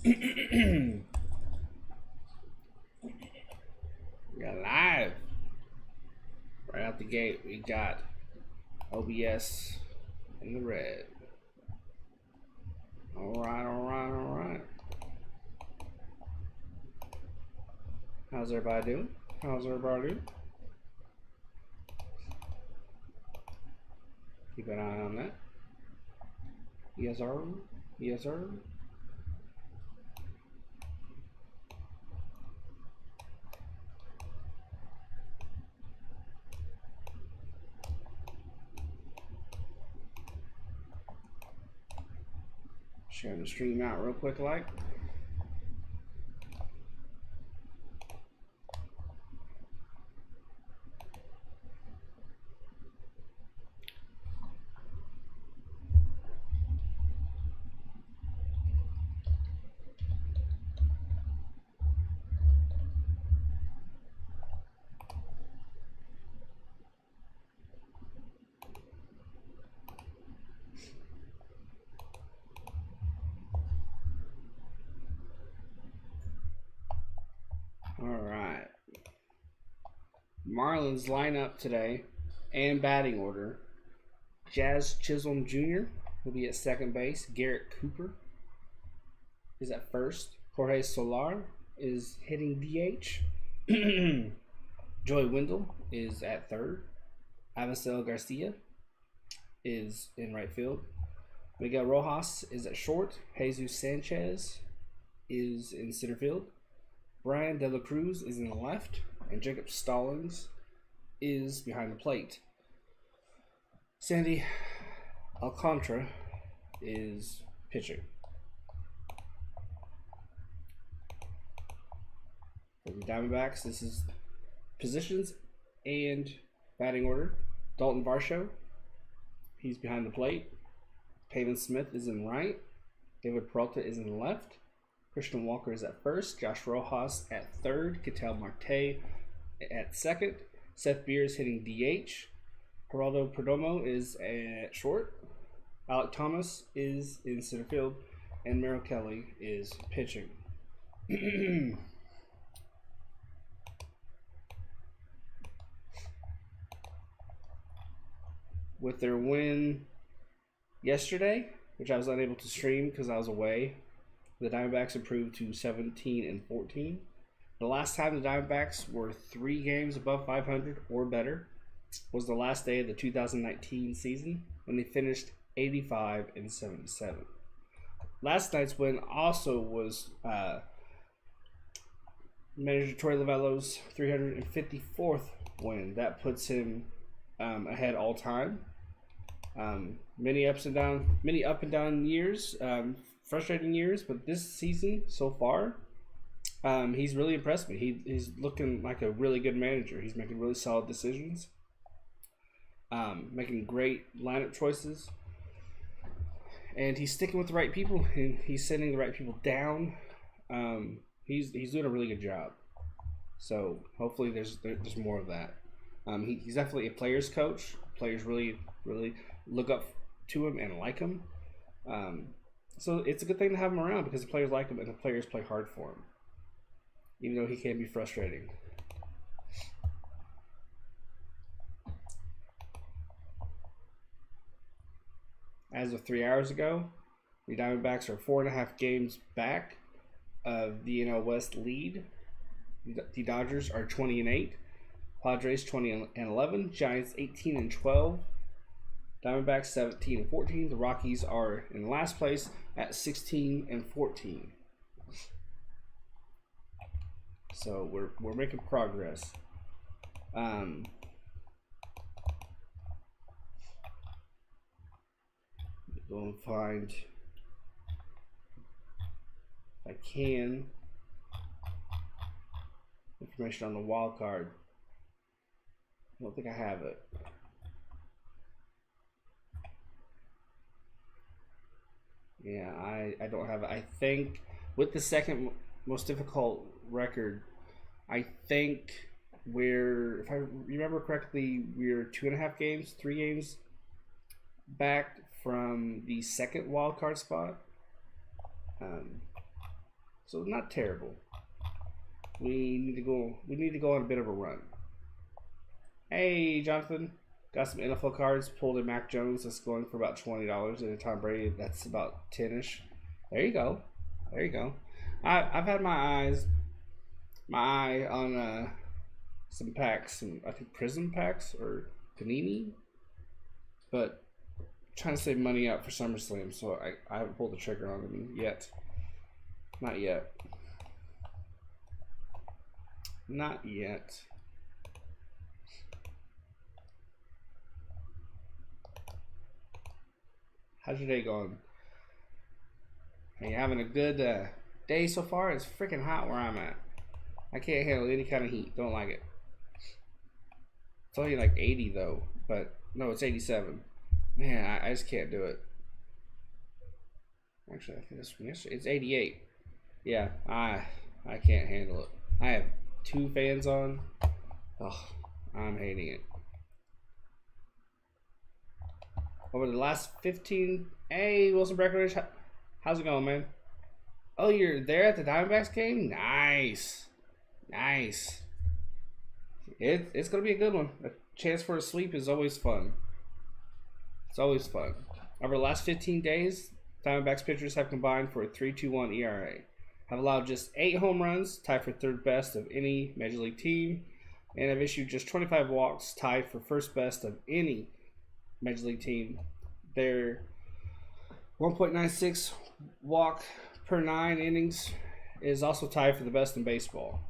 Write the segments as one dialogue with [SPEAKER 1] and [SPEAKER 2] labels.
[SPEAKER 1] We got live right out the gate. We got OBS in the red. All right. How's everybody doing? Keep an eye on that. Yes, sir. Sharing the stream out real quick, like. All right. Marlins lineup today and batting order. Jazz Chisholm Jr. will be at second base. Garrett Cooper is at first. Jorge Solar is hitting DH. Joey Wendell is at third. Avisel Garcia is in right field. Miguel Rojas is at short. Jesus Sanchez is in center field. Brian De La Cruz is in the left. And Jacob Stallings is behind the plate. Sandy Alcantara is pitching. For the Diamondbacks, this is positions and batting order. Dalton Varsho, he's behind the plate. Pavin Smith is in right. David Peralta is in left. Christian Walker is at first. Josh Rojas at third. Ketel Marte at second. Seth Beers hitting DH. Geraldo Perdomo is at short. Alec Thomas is in center field. And Merrill Kelly is pitching. With their win yesterday, which I was unable to stream because I was away, the Diamondbacks improved to 17-14. The last time the Diamondbacks were 3 games above 500 or better was the last day of the 2019 season when they finished 85-77. Last night's win also was manager Troy Lavello's 354th win. That puts him ahead all time. Many up and down years, frustrating years, but this season so far, he's really impressed me. He's looking like a really good manager. He's making really solid decisions, making great lineup choices, and he's sticking with the right people. And he's sending the right people down. He's doing a really good job. So hopefully there's more of that. He's definitely a player's coach. Players really look up to him and like him. So it's a good thing to have him around because the players like him and the players play hard for him, even though he can be frustrating. As of 3 hours ago, the Diamondbacks are 4.5 games back of the NL West lead. The Dodgers are 20-8. Padres 20-11, Giants 18-12, Diamondbacks 17-14. The Rockies are in last place at 16-14. So we're making progress. Go and find, if I can, information on the wild card. I don't think I have it. Yeah, I don't have it. I think with the second most difficult record, I think if I remember correctly, we're 3 games back from the second wild card spot. So not terrible. We need to go. We need to go on a bit of a run. Hey, Jonathan, got some NFL cards. Pulled a Mac Jones that's going for about $20, and a Tom Brady that's about 10ish. There you go. There you go. I've had my eye on some packs, some I think Prism packs or Panini, but I'm trying to save money up for SummerSlam, so I haven't pulled the trigger on them yet. Not yet. Not yet. How's your day going? Are you having a good day so far? It's freaking hot where I'm at. I can't handle any kind of heat. Don't like it. It's only like 80 though, but no, it's 87. Man, I just can't do it. Actually, I think this from yesterday. It's 88. Yeah, I can't handle it. I have 2 fans on. Oh, I'm hating it. Over the last 15, hey Wilson Breckenridge, how's it going, man? Oh, you're there at the Diamondbacks game? Nice, nice. It's gonna be a good one. A chance for a sweep is always fun. It's always fun. Over the last 15 days, Diamondbacks pitchers have combined for a 3.21 ERA. Have allowed just 8 home runs, tied for 3rd best of any Major League team, and have issued just 25 walks, tied for 1st best of any Major League team. Their 1.96 walk per 9 innings is also tied for the best in baseball.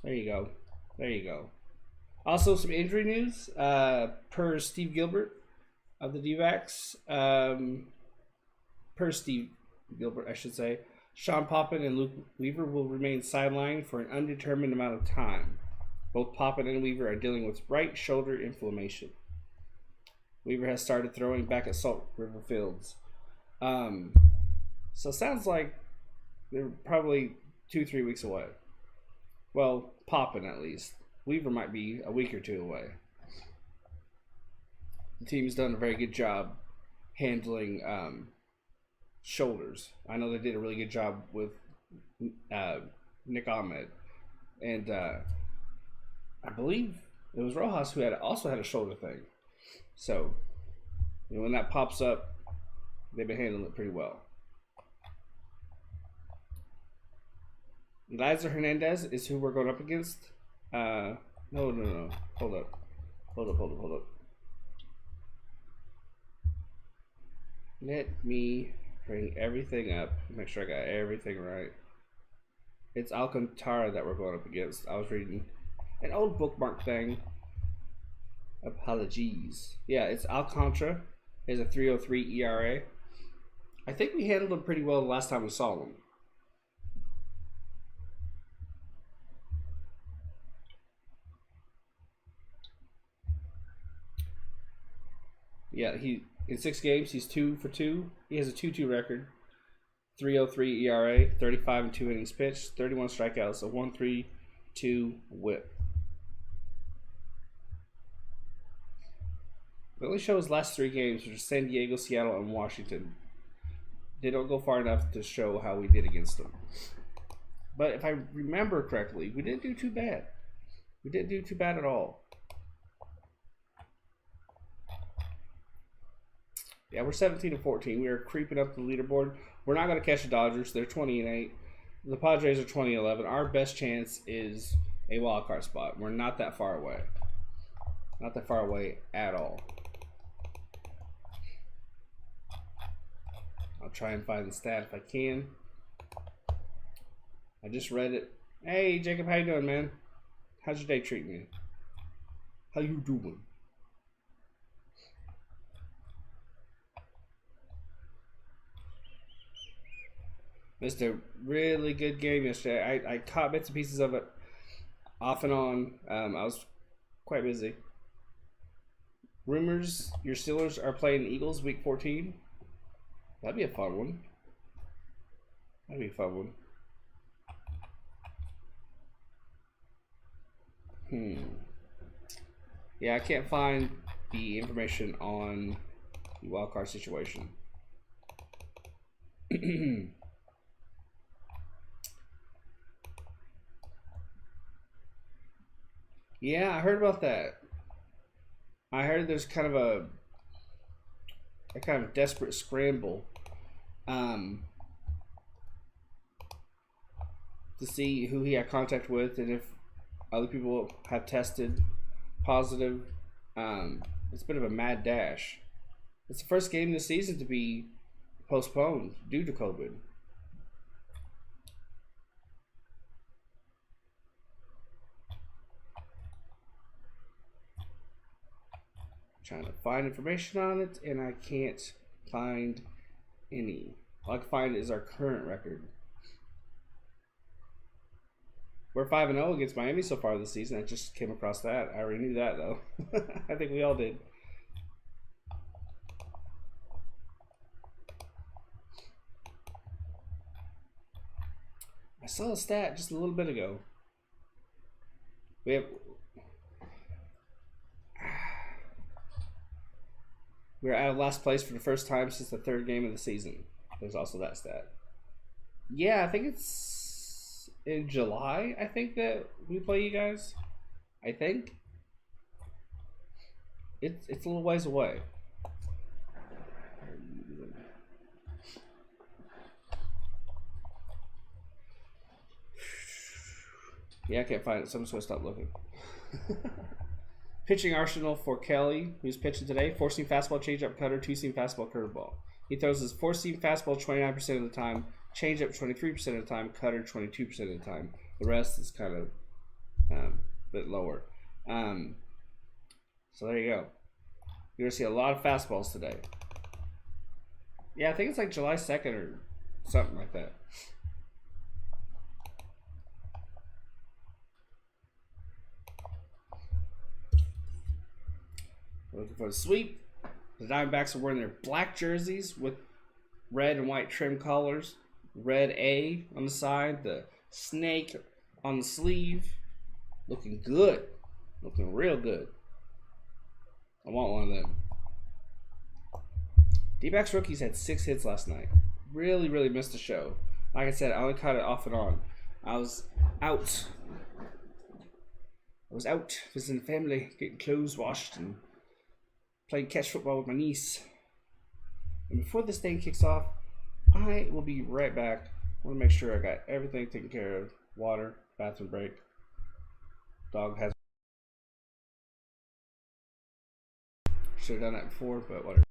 [SPEAKER 1] There you go. There you go. Also, some injury news. Per Steve Gilbert of the D-backs, per Steve Gilbert, I should say, Sean Poppin and Luke Weaver will remain sidelined for an undetermined amount of time. Both Poppin and Weaver are dealing with right shoulder inflammation. Weaver has started throwing back at Salt River Fields. So it sounds like they're probably 2-3 weeks away. Well, Poppin at least. Weaver might be a week or 2 away. The team's done a very good job handling shoulders. I know they did a really good job with Nick Ahmed. And I believe it was Rojas who also had a shoulder thing. So, when that pops up, they've been handling it pretty well. Liza Hernandez is who we're going up against. No. Hold up. Let me bring everything up. Make sure I got everything right. It's Alcantara that we're going up against. I was reading an old bookmark thing. Apologies. Yeah, it's Alcantara. He has a 3.03 ERA. I think we handled him pretty well the last time we saw him. Yeah, in 6 games, he's 2 for 2. He has a 2.2 record, 3.03 ERA, 35 and 2 innings pitched, 31 strikeouts, a 1.32 WHIP. It only shows last 3 games, which are San Diego, Seattle, and Washington. They don't go far enough to show how we did against them. But if I remember correctly, we didn't do too bad. We didn't do too bad at all. Yeah, we're 17-14. We are creeping up the leaderboard. We're not going to catch the Dodgers. They're 20-8. The Padres are 20-11. Our best chance is a wild card spot. We're not that far away. Not that far away at all. I'll try and find the stat if I can. I just read it. Hey, Jacob, how you doing, man? How's your day treating you? How you doing? Missed a really good game yesterday. I caught bits and pieces of it off and on. I was quite busy. Rumors your Steelers are playing the Eagles week 14. That'd be a fun one. That'd be a fun one. Yeah, I can't find the information on the wildcard situation. Yeah, I heard about that. I heard there's kind of a kind of desperate scramble to see who he had contact with and if other people have tested positive. It's a bit of a mad dash. It's the first game this season to be postponed due to COVID. Trying to find information on it, and I can't find any. All I can find is our current record. We're 5-0 against Miami so far this season. I just came across that. I already knew that, though. I think we all did. I saw a stat just a little bit ago. We're out of last place for the first time since the third game of the season. There's also that stat. Yeah, I think it's in July, I think, that we play you guys. I think. It's a little ways away. Yeah, I can't find it, so I'm just going to stop looking. Pitching arsenal for Kelly, who's pitching today. 4-seam fastball, changeup, cutter, 2-seam fastball, curveball. He throws his 4-seam fastball 29% of the time, changeup 23% of the time, cutter 22% of the time. The rest is kind of a bit lower. So there you go. You're going to see a lot of fastballs today. Yeah, I think it's like July 2nd or something like that. Looking for the sweep. The Diamondbacks are wearing their black jerseys with red and white trim collars. Red A on the side. The snake on the sleeve. Looking good. Looking real good. I want one of them. D-backs rookies had 6 hits last night. Really, really missed the show. Like I said, I only caught it off and on. I was out visiting family, getting clothes washed, and playing catch football with my niece. And before this thing kicks off, I will be right back. I want to make sure I got everything taken care of. Water, bathroom break. Dog has. Should have done that before, but whatever.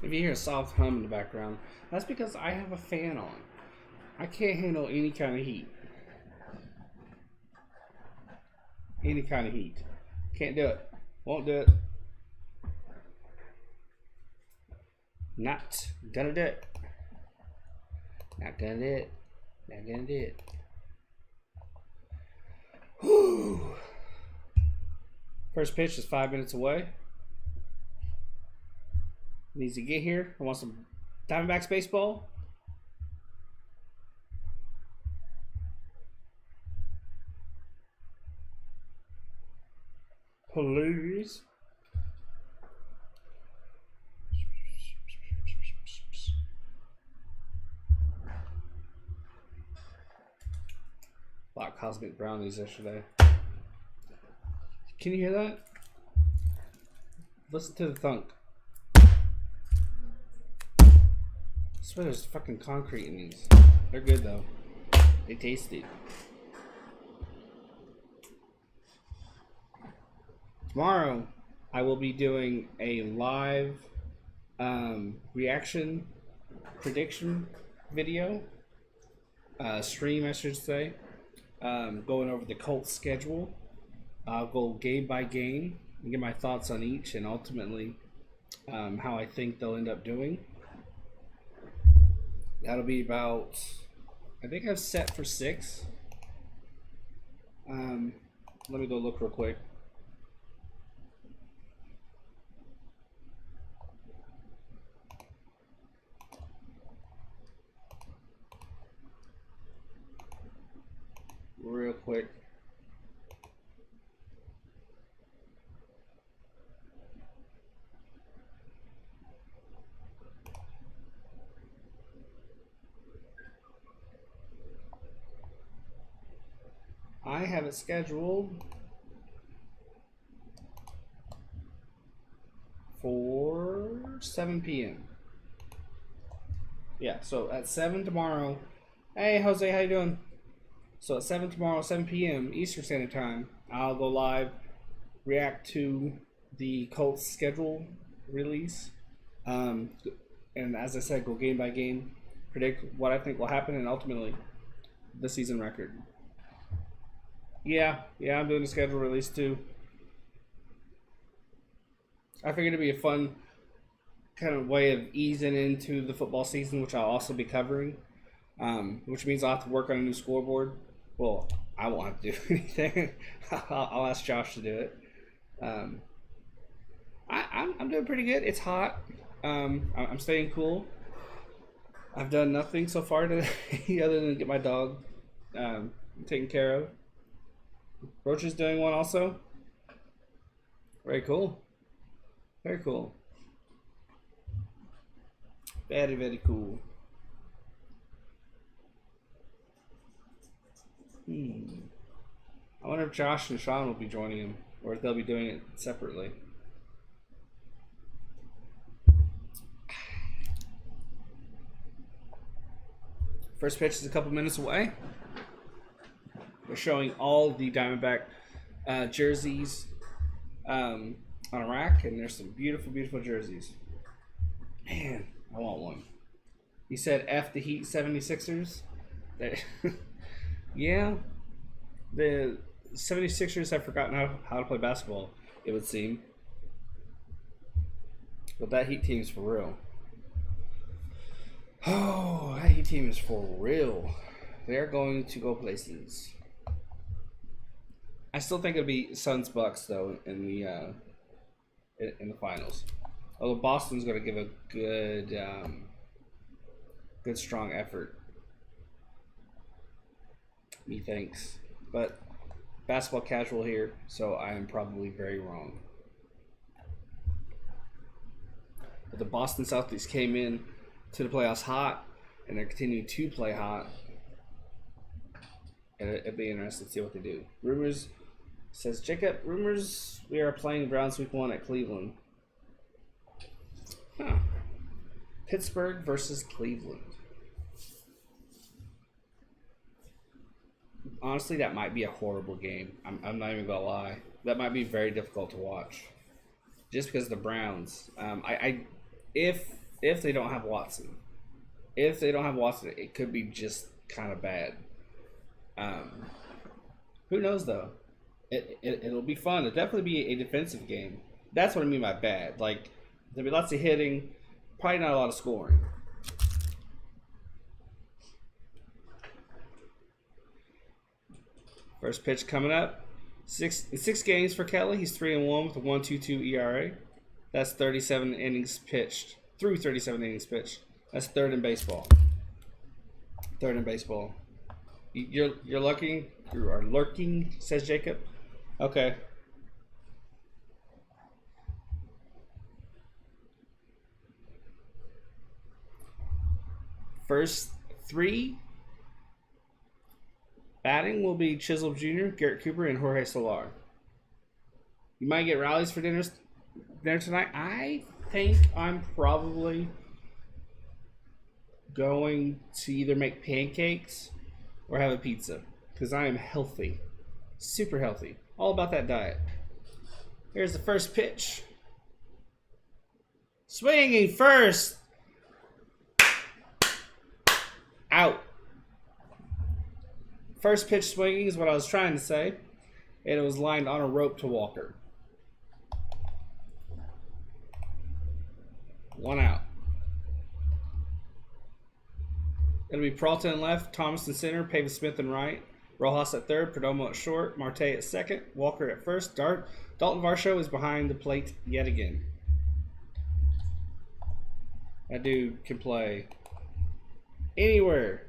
[SPEAKER 1] If you hear a soft hum in the background, that's because I have a fan on. I can't handle any kind of heat. Any kind of heat. Can't do it. Won't do it. Not gonna do it. Not gonna do it. Not gonna do it. Whew. First pitch is 5 minutes away. Needs to get here. I want some Diamondbacks baseball. Please. Bought cosmic brownies yesterday. Can you hear that? Listen to the thunk. I swear there's fucking concrete in these. They're good though. They tasted. Tomorrow, I will be doing a live reaction prediction video stream, I should say, going over the Colts schedule. I'll go game by game and get my thoughts on each, and ultimately how I think they'll end up doing. That'll be about, I think I've set for 6. Let me go look real quick. Real quick. I have it scheduled for 7 p.m. Yeah, so at 7 tomorrow. Hey, Jose, how you doing? So at 7 tomorrow, 7 p.m. Eastern Standard Time, I'll go live, react to the Colts schedule release. And as I said, go game by game, predict what I think will happen, and ultimately the season record. Yeah, I'm doing the schedule release too. I figured it'd be a fun kind of way of easing into the football season, which I'll also be covering, which means I'll have to work on a new scoreboard. Well, I won't have to do anything. I'll ask Josh to do it. I'm doing pretty good. It's hot. I'm staying cool. I've done nothing so far today other than get my dog taken care of. Roach is doing one also. Very cool. Very cool. Very, very cool. I wonder if Josh and Sean will be joining him, or if they'll be doing it separately. First pitch is a couple minutes away. We're showing all the Diamondback jerseys on a rack, and there's some beautiful, beautiful jerseys. Man, I want one. You said F the Heat 76ers? Yeah, the 76ers have forgotten how to play basketball, it would seem. But that Heat team's for real. Oh, that Heat team is for real. They're going to go places. I still think it'll be Suns Bucks though in the finals. Although Boston's going to give a good strong effort. Methinks, but basketball casual here, so I am probably very wrong. But the Boston Celtics came in to the playoffs hot, and they're continuing to play hot. And it'd be interesting to see what they do. Rumors, says Jacob, rumors we are playing Browns week 1 at Cleveland. Huh. Pittsburgh versus Cleveland. Honestly, that might be a horrible game. I'm not even gonna lie. That might be very difficult to watch, just because of the Browns. If they don't have Watson, it could be just kind of bad. Who knows though? It'll be fun. It'll definitely be a defensive game. That's what I mean by bad. Like there'll be lots of hitting, probably not a lot of scoring. First pitch coming up. Six games for Kelly. He's 3-1 with a 1.22 ERA. That's 37 innings pitched. Through 37 innings pitched. That's third in baseball. Third in baseball. You're lurking. You are lurking, says Jacob. Okay. First 3. Batting will be Chisholm Jr., Garrett Cooper, and Jorge Solar. You might get rallies for dinner tonight. I think I'm probably going to either make pancakes or have a pizza because I am healthy, super healthy, all about that diet. Here's the first pitch. Swinging first. Out. First pitch swinging is what I was trying to say. And it was lined on a rope to Walker. 1 out. It'll be Peralta in left, Thomas in center, Pavin Smith in right, Rojas at third, Perdomo at short, Marte at second, Walker at first. Dalton Varsho is behind the plate yet again. That dude can play anywhere.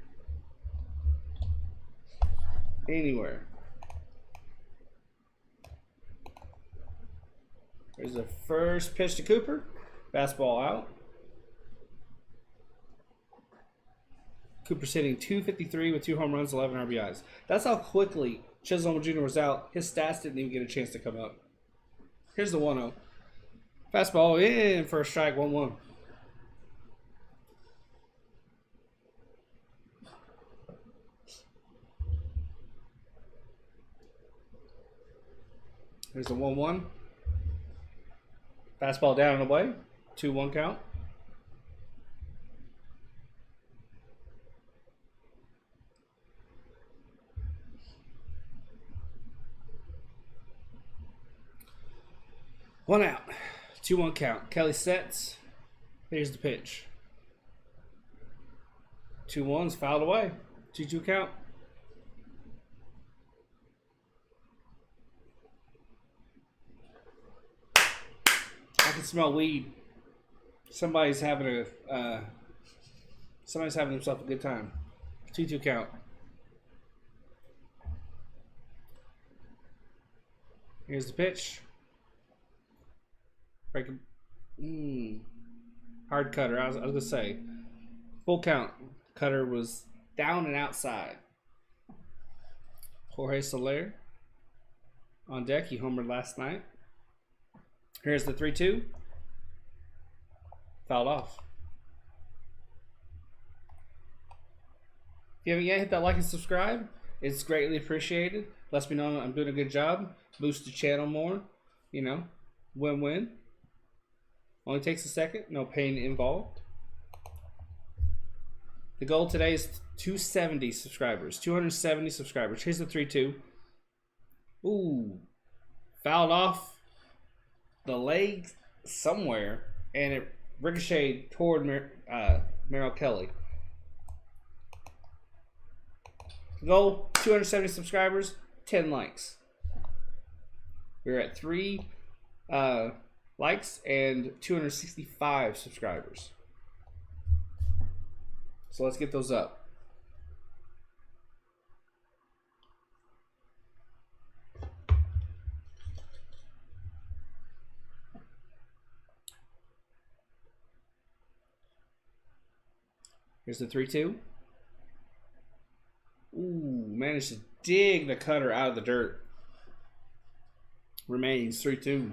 [SPEAKER 1] Anywhere. There's the first pitch to Cooper. Fastball out. Cooper's hitting .253 with 2 home runs, 11 RBIs. That's how quickly Chisholm Jr. was out. His stats didn't even get a chance to come up. Here's the 1-0. Fastball in for a strike, 1-1. Here's the 1-1. Fastball down and away. 2-1 count. One out. 2-1 count. Kelly sets. Here's the pitch. 2-1's fouled away. 2-2 count. I can smell weed. Somebody's having himself a good time. 2-2 count. Here's the pitch. Hard cutter. I was gonna say full count. Cutter was down and outside. Jorge Soler on deck. He homered last night. Here's the 3-2. Fouled off. If you haven't yet, hit that like and subscribe. It's greatly appreciated. Lets me know I'm doing a good job. Boost the channel more. You know, win-win. Only takes a second. No pain involved. The goal today is 270 subscribers. 270 subscribers. Here's the 3-2. Ooh. Fouled off the leg somewhere, and it ricocheted toward Merrill Kelly. Goal, 270 subscribers, 10 likes. We're at 3 likes and 265 subscribers. So let's get those up. Here's the 3-2. Ooh, managed to dig the cutter out of the dirt. Remains 3-2.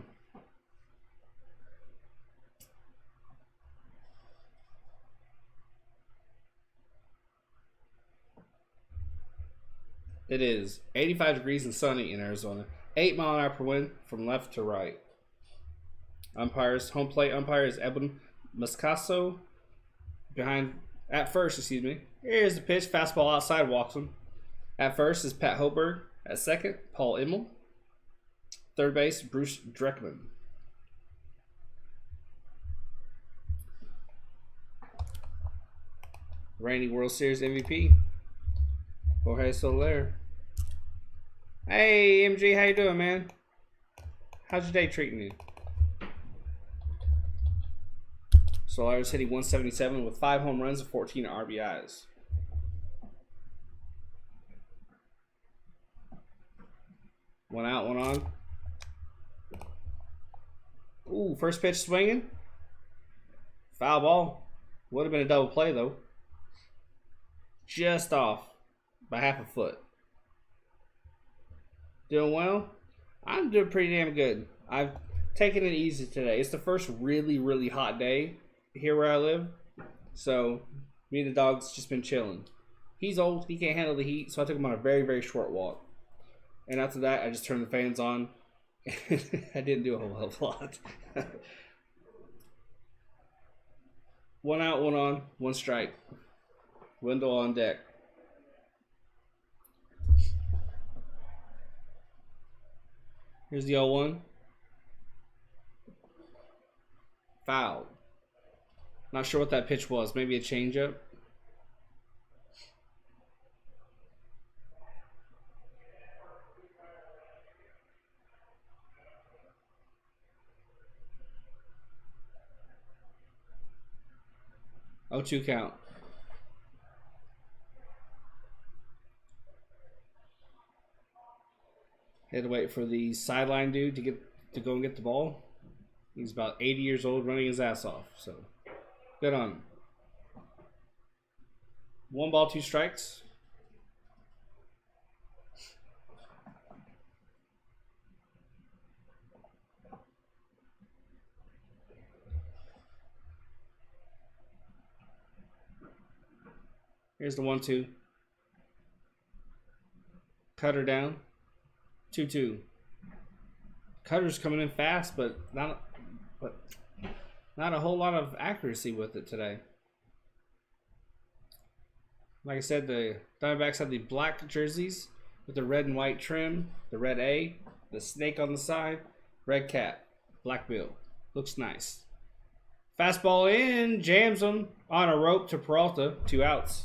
[SPEAKER 1] It is 85 degrees and sunny in Arizona. 8 mile an hour per wind from left to right. Umpires, home plate umpire is Eben Moscaso. At first, excuse me. Here's the pitch. Fastball outside, walks him. At first is Pat Hoberg. At second, Paul Immel. Third base, Bruce Dreckman. Reigning World Series MVP, Jorge Soler. Hey, MG, how you doing, man? How's your day treating you? Soler's hitting .177 with 5 home runs and 14 RBIs. One out, one on. Ooh, first pitch swinging. Foul ball. Would have been a double play, though. Just off by half a foot. Doing well? I'm doing pretty damn good. I've taken it easy today. It's the first really, really hot day here where I live. So, me and the dog's just been chilling. He's old. He can't handle the heat, so I took him on a very, very short walk. And after that, I just turned the fans on. I didn't do a whole hell of a lot. 1 out, 1 on, 1 strike. Wendell on deck. Here's the 0-1. Foul. Not sure what that pitch was. Maybe a changeup. Oh, 2 count. Had to wait for the sideline dude to go and get the ball. He's about 80 years old, running his ass off. So, good on him. 1 ball, 2 strikes. Here's the 1-2. Cutter down. 2-2. Cutter's coming in fast, but not a whole lot of accuracy with it today. Like I said, the Diamondbacks have the black jerseys with the red and white trim, the red A, the snake on the side, red cap, black bill. Looks nice. Fastball in, jams him on a rope to Peralta, 2 outs.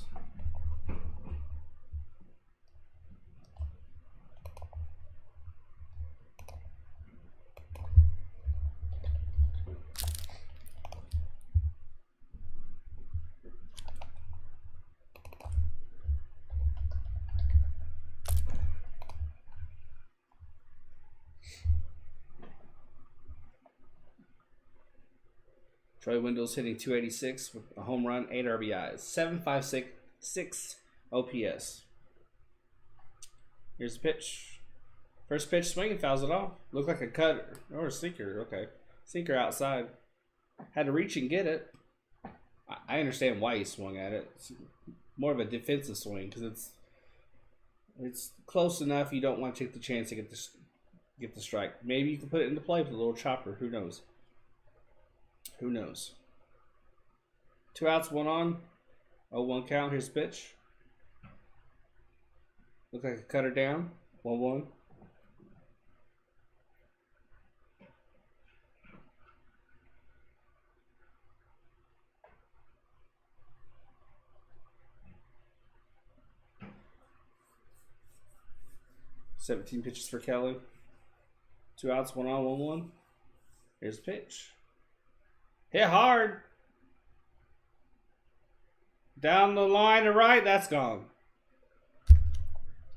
[SPEAKER 1] Troy Wendell's hitting .286 with a home run, 8 RBIs, 7.56 OPS. Here's the pitch. First pitch, swinging, fouls it off. Looked like a cutter or a sinker. Okay, sinker outside. Had to reach and get it. I understand why he swung at it. It's more of a defensive swing because it's close enough. You don't want to take the chance to get the strike. Maybe you can put it into play with a little chopper. Who knows? Who knows? 2 outs, 1 on. 0-1 count. Here's the pitch. Look like a cutter down. 1-1. $17 pitches for Kelly. 2 outs, 1 on, 1-1. Here's the pitch. Hit hard. Down the line to right. That's gone.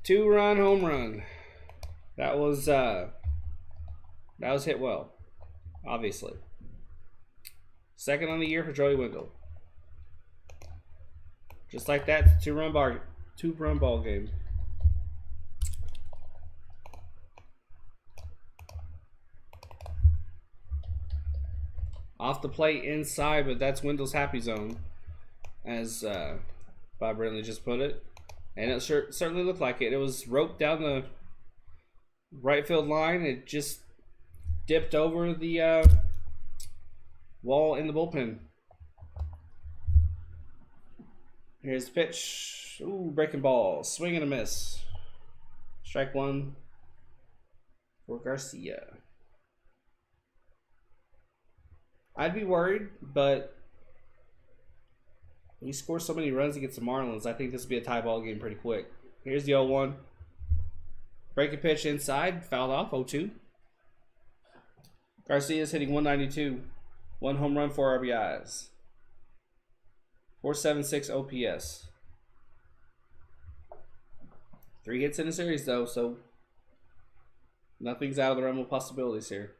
[SPEAKER 1] 2-run home run. That was hit well. Obviously. Second on the year for Joey Wendell. Just like that, 2-run ball game. Off the plate inside, but that's Wendell's happy zone, as Bob Brindley just put it. And it certainly looked like it. It was roped down the right field line. It just dipped over the wall in the bullpen. Here's the pitch. Ooh, breaking ball. Swing and a miss. Strike 1 for Garcia. I'd be worried, but we score so many runs against the Marlins. I think this would be a tie ball game pretty quick. Here's the 0-1. Breaking pitch inside. Fouled off. 0-2. Garcia's hitting .192. 1 home run, 4 RBIs. 4.76 OPS. 3 hits in the series, though, so nothing's out of the realm of possibilities here.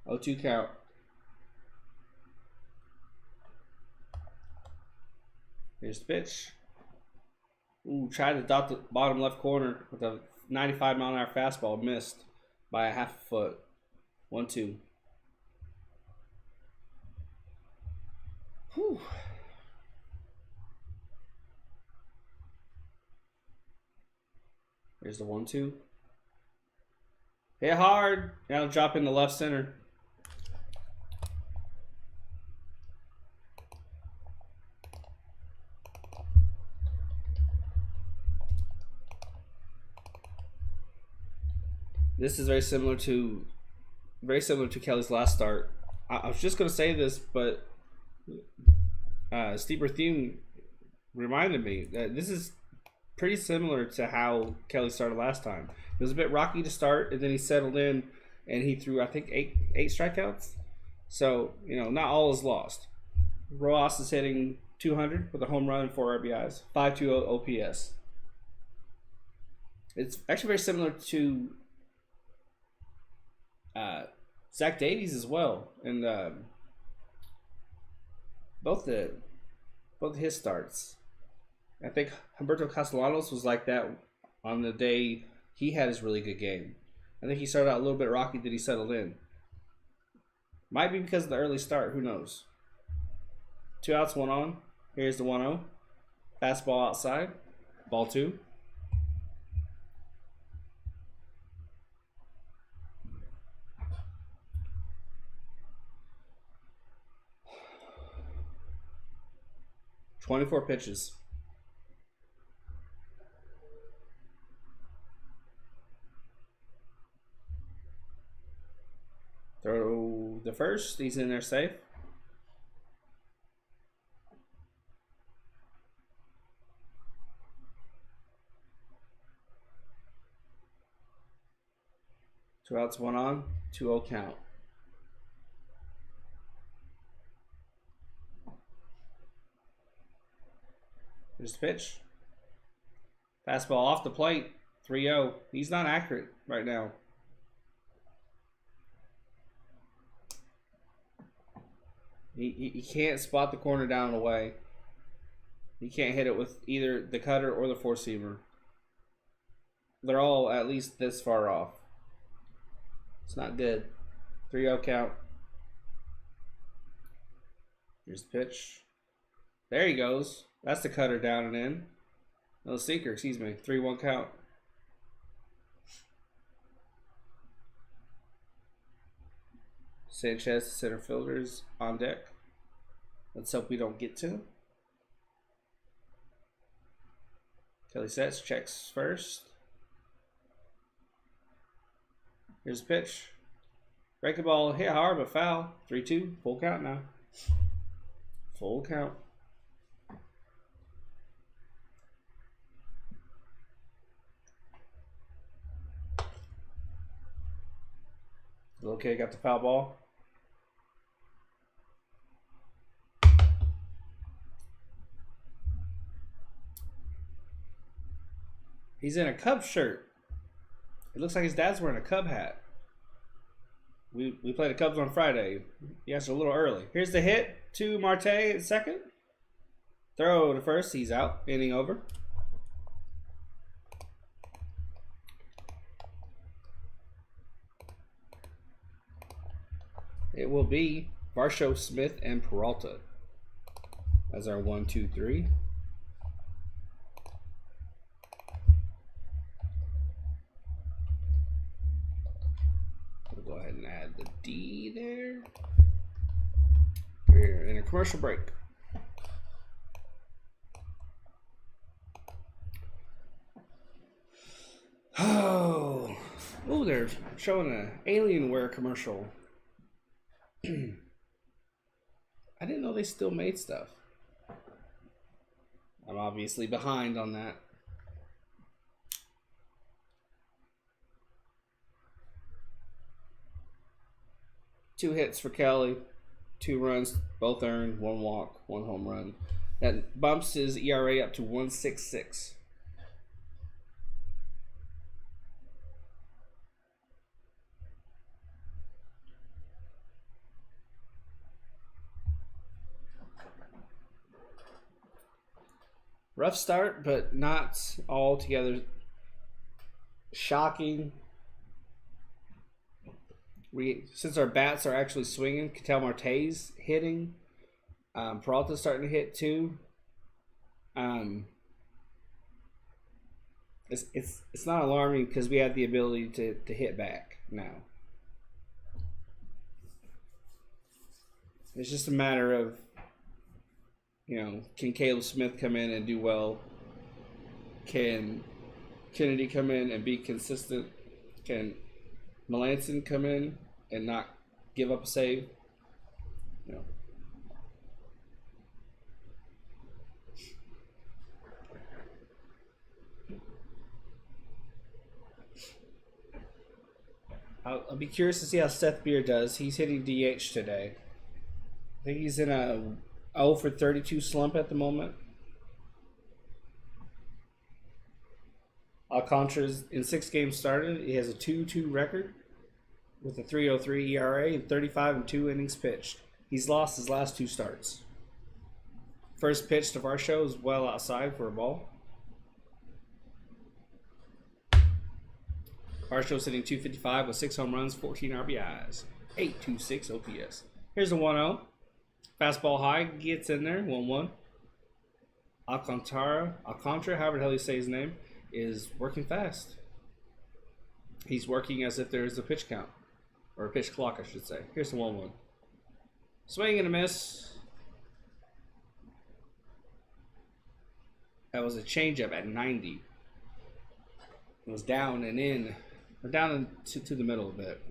[SPEAKER 1] 0-2 count. Here's the pitch. Ooh, tried to dot the bottom left corner with a 95-mile-an-hour fastball. Missed by a half a foot. 1-2. Whew. There's the 1-2. Hit hard. Now drop in the left center. This is very similar to Kelly's last start. I was just gonna say this, but Steeper Theme reminded me that this is pretty similar to how Kelly started last time. It was a bit rocky to start, and then he settled in, and he threw, I think, eight strikeouts. So, not all is lost. Rojas is hitting 200 with a home run and 4 RBIs, 5.20 OPS. It's actually very similar to Zach Davies as well, and both his starts. I think Humberto Castellanos was like that on the day he had his really good game. I think he started out a little bit rocky, then he settled in. Might be because of the early start, who knows. 2 outs, 1 on. Here's the 1-0. Fastball outside. Ball 2. "24 pitches. Throw the first. He's in there safe. Two outs, 1 on. 2-0 count. Here's the pitch. Fastball off the plate. 3-0. He's not accurate right now. He can't spot the corner down and away. He can't hit it with either the cutter or the four-seamer. They're all at least this far off. It's not good. 3-0 count. Here's the pitch. There he goes. That's the cutter down and in. No, sinker, excuse me. 3-1 count. Sanchez, center fielders on deck. Let's hope we don't get to him. Kelly sets, checks first. Here's the pitch. Breaking ball, hit hard but foul. 3-2, full count now. Full count. Okay, got the foul ball. He's in a Cubs shirt. It looks like his dad's wearing a Cub hat. We played the Cubs on Friday. Yes, a little early. Here's the hit to Marte at second. Throw to first. He's out. Inning over. It will be Varsho, Smith, and Peralta as our 1, 2, 3. We'll go ahead and add the D there. We're in a commercial break. Oh, they're showing an Alienware commercial. I didn't know they still made stuff. I'm obviously behind on that. Two hits for Kelly, 2 runs, both earned, 1 walk, 1 home run. That bumps his ERA up to 1.66. Rough start, but not altogether shocking. Since our bats are actually swinging, Ketel Marte's hitting. Peralta's starting to hit too. And It's not alarming because we have the ability to hit back now. It's just a matter of, can Caleb Smith come in and do well? Can Kennedy come in and be consistent? Can Melanson come in and not give up a save? I'll be curious to see how Seth Beer does. He's hitting DH today. I think he's in a 0 for 32 slump at the moment. Alcantara's in 6 games started. He has a 2-2 record with a 3.03 ERA and 35 and 2 innings pitched. He's lost his last 2 starts. First pitch to Varsho is well outside for a ball. Varsho's hitting .255 with 6 home runs, 14 RBIs, 826 OPS. Here's the 1-0. Fastball high, gets in there, 1-1. Alcantara, however the hell you say his name, is working fast. He's working as if there's a pitch count, or a pitch clock, I should say. Here's the 1-1. Swing and a miss. That was a changeup at 90. It was down and in, or down to the middle a bit.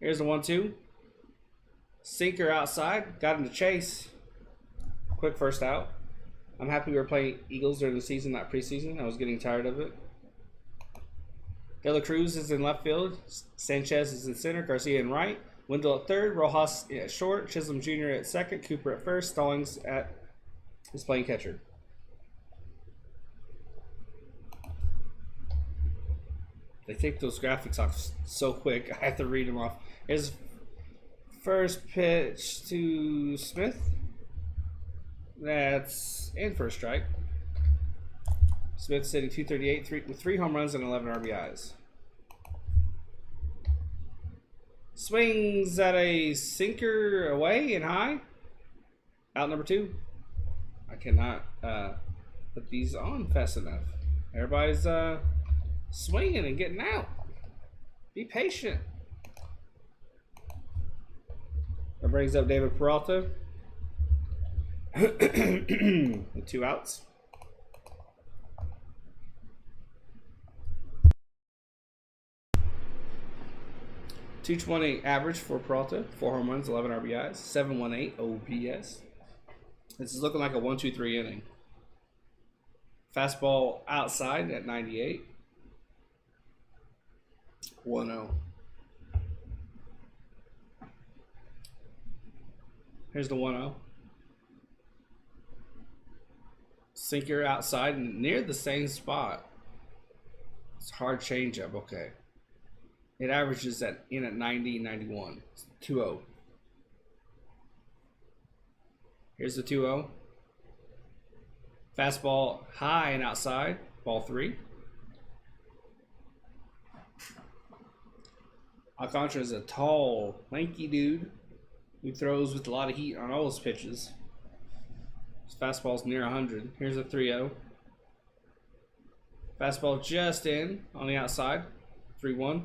[SPEAKER 1] Here's the 1-2. Sinker outside, got him to chase. Quick first out. I'm happy we were playing Eagles during the season, not preseason. I was getting tired of it. De La Cruz is in left field. Sanchez is in center. Garcia in right. Wendell at third. Rojas at short. Chisholm Jr. at second. Cooper at first. Stallings is playing catcher. They take those graphics off so quick. I have to read them off. Here's first pitch to Smith. That's in for a strike. Smith's hitting .238 with 3 home runs and 11 RBIs. Swings at a sinker away and high. Out number 2. I cannot put these on fast enough. Everybody's swinging and getting out. Be patient. That brings up David Peralta. With 2 outs. .220 average for Peralta. 4 home runs, 11 RBIs, 718 OPS. This is looking like a 1-2-3 inning. Fastball outside at 98. 1-0. Here's the 1-0. Sinker outside and near the same spot. It's a hard changeup. Okay. It averages in at 90, 91. 2-0. Here's the 2-0. Fastball high and outside. Ball 3. Alcantara is a tall, lanky dude who throws with a lot of heat on all his pitches. His fastball's near 100. Here's a 3-0. Fastball just in on the outside. 3-1.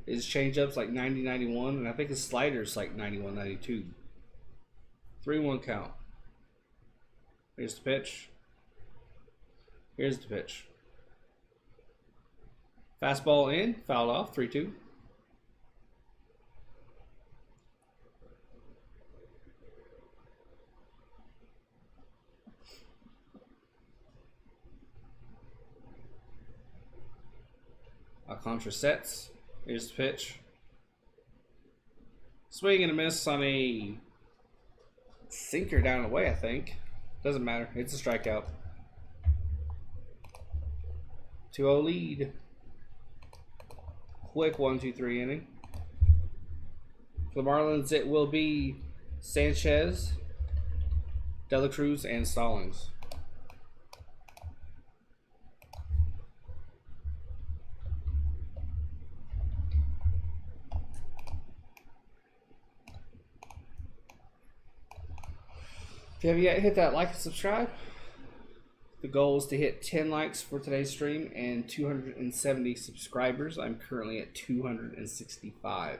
[SPEAKER 1] His changeup's like 90, 91, and I think his slider's like 91, 92. 3-1 count. Here's the pitch. Here's the pitch. Fastball in, fouled off, 3-2. Alcantara sets. Here's the pitch. Swing and a miss on a sinker down the way, I think. Doesn't matter. It's a strikeout. 2-0 lead. Quick 1-2-3 inning. For the Marlins, it will be Sanchez, De La Cruz, and Stallings. If you haven't yet, hit that like and subscribe. The goal is to hit 10 likes for today's stream and 270 subscribers. I'm currently at 265.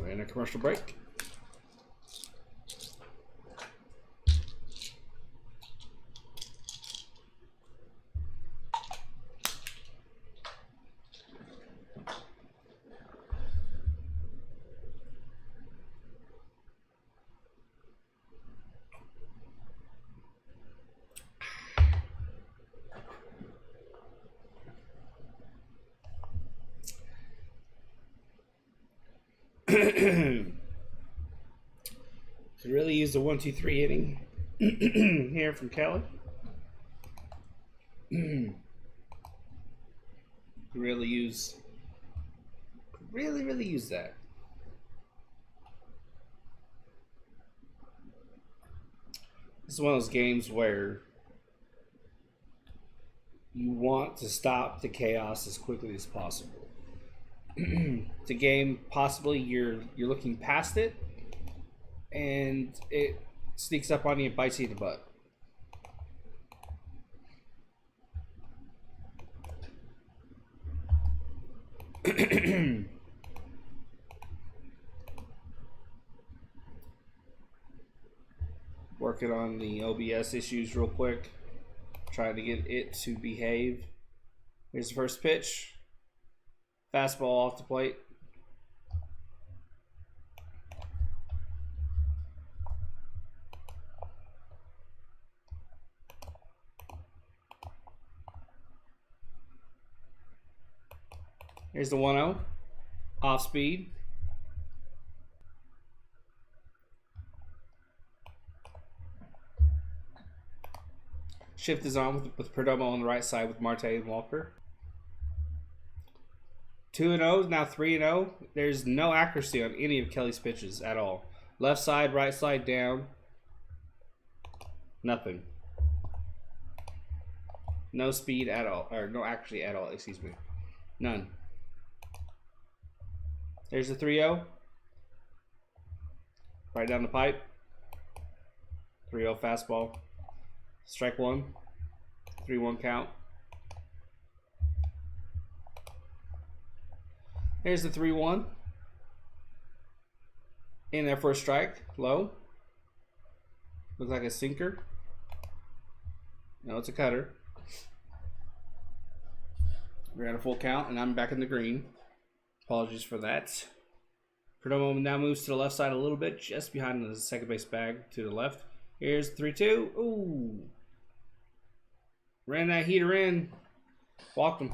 [SPEAKER 1] In a commercial break. Could really use the 1-2-3 inning here from Kelly. really use that. This is one of those games where you want to stop the chaos as quickly as possible. It's a game possibly you're looking past it and it sneaks up on you and bites you in the butt. Working on the OBS issues real quick. Trying to get it to behave. Here's the first pitch. Fastball off the plate. Here's the 1-0. Off speed. Shift is on with Perdomo on the right side with Marte and Walker. 2-0, now 3-0. There's no accuracy on any of Kelly's pitches at all. Left side, right side, down. Nothing. No speed at all, or no accuracy at all, excuse me. None. There's the 3-0. Right down the pipe. 3-0 fastball. Strike one. 3-1 count. Here's the 3-1. In there for a strike. Low. Looks like a sinker. No, it's a cutter. We're at a full count, and I'm back in the green. Apologies for that. Perdomo now moves to the left side a little bit, just behind the second base bag to the left. Here's 3-2. Ooh. Ran that heater in. Walked him.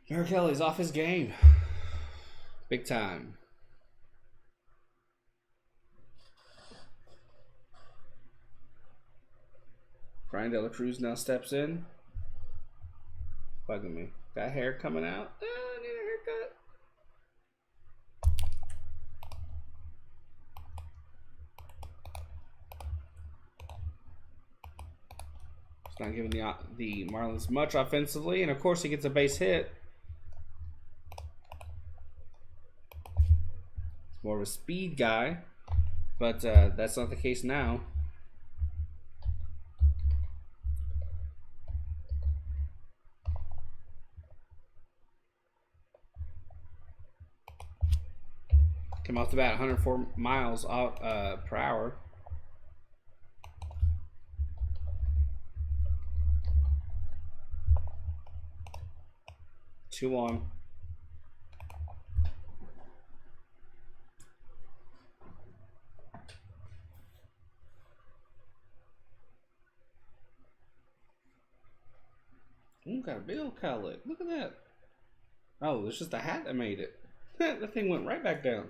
[SPEAKER 1] Merrill Kelly's off his game. Big time. Brian De La Cruz now steps in. Bugging me. Got hair coming out. I need a haircut. It's not giving the Marlins much offensively, and of course he gets a base hit. It's more of a speed guy, but that's not the case now. Came off the bat 104 miles per hour. Two on. Ooh, got a big old cowlick. Look at that. Oh, it's just the hat that made it. That thing went right back down.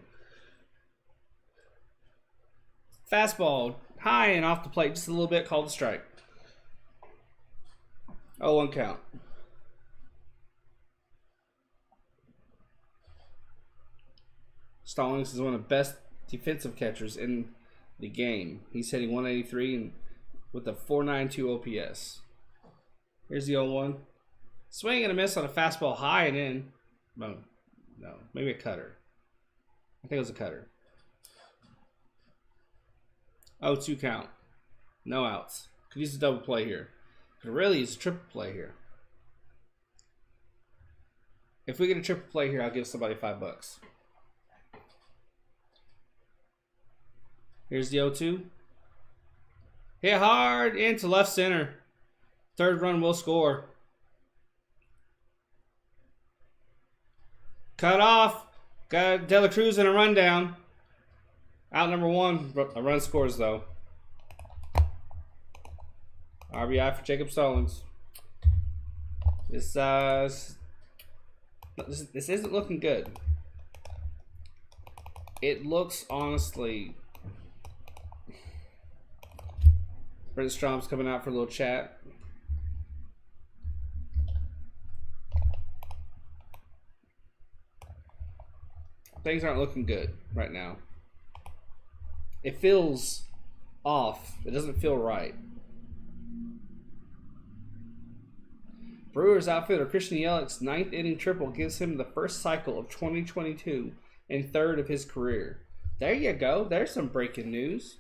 [SPEAKER 1] Fastball, high and off the plate, just a little bit, called a strike. 0-1 count. Stallings is one of the best defensive catchers in the game. He's hitting 183 and with a 4.92 OPS. Here's the 0-1. Swing and a miss on a fastball high and in. No, maybe a cutter. I think it was a cutter. 0-2 count. No outs. Could use a double play here. Could really use a triple play here. If we get a triple play here, I'll give somebody $5. Here's the 0-2. Hit hard into left center. Third run will score. Cut off. Got De La Cruz in a rundown. Out number 1. A run scores though. RBI for Jacob Stallings. This isn't looking good. It looks honestly. Brent Strom's coming out for a little chat. Things aren't looking good right now. It feels off. It doesn't feel right. Brewers outfielder Christian Yelich's 9th inning triple gives him the first cycle of 2022 and 3rd of his career. There you go. There's some breaking news.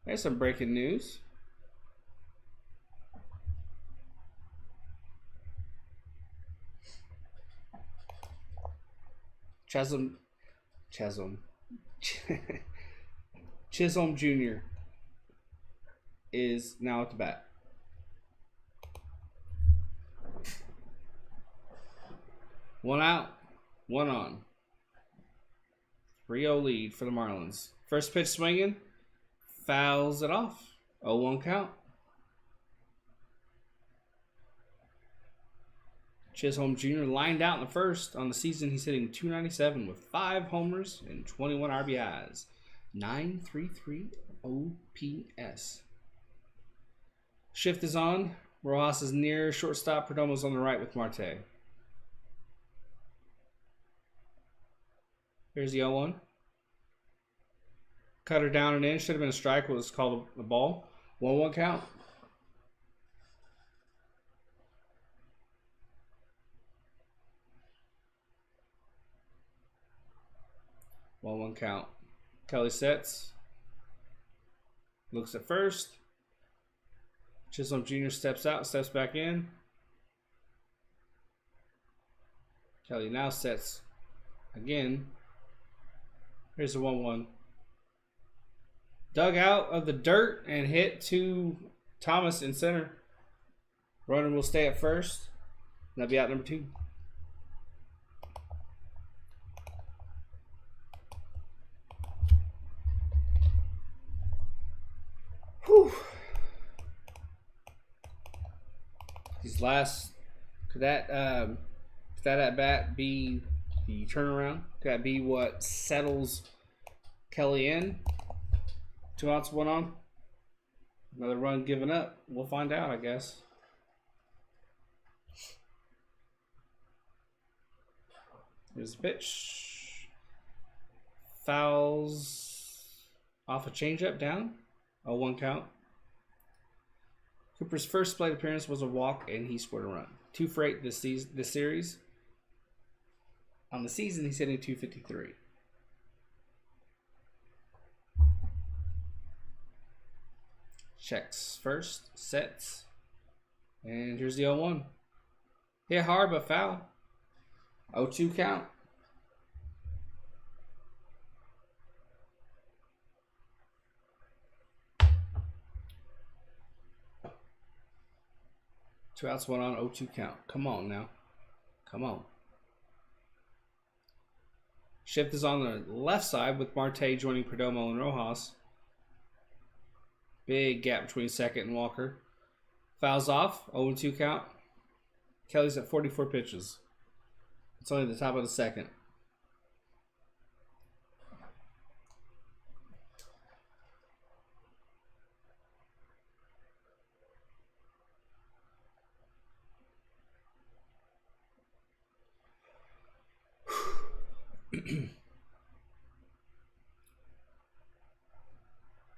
[SPEAKER 1] There's some breaking news. Chisholm Jr. is now at the bat. One out, one on. 3-0 lead for the Marlins. First pitch swinging, fouls it off. 0-1 count. Chisholm Jr. lined out in the first. On the season, he's hitting .297 with 5 homers and 21 RBIs. .933 OPS. Shift is on. Rojas is near shortstop. Perdomo's on the right with Marte. Here's the 0-1. Cutter down and in. Should have been a strike. Was called a ball. 1-1 count. One count. Kelly sets. Looks at first. Chisholm Jr. steps out, steps back in. Kelly now sets again. Here's the 1-1. Dug out of the dirt and hit to Thomas in center. Runner will stay at first. That'll be out number 2. Whew. These last, could that at bat be the turnaround? Could that be what settles Kelly in? 2 outs, 1 on. Another run given up. We'll find out, I guess. Here's the pitch. Fouls off a changeup down. 0-1 count. Cooper's first plate appearance was a walk, and he scored a run. 2 for 8 this series. On the season, he's hitting .253. Checks first, sets, and here's the 0-1. Hit hard but foul. 0-2 count. Two outs, 1 on, 0-2 count. Come on now. Come on. Shift is on the left side with Marte joining Perdomo and Rojas. Big gap between second and Walker. Fouls off, 0-2 count. Kelly's at 44 pitches. It's only the top of the second.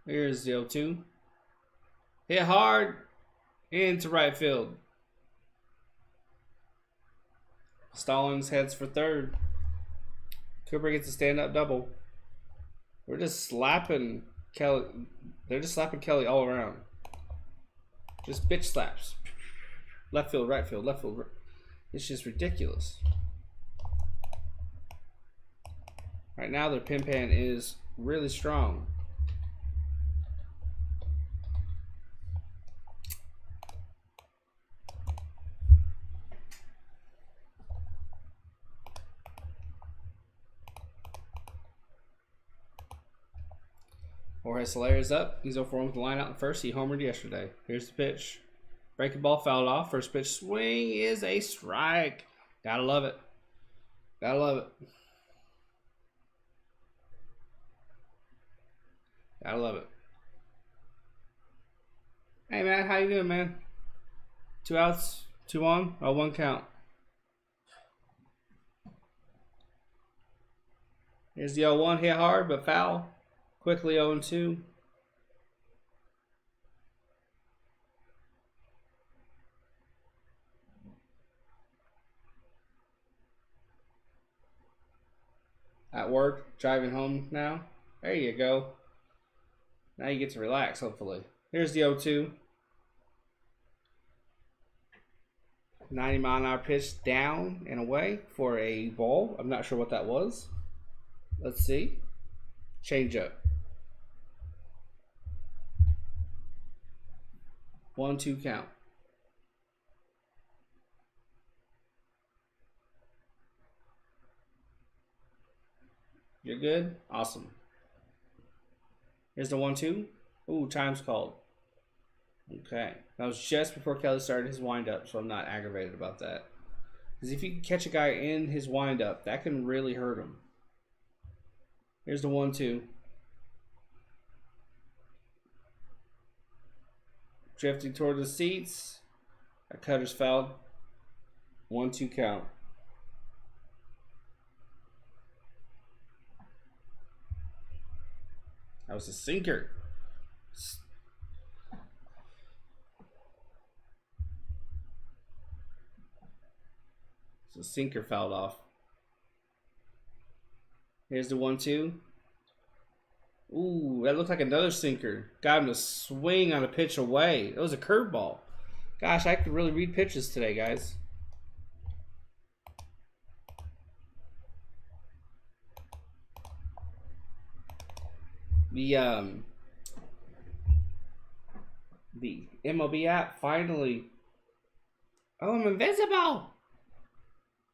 [SPEAKER 1] Here's the 0-2. Hit hard into right field. Stallings heads for third. Cooper gets a stand-up double. We're just slapping Kelly. They're just slapping Kelly all around. Just bitch slaps. Left field, right field, left field. Right. It's just ridiculous. Right now, their pin pan is really strong. Jorge Soler's up. He's 0-4 with the line out in first. He homered yesterday. Here's the pitch. Breaking ball fouled off. First pitch swing is a strike. Gotta love it. Gotta love it. Gotta love it. Hey, man. How you doing, man? 2 outs, 2 on. Oh, 1 count. Here's the 0-1. Hit hard, but foul. Quickly 0-2. At work, driving home now. There you go. Now you get to relax, hopefully. Here's the 0-2. 90-mile-an-hour pitch down and away for a ball. I'm not sure what that was. Let's see. Change up. 1-2 count. You're good? Awesome. Here's the 1-2. Ooh, time's called. Okay. That was just before Kelly started his windup, so I'm not aggravated about that. Because if you can catch a guy in his windup, that can really hurt him. Here's the 1-2. Drifting toward the seats. That cutter's fouled. 1-2 count. That was a sinker. So sinker fouled off. Here's the 1-2. Ooh, that looked like another sinker. Got him to swing on a pitch away. It was a curveball. Gosh, I could really read pitches today, guys. The MLB app finally. Oh, I'm invisible.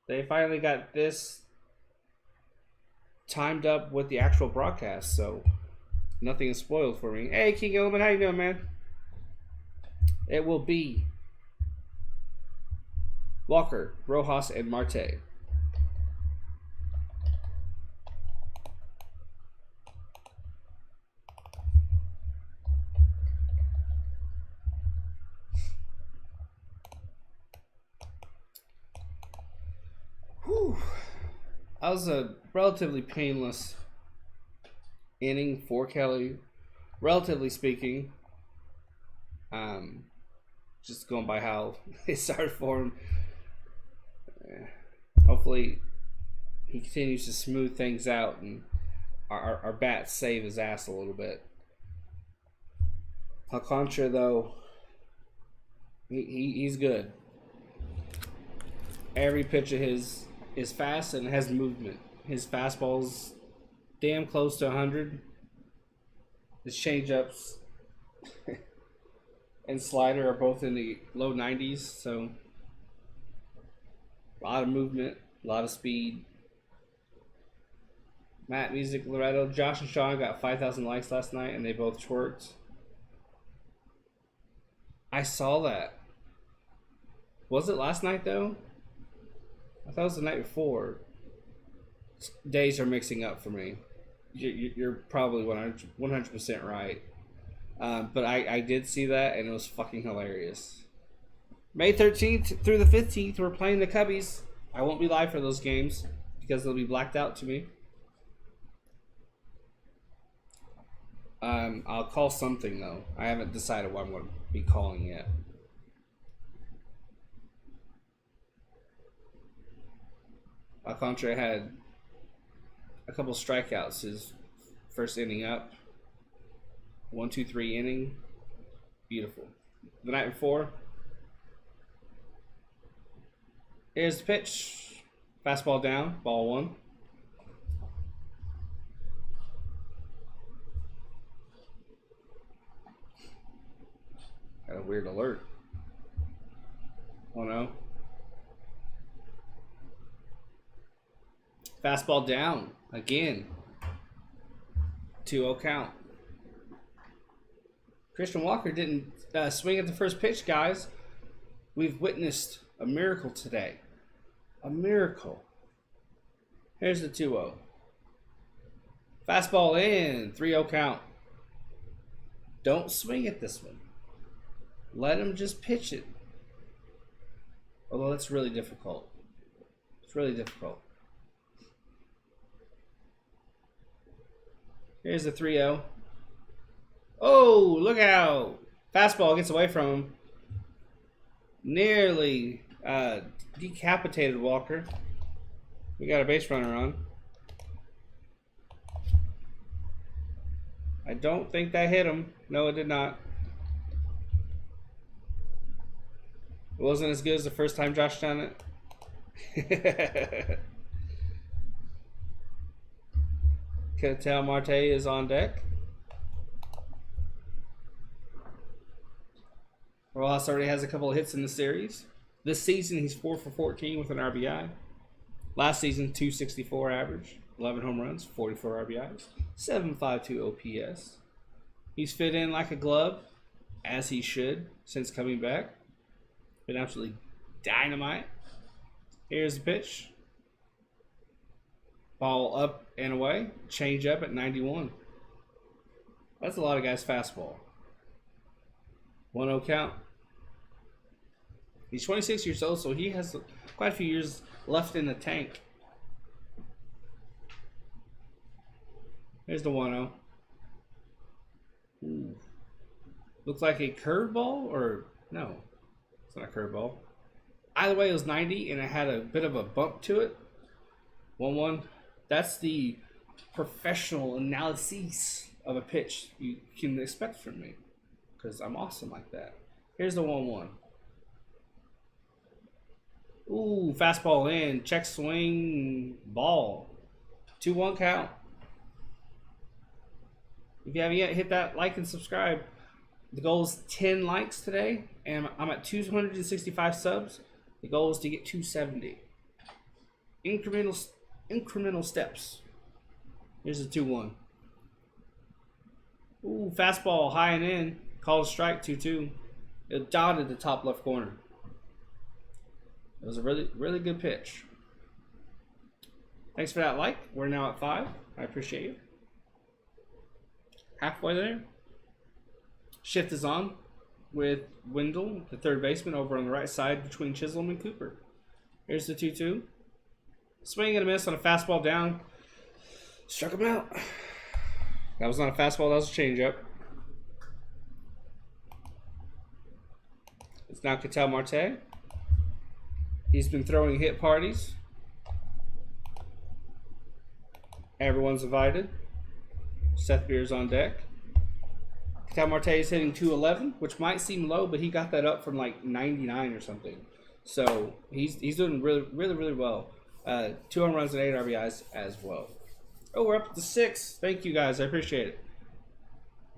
[SPEAKER 1] They finally got this timed up with the actual broadcast, so nothing is spoiled for me. Hey, King Element, how you doing, man? It will be Walker, Rojas, and Marte. Whew. That was a relatively painless inning for Kelly, relatively speaking. Just going by how it started for him. Hopefully, he continues to smooth things out and our bats save his ass a little bit. Alcantara, though, he's good. Every pitch of his is fast and has movement. His fastball's damn close to 100. His changeups and slider are both in the low 90s, so a lot of movement, a lot of speed. Matt Music, Loretto, Josh and Sean got 5,000 likes last night, and they both twerked. I saw that. Was it last night, though? I thought it was the night before. Days are mixing up for me. You're probably 100% right. But I did see that, and it was fucking hilarious. May 13th through the 15th, we're playing the Cubbies. I won't be live for those games because they'll be blacked out to me. I'll call something though. I haven't decided what I'm going to be calling yet. Alcantara had a couple strikeouts his first inning up. 1-2-3 inning. Beautiful. The night before, here's the pitch. Fastball down, ball one. Got a weird alert. Oh no. Fastball down again. 2-0 count. Christian Walker didn't swing at the first pitch, guys. We've witnessed a miracle today. A miracle. Here's the 2-0. Fastball in. 3-0 count. Don't swing at this one. Let him just pitch it. Although that's really difficult. It's really difficult. Here's the 3-0. Oh, look out. Fastball gets away from him. Nearly decapitated Walker. We got a base runner on. I don't think that hit him. No, it did not. It wasn't as good as the first time Josh done it. Ketel Marte is on deck. Rojas already has a couple of hits in the series. This season, he's 4 for 14 with an RBI. Last season, 264 average, 11 home runs, 44 RBIs, 752 OPS. He's fit in like a glove, as he should, since coming back. Been absolutely dynamite. Here's the pitch. Ball up and away. Change up at 91. That's a lot of guys' fastball. 1-0 count. He's 26 years old, so he has quite a few years left in the tank. There's the 1-0. Ooh. Looks like a curveball, or no, it's not a curveball. Either way, it was 90, and it had a bit of a bump to it. 1-1. That's the professional analysis of a pitch you can expect from me, because I'm awesome like that. Here's the 1-1. Ooh, fastball in, check swing, ball. 2-1 count. If you haven't yet, hit that like and subscribe. The goal is 10 likes today, and I'm at 265 subs. The goal is to get 270. Incremental steps. Here's the 2-1. Ooh, fastball high and in. Called a strike, 2-2. It dotted the top left corner. It was a really, really good pitch. Thanks for that like. We're now at 5. I appreciate you. Halfway there. Shift is on with Wendell, the third baseman, over on the right side between Chisholm and Cooper. Here's the 2-2. Swing and a miss on a fastball down. Struck him out. That was not a fastball, that was a changeup. It's now Ketel Marte. He's been throwing hit parties. Everyone's invited. Seth Beer's on deck. Ketel Marte is hitting 211, which might seem low, but he got that up from like 99 or something. So he's doing really well. 2 home runs and 8 RBIs as well. Oh, we're up to 6. Thank you guys, I appreciate it.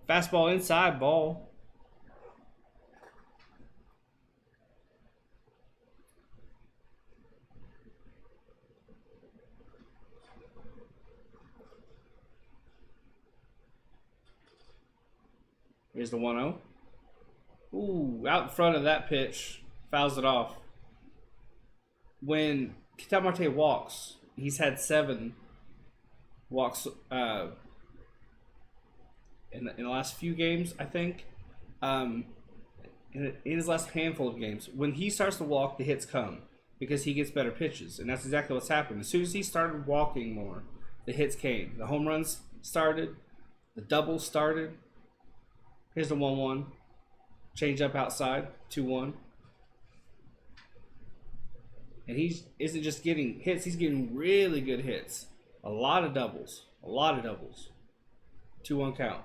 [SPEAKER 1] Fastball inside, ball. Here's the 1-0. Ooh, out in front of that pitch. Fouls it off. When Ketel Marte walks, he's had 7 walks in the last few games, I think. In his last handful of games. When he starts to walk, the hits come because he gets better pitches. And that's exactly what's happened. As soon as he started walking more, the hits came. The home runs started. The double started. Here's the 1-1. Change up outside. 2-1. And he isn't just getting hits, he's getting really good hits. A lot of doubles. A lot of doubles. 2-1 count.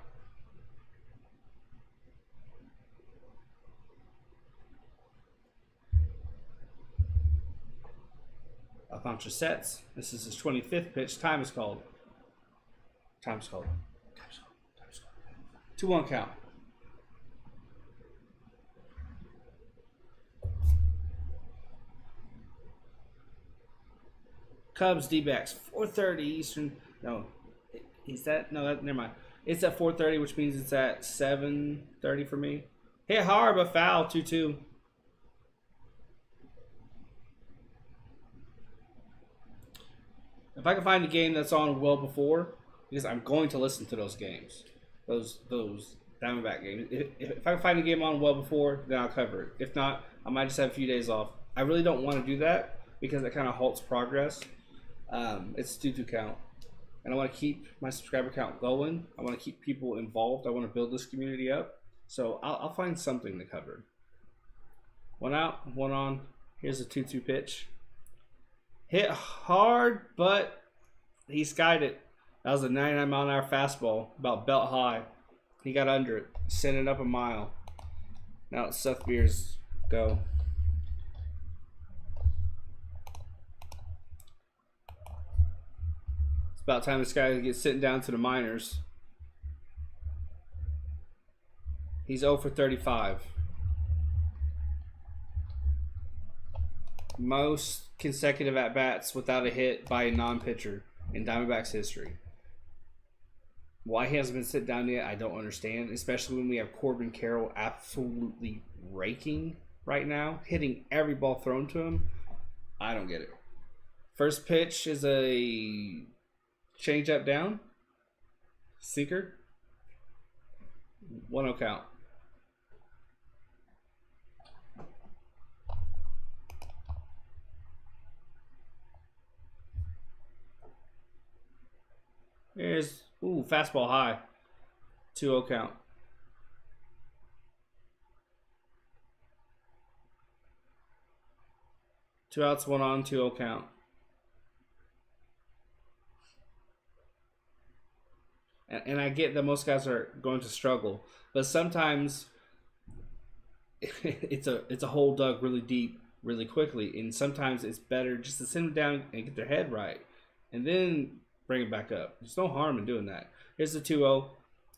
[SPEAKER 1] Alcantara sets. This is his 25th pitch. Time is called. Time's called. Time's called. Time's called. 2-1 count. Cubs, D-backs, 4:30 Eastern. No, is that no? That, never mind. It's at 4:30, which means it's at 7:30 for me. Hit hard, but foul. 2-2. If I can find a game that's on well before, because I'm going to listen to those games, those Diamondback games. If I can find a game on well before, then I'll cover it. If not, I might just have a few days off. I really don't want to do that because that kind of halts progress. It's 2-2 count, and I want to keep my subscriber count going. I want to keep people involved. I want to build this community up. So I'll find something to cover. 1 out, 1 on. Here's a 2-2 pitch. Hit hard, but he skied it. That was a 99-mile-an-hour fastball, about belt high. He got under it, sent it up a mile. Now it's Seth Beer's go. It's about time this guy gets sitting down to the minors. He's 0 for 35. Most consecutive at-bats without a hit by a non-pitcher in Diamondbacks history. Why he hasn't been sit down yet, I don't understand, especially when we have Corbin Carroll absolutely raking right now, hitting every ball thrown to him. I don't get it. First pitch is a change-up down. Sinker. 1-0 count. Here's, fastball high. 2-0 count. Two outs, 1 on, 2-0 count. And I get that most guys are going to struggle, but sometimes it's a hole dug really deep, really quickly, and sometimes it's better just to send them down and get their head right, and then bring it back up. There's no harm in doing that. Here's the 2-0.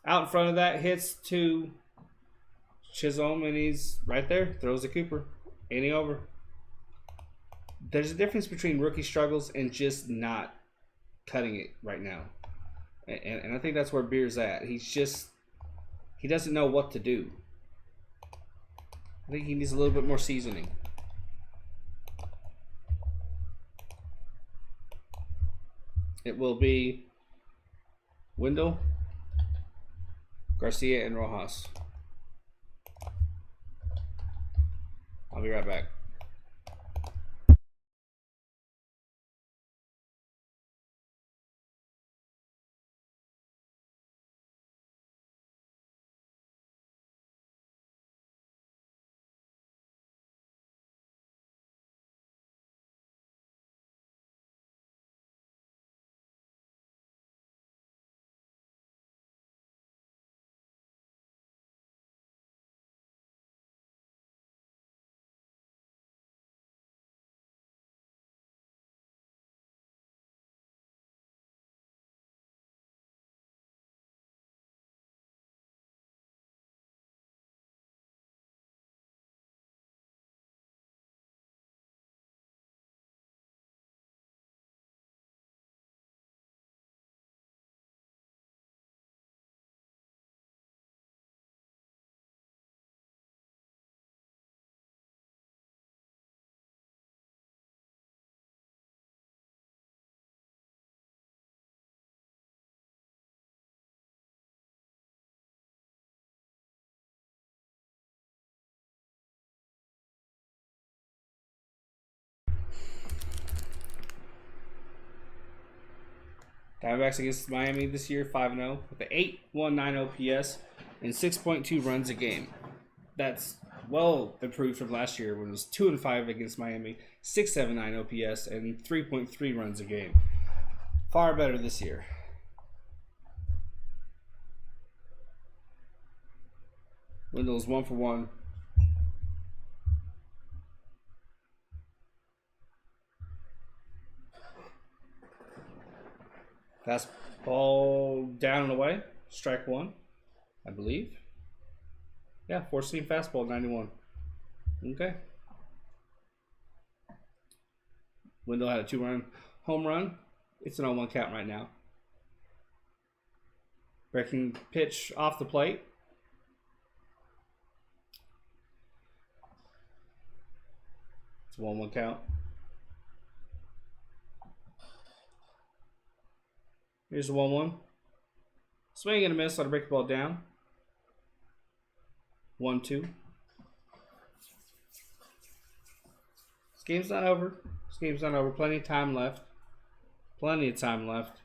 [SPEAKER 1] Out in front of that, hits to Chisholm, and he's right there. Throws to Cooper. Inning over. There's a difference between rookie struggles and just not cutting it right now. And I think that's where Beer's at. He doesn't know what to do. I think he needs a little bit more seasoning. It will be Wendell, Garcia, and Rojas. I'll be right back. Diamondbacks against Miami this year, 5-0 with an 8.19 OPS and 6.2 runs a game. That's well improved from last year when it was 2-5 against Miami, 6.79 OPS and 3.3 runs a game. Far better this year. Wendell's 1 for 1. Fastball down and away. Strike 1, I believe. Yeah, 4-seam fastball, 91. Okay. Wendell had a 2-run home run. It's an 0-1 count right now. Breaking pitch off the plate. It's a 1-1 count. Here's the 1-1. Swing and a miss on a break the ball down. 1-2. This game's not over. This game's not over. Plenty of time left. Plenty of time left.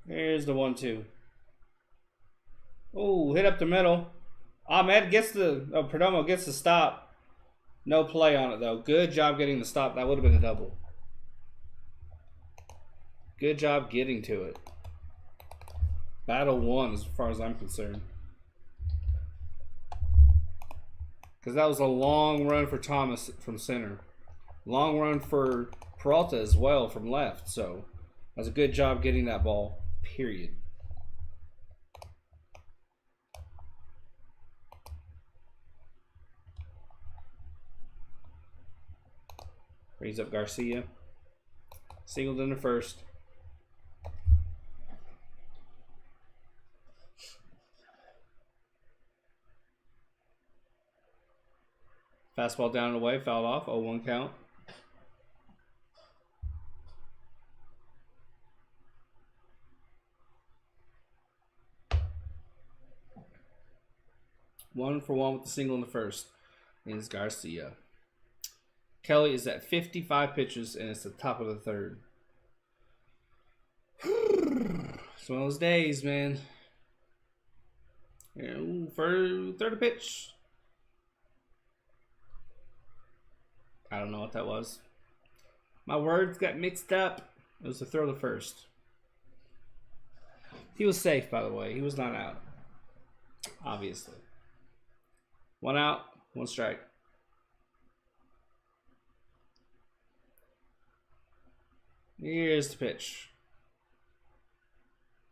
[SPEAKER 1] Here's the 1-2. Oh, hit up the middle. Ahmed gets the Perdomo gets the stop. No play on it though. Good job getting the stop. That would have been a double. Good job getting to it. Battle won as far as I'm concerned. Because that was a long run for Thomas from center. Long run for Peralta as well from left. So that was a good job getting that ball. Period. Brings up Garcia. Singled in the first. Fastball down and away, fouled off, 0-1 count. One for one with the single in the first. And it's Garcia. Kelly is at 55 pitches, and it's the top of the third. It's one of those days, man. For third pitch. I don't know what that was. My words got mixed up. It was a throw to first. He was safe, by the way. He was not out. Obviously. 1 out, 1 strike. Here's the pitch.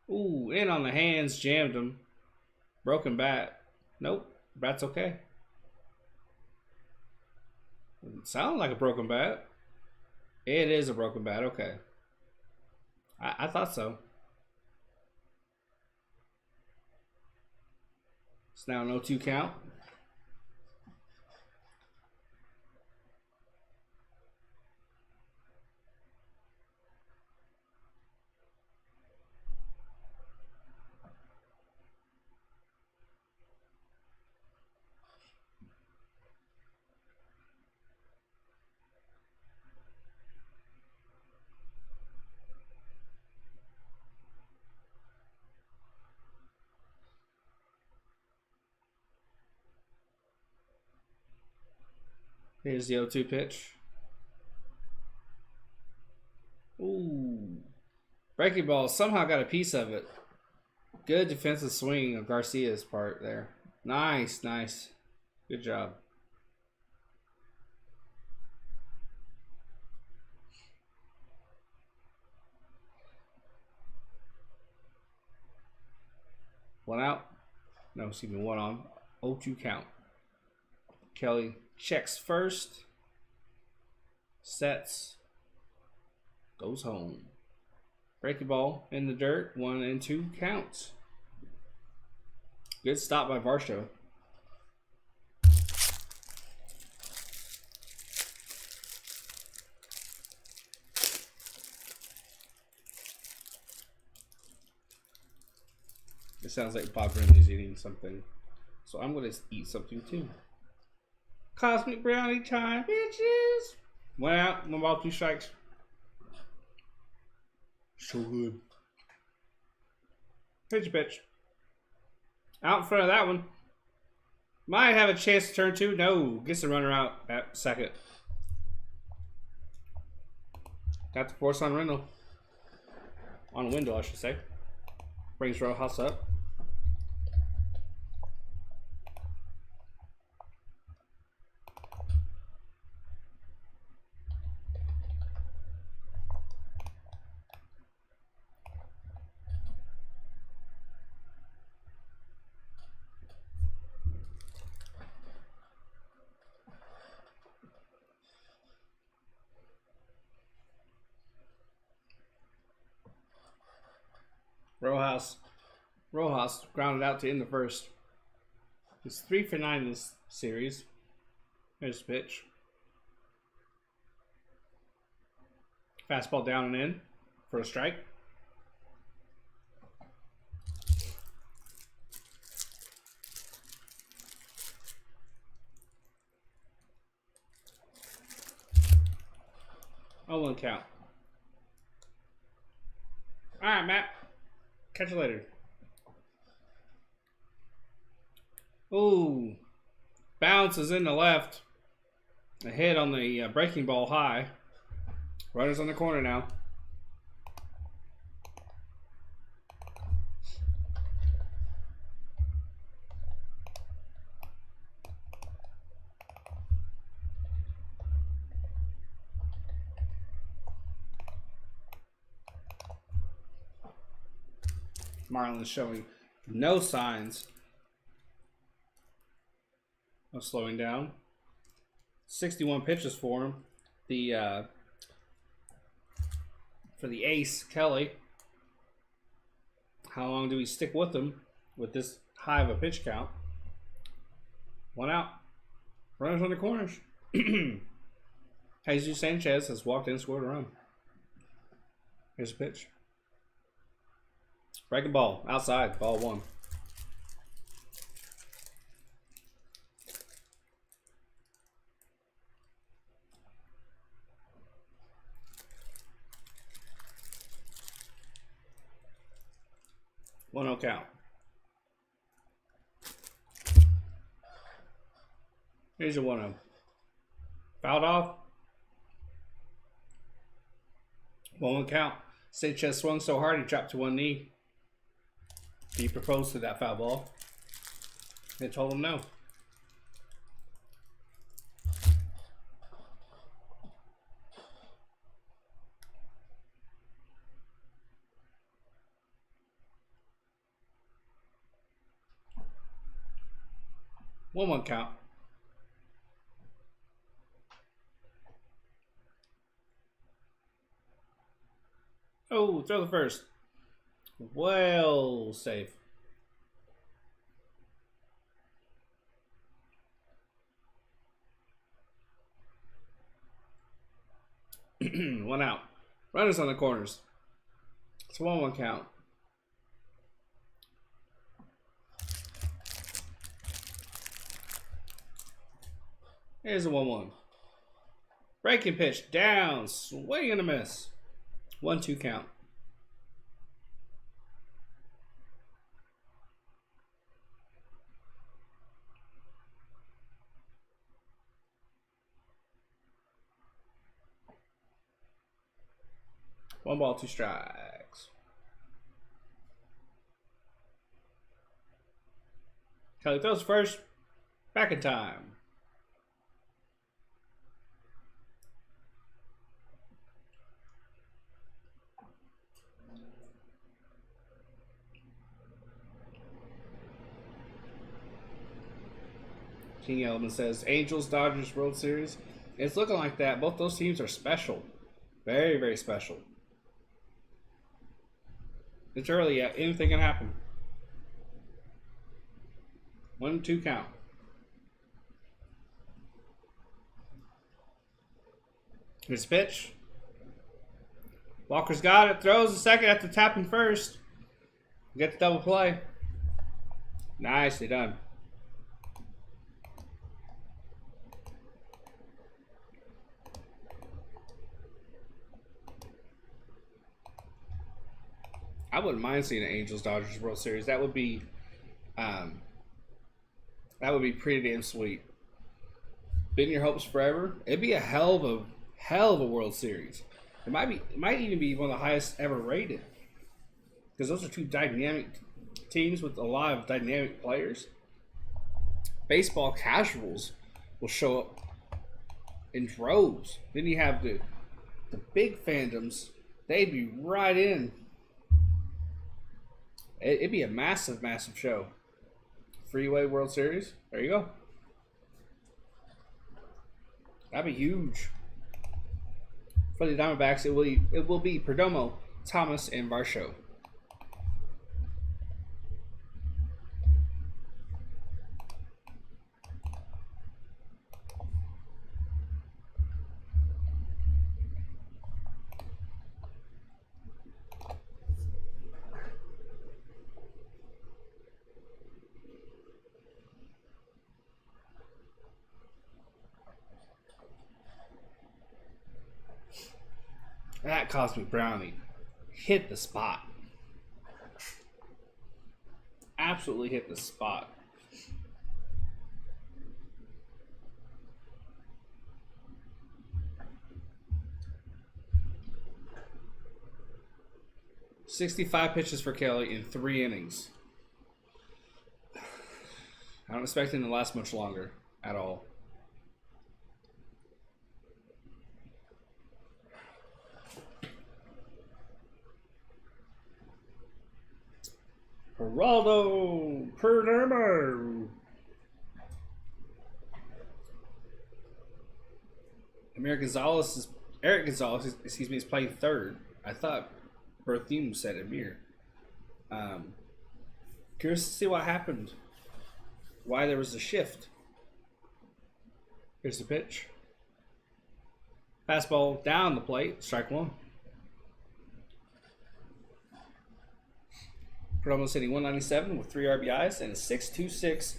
[SPEAKER 1] Ooh, in on the hands, jammed him. Broken bat. Nope, bat's okay. Doesn't sound like a broken bat. It is a broken bat, okay. I thought so. It's now an 0-2 count. Here's the 0-2 pitch. Ooh. Breaking ball somehow got a piece of it. Good defensive swing on Garcia's part there. Nice, nice. Good job. One out. No, excuse me, 1 on. 0-2 count. Kelly checks first. Sets. Goes home. Breaking ball in the dirt. 1 and 2 counts. Good stop by Varsho. It sounds like Bob Brimley's eating something. So I'm going to eat something too. Cosmic brownie time, bitches. Went out, 1 ball, 2 strikes. So good. Pitch, pitch. Out in front of that one. Might have a chance to turn 2. No, gets the runner out at second. Got the force on Rendell. On Wendell, I should say. Brings Rojas up. Rojas grounded out to end the first. He's 3 for 9 in this series. There's the pitch. Fastball down and in for a strike. Oh, 1 count. All right, Matt. Catch you later. Ooh. Bounces in the left. A hit on the breaking ball high. Runners on the corner now. Marlins showing no signs of slowing down. 61 pitches for him. For the ace, Kelly. How long do we stick with him with this high of a pitch count? 1 out. Runners on the corners. Jesus Sanchez has walked in and scored a run. Here's a pitch. Breaking ball. Outside. Ball 1. One no count. Here's a 1-0. Fouled off. 1-1 count. Sanchez swung so hard he dropped to 1 knee. He proposed to that foul ball. They told him no. One count. Oh, throw the first. Well, safe. One out. Runners on the corners. It's a 1-1 count. Here's a 1-1. Breaking pitch down. Swing and a miss. 1-2 count. One ball, 2 strikes. Kelly throws first. Back in time. King Element says, Angels, Dodgers, World Series. It's looking like that. Both those teams are special. Very, very special. It's early yet. Anything can happen. 1-2 count. Here's the pitch. Walker's got it. Throws the second after tapping first. Get the double play. Nicely done. I wouldn't mind seeing an Angels Dodgers World Series. Um, that would be pretty damn sweet. Been your hopes forever. It'd be a hell of a World Series. It might even be one of the highest ever rated, because those are two dynamic teams with a lot of dynamic players. Baseball casuals will show up in droves. Then you have the big fandoms. They'd be right in. It'd be a massive, massive show. Freeway World Series. There you go. That'd be huge. For the Diamondbacks, it will be Perdomo, Thomas, and Varsho. That Cosmic Brownie hit the spot. Absolutely hit the spot. "65 pitches for Kelly in 3 innings. I don't expect him to last much longer at all. Geraldo Perdomo. Eric Gonzalez is playing third. I thought Berthune said Amir. Curious to see what happened. Why there was a shift. Here's the pitch. Fastball down the plate. Strike one. Perdomo's hitting 197 with 3 RBIs and a 6.26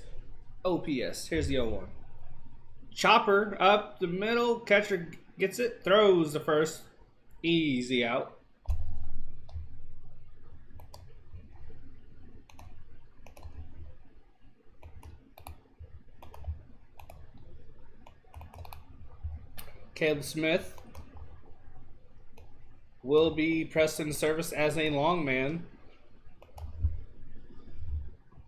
[SPEAKER 1] OPS. Here's the 0-1. Chopper up the middle. Catcher gets it. Throws the first. Easy out. Caleb Smith will be pressed into service as a long man.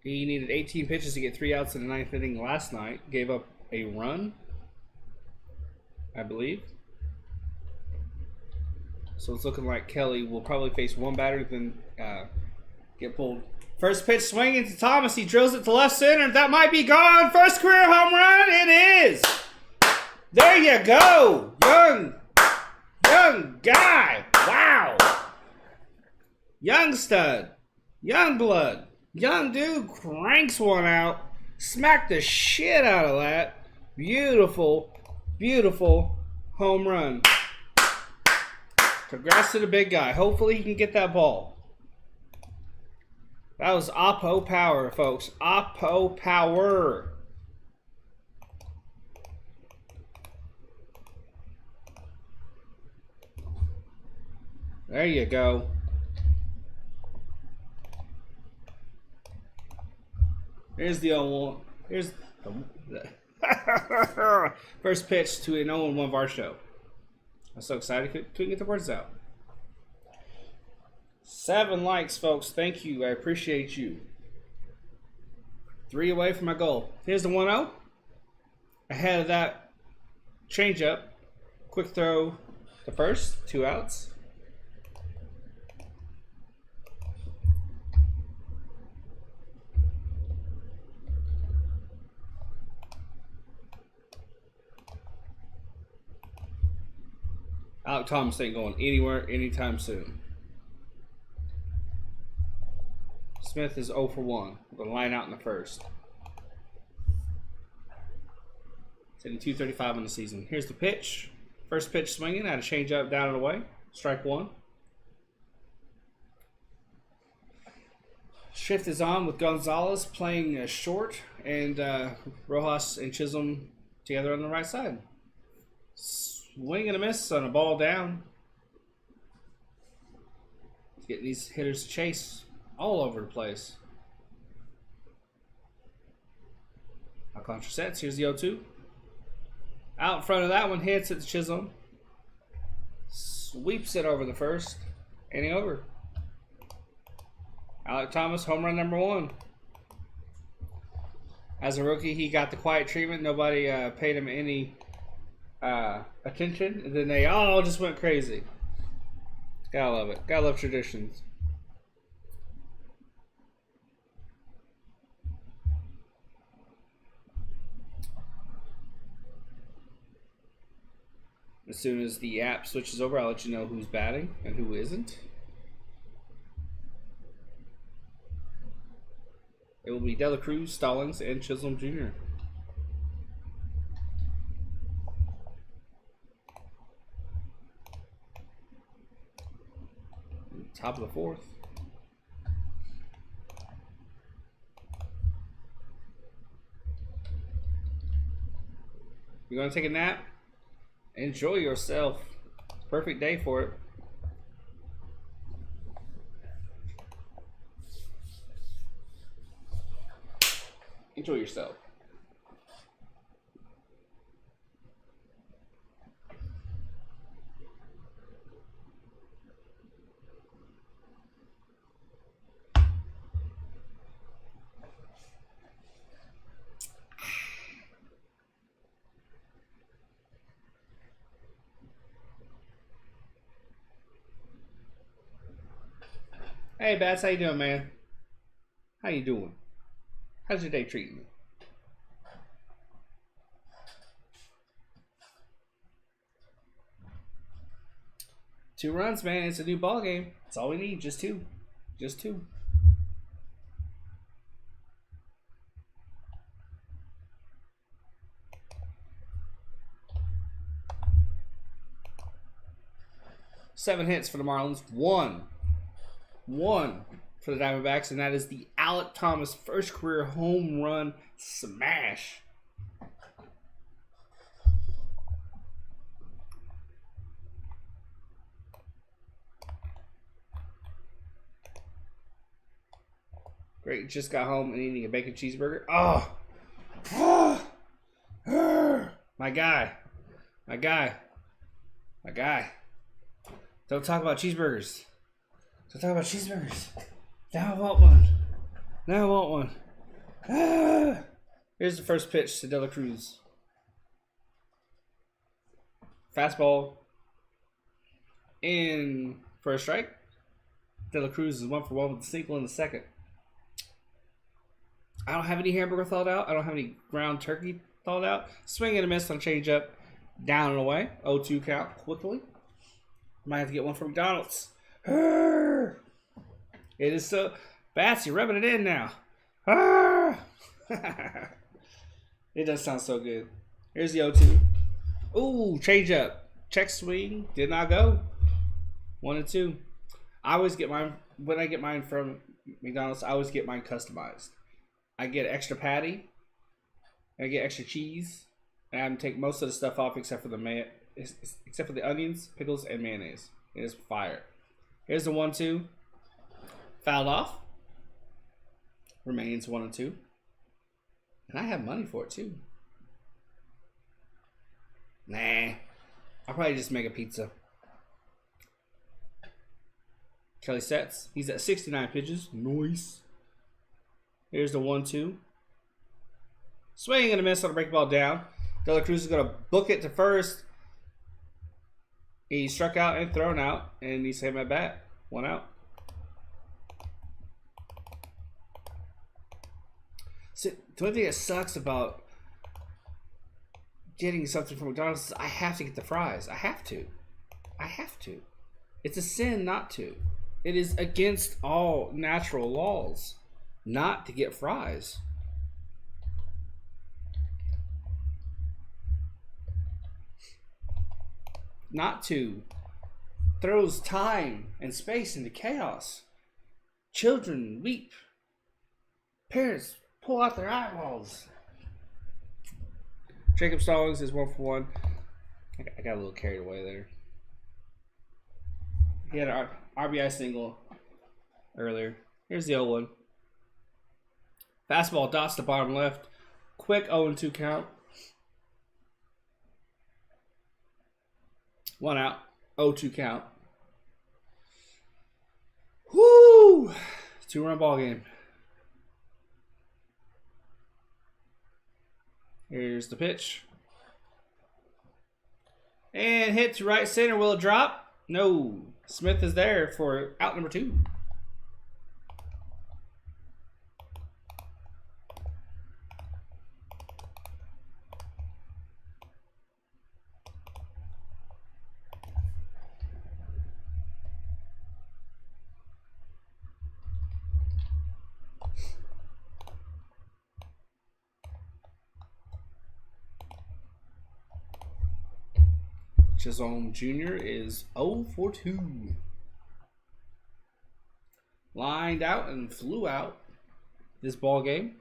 [SPEAKER 1] He needed 18 pitches to get 3 outs in the 9th inning last night. Gave up a run, I believe. So it's looking like Kelly will probably face one batter, then get pulled. First pitch swinging to Thomas. He drills it to left center. That might be gone. First career home run. It is. There you go. Young guy. Wow. Young stud. Young blood. Young dude cranks one out. Smacked the shit out of that. Beautiful, beautiful home run. Congrats to the big guy. Hopefully he can get that ball. That was Oppo power, folks. Oppo power. There you go. Here's the 0-1. Here's the first pitch to an 0-1 Varsho. I'm so excited. Couldn't get the words out. 7 likes, folks. Thank you. I appreciate you. 3 away from my goal. Here's the 1-0. Ahead of that changeup. Quick throw to first. 2 outs. Alec Thomas ain't going anywhere anytime soon. Smith is 0 for 1 with a line out in the first. He's hitting 235 on the season. Here's the pitch. First pitch swinging. Had a change up down and away. Strike 1. Shift is on with Gonzalez playing short and Rojas and Chisholm together on the right side. Swing and a miss on a ball down. Getting these hitters to chase all over the place. Contra sets. Here's the 0-2. Out in front of that one, hits at the Chisholm. Sweeps it over the first. Inning over. Alek Thomas, home run number 1. As a rookie, he got the quiet treatment. Nobody paid him any attention. And then they all just went crazy. Gotta love it. Gotta love traditions. As soon as the app switches over, I'll let you know who's batting and who isn't. It will be Dela Cruz, Stallings, and Chisholm Jr. Top of the 4th. You're going to take a nap? Enjoy yourself. Perfect day for it. Enjoy yourself. Hey, Bats, how you doing, man? How you doing? How's your day treating you? Two runs, man. It's a new ball game. That's all we need. Just 2. Just 2. Seven hits for the Marlins. One for the Diamondbacks, and that is the Alek Thomas first career home run smash. Great, just got home and eating a bacon cheeseburger. My guy. Don't talk about cheeseburgers. Now I want one. Here's the first pitch to Dela Cruz. Fastball in for a strike. Dela Cruz is 1 for 1 with the single in the second. I don't have any hamburger thawed out. I don't have any ground turkey thawed out. Swing and a miss on changeup. Down and away. 0-2 count quickly. Might have to get one from McDonald's. It is so... Bats, you're rubbing it in now. It does sound so good. Here's the 0-2. Ooh, change up. Check swing. Did not go. 1-2. I always get mine... When I get mine from McDonald's, I always get mine customized. I get extra patty. I get extra cheese. And I take most of the stuff off except for the onions, pickles, and mayonnaise. It is fire. Here's the 1-2. Fouled off. Remains 1-2. And I have money for it too. Nah. I'll probably just make a pizza. Kelly sets. He's at 69 pitches. Nice. Here's the 1-2. Swing and a miss on a break ball down. Dela Cruz is going to book it to first. He struck out and thrown out, and he's hit my bat. 1 out. So the only thing that sucks about getting something from McDonald's is I have to get the fries. I have to. It's a sin not to. It is against all natural laws not to get fries. Not to. Throws time and space into chaos. Children weep. Parents pull out their eyeballs. Jacob Stallings is 1 for 1. I got a little carried away there. He had an RBI single earlier. Here's the old one. Fastball dots to bottom left. Quick 0-2 count. 1 out. 0-2 count. Whoo! 2-run ball game. Here's the pitch. And hit to right center. Will it drop? No. Smith is there for out number 2. Chisholm Jr. is 0 for 2. Lined out and flew out this ball game.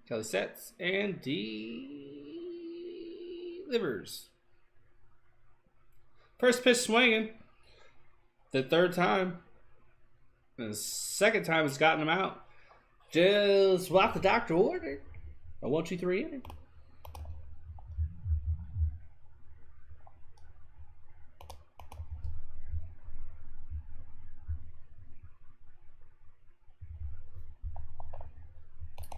[SPEAKER 1] Kelly sets and delivers. First pitch swinging. The third time. And the second time it's gotten him out. Just what the doctor ordered. A 1-2-3 inning.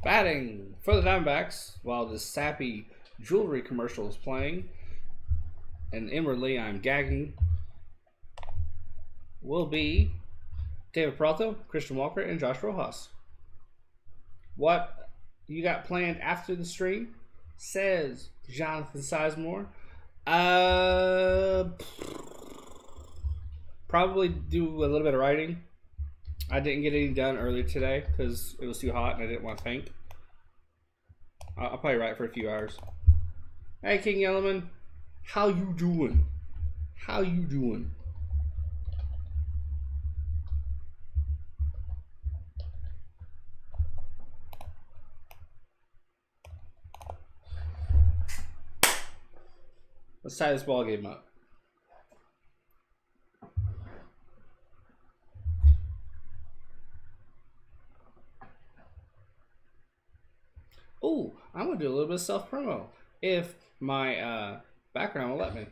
[SPEAKER 1] Batting for the Diamondbacks while the sappy jewelry commercial is playing, and inwardly I'm gagging, will be David Peralta, Christian Walker, and Josh Rojas. What you got planned after the stream? Says Jonathan Sizemore. Probably do a little bit of writing. I didn't get any done earlier today because it was too hot and I didn't want to think. I'll probably write for a few hours. Hey, King Yellowman, how you doing? How you doing? Let's tie this ball game up. Oh, I'm going to do a little bit of self-promo if my background will let me.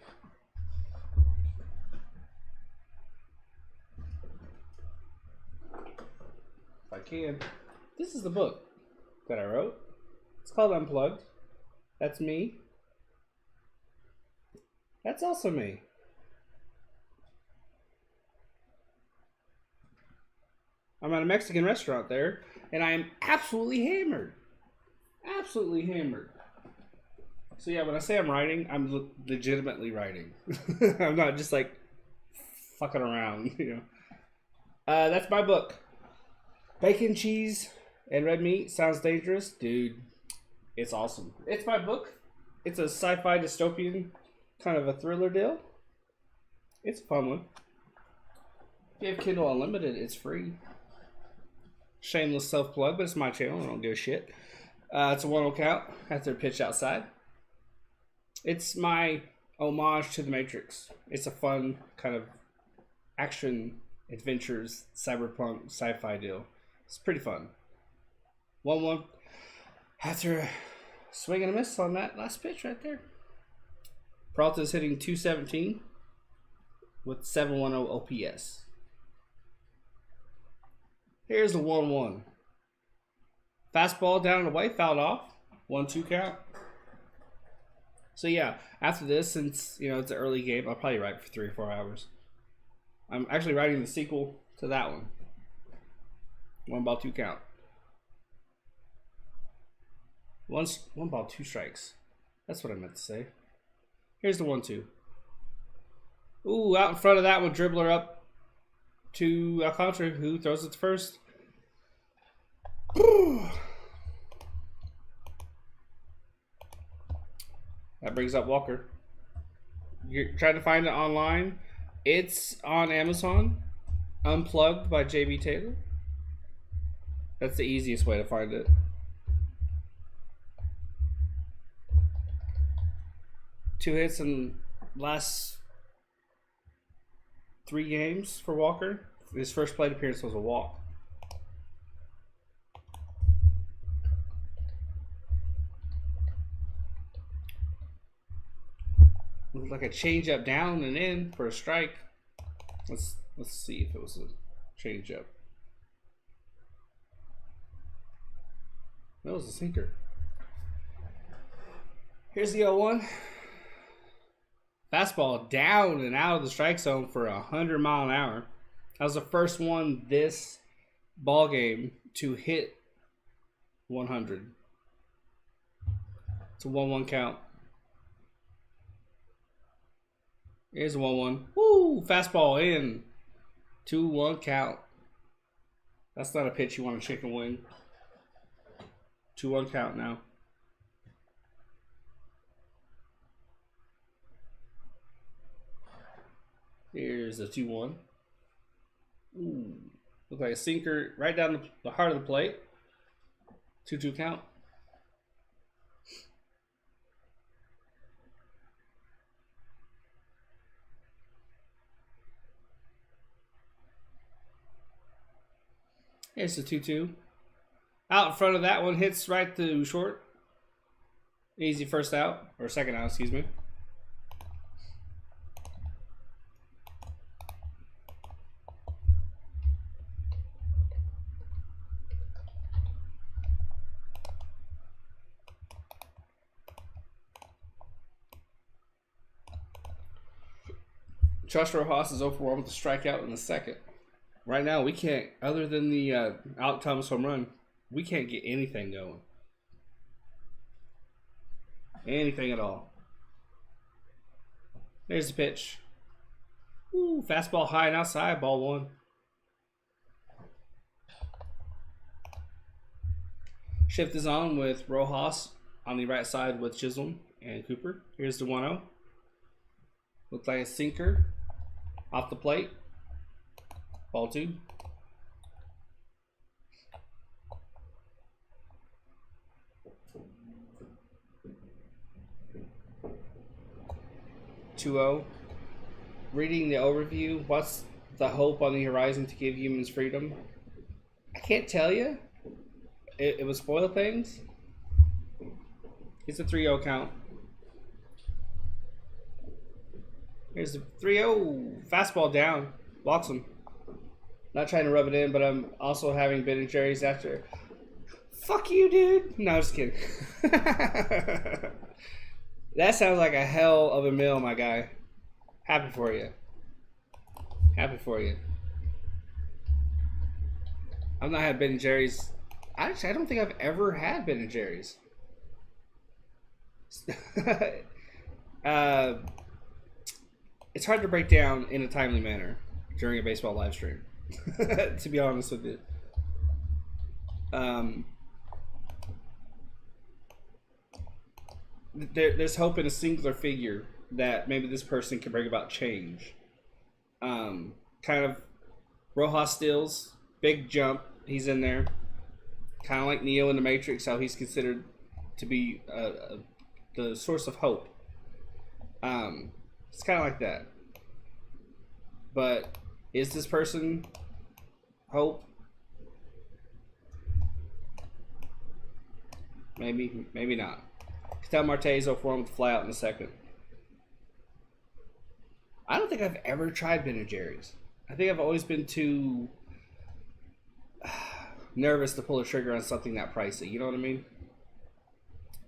[SPEAKER 1] If I can. This is the book that I wrote. It's called Unplugged. That's me. That's also me. I'm at a Mexican restaurant there, and I am absolutely hammered. Absolutely hammered. So yeah, when I say I'm writing, I'm legitimately writing. I'm not just like fucking around, you know. That's my book. Bacon, cheese, and red meat sounds dangerous, dude. It's awesome. It's my book. It's a sci-fi dystopian kind of a thriller deal. It's a fun one. If you have Kindle Unlimited, it's free. Shameless self-plug, but it's my channel. I don't give a shit. It's a 1-0 count after a pitch outside. It's my homage to The Matrix. It's a fun kind of action, adventures, cyberpunk, sci-fi deal. It's pretty fun. 1-1 after a swing and a miss on that last pitch right there. Peralta's hitting .217 with 710 OPS. Here's the 1-1. Fastball down and away, fouled off. 1-2 count. So yeah, after this, since you know it's an early game, I'll probably write for 3 or 4 hours. I'm actually writing the sequel to that one. 1-2 count. One ball, 2 strikes. That's what I meant to say. Here's the 1-2. Ooh, out in front of that one, dribbler up to Alcantara, who throws it to first. That brings up Walker. You're trying to find it online. It's on Amazon. Unplugged by JB Taylor. That's the easiest way to find it. 2 hits in last 3 games for Walker. His first plate appearance was a walk. Looked like a change up down and in for a strike. Let's see if it was a change up. That was a sinker. Here's the 0-1. Fastball down and out of the strike zone for 100 mile an hour. That was the first one this ball game to hit 100. It's a 1-1 count. Here's a 1-1. Woo! Fastball in. 2-1 count. That's not a pitch you want a chicken wing. 2-1 count now. Here's a 2-1. Ooh. Looks like a sinker right down the heart of the plate. 2-2 count. Here's the 2-2. Out in front of that one, hits right to short. Easy first out, or second out, excuse me. Josh Rojas is 0-for-1 with a strikeout in the second. Right now, we can't, other than the Alec Thomas home run, we can't get anything going. Anything at all. There's the pitch. Ooh, fastball high and outside, ball 1. Shift is on with Rojas on the right side with Chisholm and Cooper. Here's the 1-0. Looks like a sinker off the plate. Ball 2. Reading the overview, what's the hope on the horizon to give humans freedom? I can't tell you. It would spoil things. It's a 3-0 count. Here's the 3-0. Fastball down. Walks him. Not trying to rub it in, but I'm also having Ben and Jerry's after. Fuck you, dude. No, just kidding. That sounds like a hell of a meal, my guy. Happy for you. Happy for you. I've not had Ben and Jerry's. Actually, I don't think I've ever had Ben and Jerry's. It's hard to break down in a timely manner during a baseball live stream. To be honest with you. There's hope in a singular figure that maybe this person can bring about change. Kind of Rojas Stills, big jump, he's in there. Kind of like Neo in the Matrix, how he's considered to be the source of hope. It's kind of like that. But is this person hope? Maybe, maybe not. Catal Marte is 0-for-1 with the fly out in the second. I don't think I've ever tried Ben & Jerry's. I think I've always been too nervous to pull a trigger on something that pricey. You know what I mean?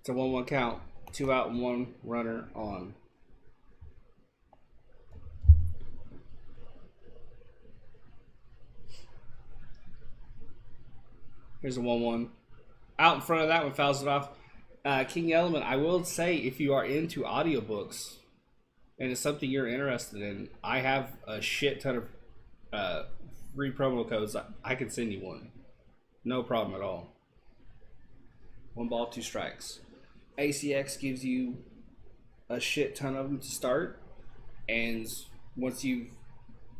[SPEAKER 1] It's a 1-1 count. 2 out and 1 runner on. Here's a 1-1. Out in front of that one, fouls it off. King Element, I will say, if you are into audiobooks and it's something you're interested in, I have a shit ton of free promo codes. I can send you one. No problem at all. 1 ball, 2 strikes. ACX gives you a shit ton of them to start, and once you've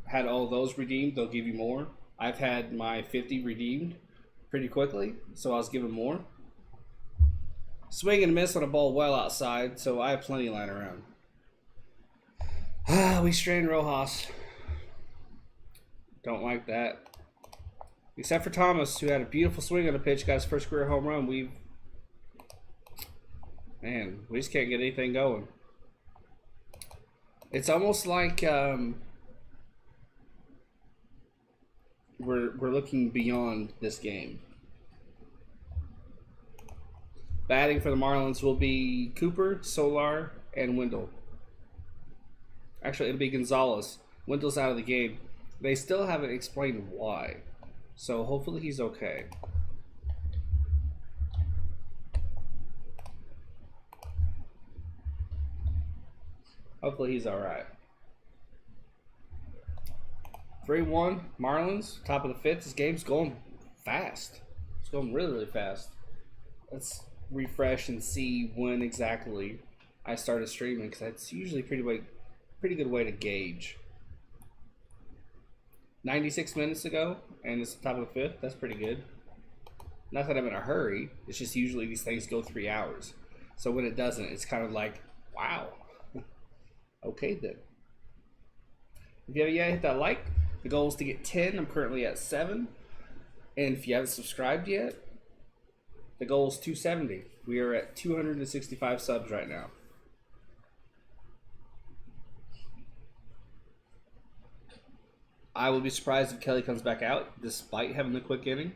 [SPEAKER 1] had all of those redeemed, they'll give you more. I've had my 50 redeemed pretty quickly, so I was given more. Swing and miss on a ball well outside, so I have plenty lying around. We strained Rojas. Don't like that. Except for Thomas, who had a beautiful swing on the pitch, got his first career home run. Man, we just can't get anything going. It's almost like we're looking beyond this game. Batting for the Marlins will be Cooper, Solar, and Wendell. Actually, it'll be Gonzalez. Wendell's out of the game. They still haven't explained why. So hopefully he's okay. Hopefully he's alright. 3-1 Marlins, top of the fifth. This game's going fast. It's going really, really fast. Let's refresh and see when exactly I started streaming, because that's usually a pretty good way to gauge. 96 minutes ago, and it's the top of the fifth. That's pretty good. Not that I'm in a hurry. It's just usually these things go 3 hours. So when it doesn't, it's kind of like, wow. Okay then. If you haven't yet, hit that like. The goal is to get 10. I'm currently at 7. And if you haven't subscribed yet, the goal is 270. We are at 265 subs right now. I will be surprised if Kelly comes back out, despite having the quick inning.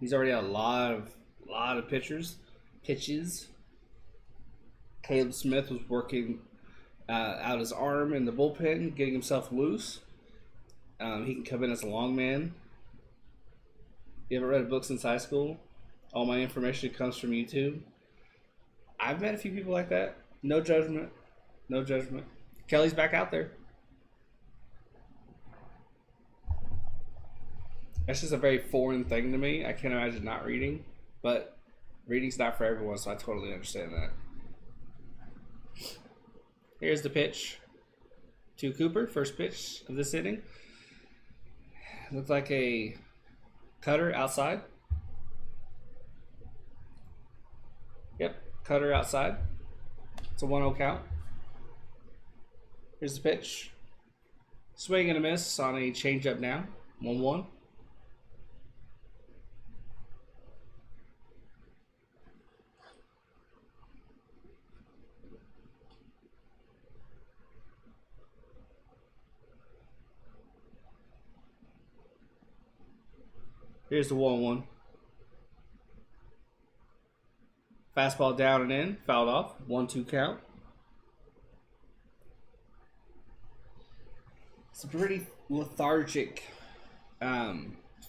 [SPEAKER 1] He's already had a lot of pitches. Caleb Smith was working out his arm in the bullpen, getting himself loose. He can come in as a long man. You haven't read a book since high school? All my information comes from YouTube. I've met a few people like that. No judgment. No judgment. Kelly's back out there. That's just a very foreign thing to me. I can't imagine not reading, but reading's not for everyone, so I totally understand that. Here's the pitch to Cooper, first pitch of this inning. Looks like a cutter outside. Yep, cutter outside. It's a 1-0 count. Here's the pitch. Swing and a miss on a changeup now. 1-1. Here's the 1-1. Fastball down and in, fouled off. 1-2 count. It's a pretty lethargic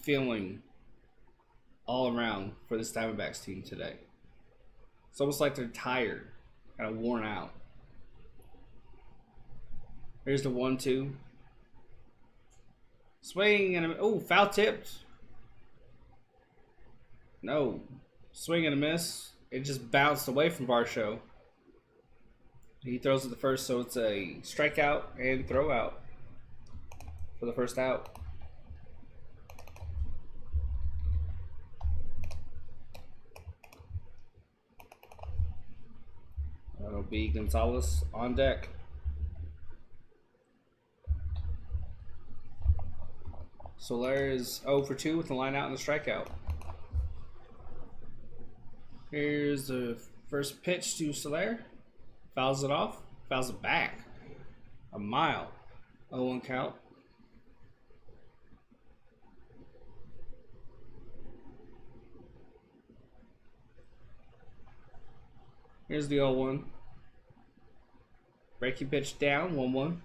[SPEAKER 1] feeling all around for this Diamondbacks team today. It's almost like they're tired, kind of worn out. Here's the 1-2. Swing and a, foul tipped. No, swing and a miss. It just bounced away from Varsho. He throws it the first, so it's a strikeout and throw out for the first out. That'll be Gonzalez on deck. Soler is 0 for 2 with the line out and the strikeout. Here's the first pitch to Soler. Fouls it off. Fouls it back. A mile. 0-1 count. Here's the 0-1. Breaking pitch down. 1-1.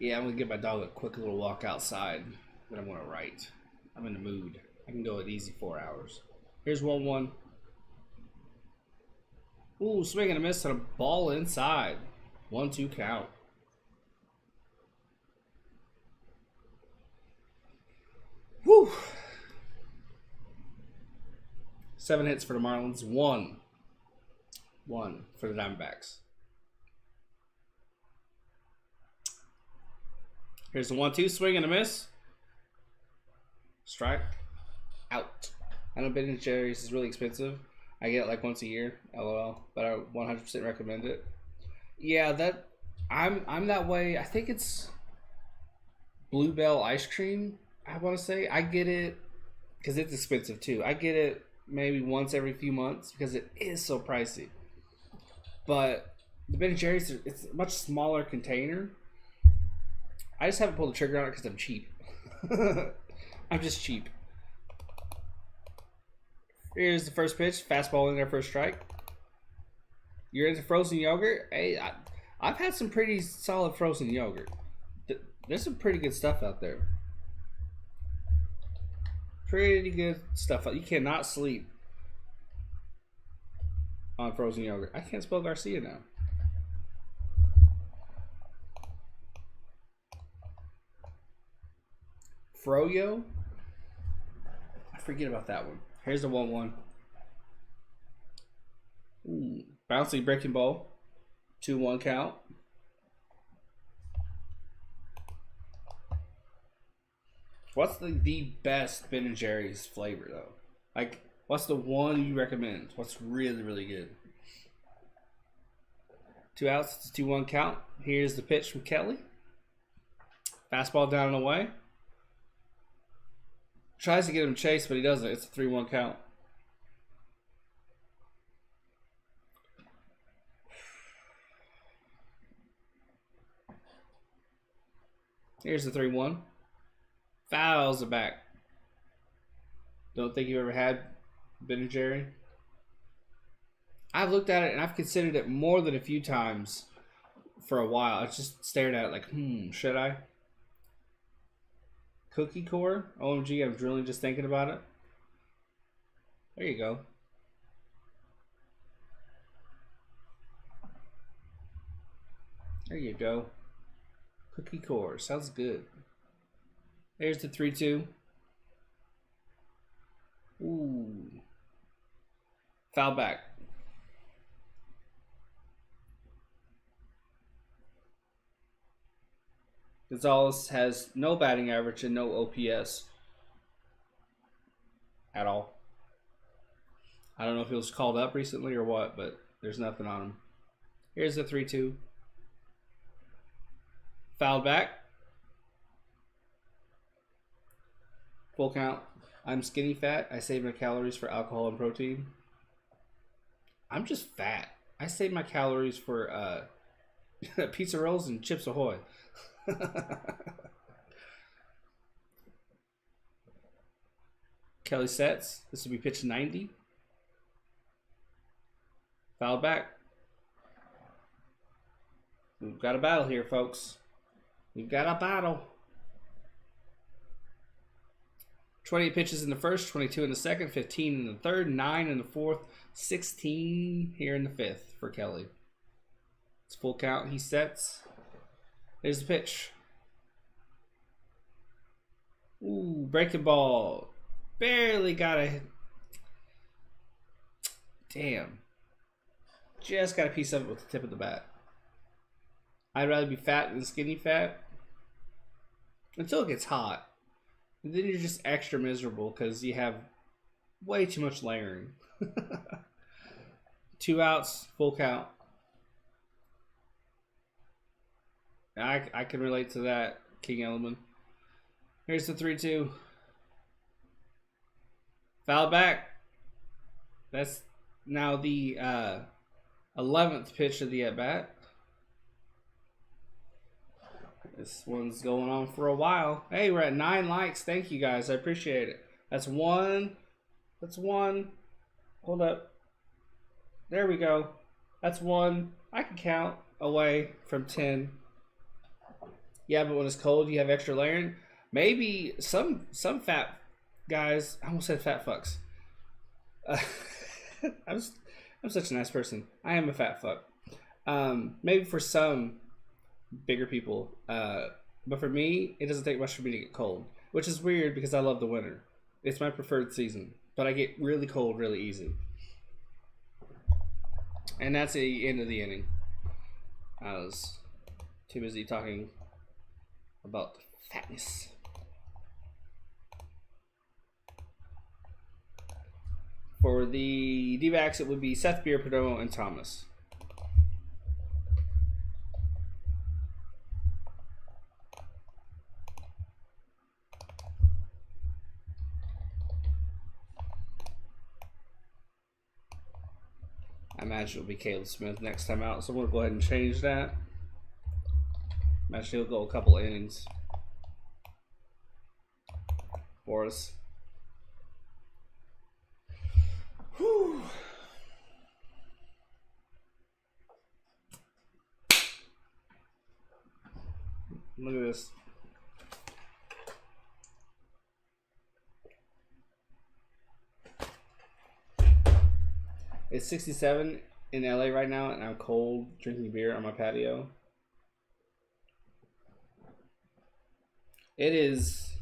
[SPEAKER 1] Yeah, I'm going to give my dog a quick little walk outside. Then I'm going to write. I'm in the mood. I can go an easy 4 hours. Here's 1-1. Ooh, swing and a miss on a ball inside. 1-2 count. Whew. 7 hits for the Marlins. 1 for the Diamondbacks. Here's the 1-2, swing and a miss. Strike. Out. I know Ben & Jerry's is really expensive. I get it like once a year, LOL, but I 100% recommend it. Yeah, that I'm that way. I think it's Bluebell ice cream. I want to say I get it because it's expensive too. I get it maybe once every few months because it is so pricey. But the Ben and Jerry's, it's a much smaller container. I just haven't pulled the trigger on it because I'm cheap. I'm just cheap. Here's the first pitch. Fastball in there for a strike. You're into frozen yogurt? Hey, I've had some pretty solid frozen yogurt. There's some pretty good stuff out there. Pretty good stuff. You cannot sleep on frozen yogurt. I can't spell Garcia now. Froyo? I forget about that one. Here's the 1-1. Ooh, bouncy breaking ball. 2-1 count. What's the best Ben and Jerry's flavor though? Like, what's the one you recommend? What's really, really good? 2 outs, it's a 2-1 count. Here's the pitch from Kelly. Fastball down and away. Tries to get him chased, but he doesn't. It's a 3-1 count. Here's the 3-1. Fouls it back. Don't think you've ever had Ben and Jerry? I've looked at it and I've considered it more than a few times for a while. I just stared at it like, should I? Cookie core? OMG, I'm really just thinking about it. There you go. There you go. Cookie core. Sounds good. There's the 3-2. Ooh. Foul back. Gonzalez has no batting average and no OPS at all. I don't know if he was called up recently or what, but there's nothing on him. Here's the 3-2. Fouled back. Full count. I'm skinny fat. I save my calories for alcohol and protein. I'm just fat. I save my calories for pizza rolls and Chips Ahoy. Kelly sets. This will be pitch 90. Fouled back. We've got a battle here, folks. We've got a battle. 28 pitches in the first, 22 in the second, 15 in the third, 9 in the fourth, 16 here in the fifth for Kelly. It's full count. He sets. There's the pitch. Ooh, breaking ball. Barely got a... Damn. Just got a piece of it with the tip of the bat. I'd rather be fat than skinny fat. Until it gets hot. And then you're just extra miserable because you have way too much layering. 2 outs, full count. I can relate to that, King Element. Here's the 3-2. Foul back. That's now the 11th pitch of the at-bat. This one's going on for a while. Hey, we're at 9 likes. Thank you, guys. I appreciate it. That's one. That's one. Hold up. There we go. That's one. I can count away from 10. Yeah, but when it's cold, you have extra layering. Maybe some fat guys. I almost said fat fucks. I'm such a nice person. I am a fat fuck. Maybe for some bigger people, but for me, it doesn't take much for me to get cold, which is weird because I love the winter. It's my preferred season, but I get really cold really easy. And that's the end of the inning. I was too busy talking about the fatness. For the D-backs, it would be Seth Beer, Perdomo, and Thomas. I imagine it'll be Caleb Smith next time out, so I'm going to go ahead and change that. Imagine he'll go a couple innings for us. Whew. Look at this. It's 67 in LA right now, and I'm cold drinking beer on my patio. It is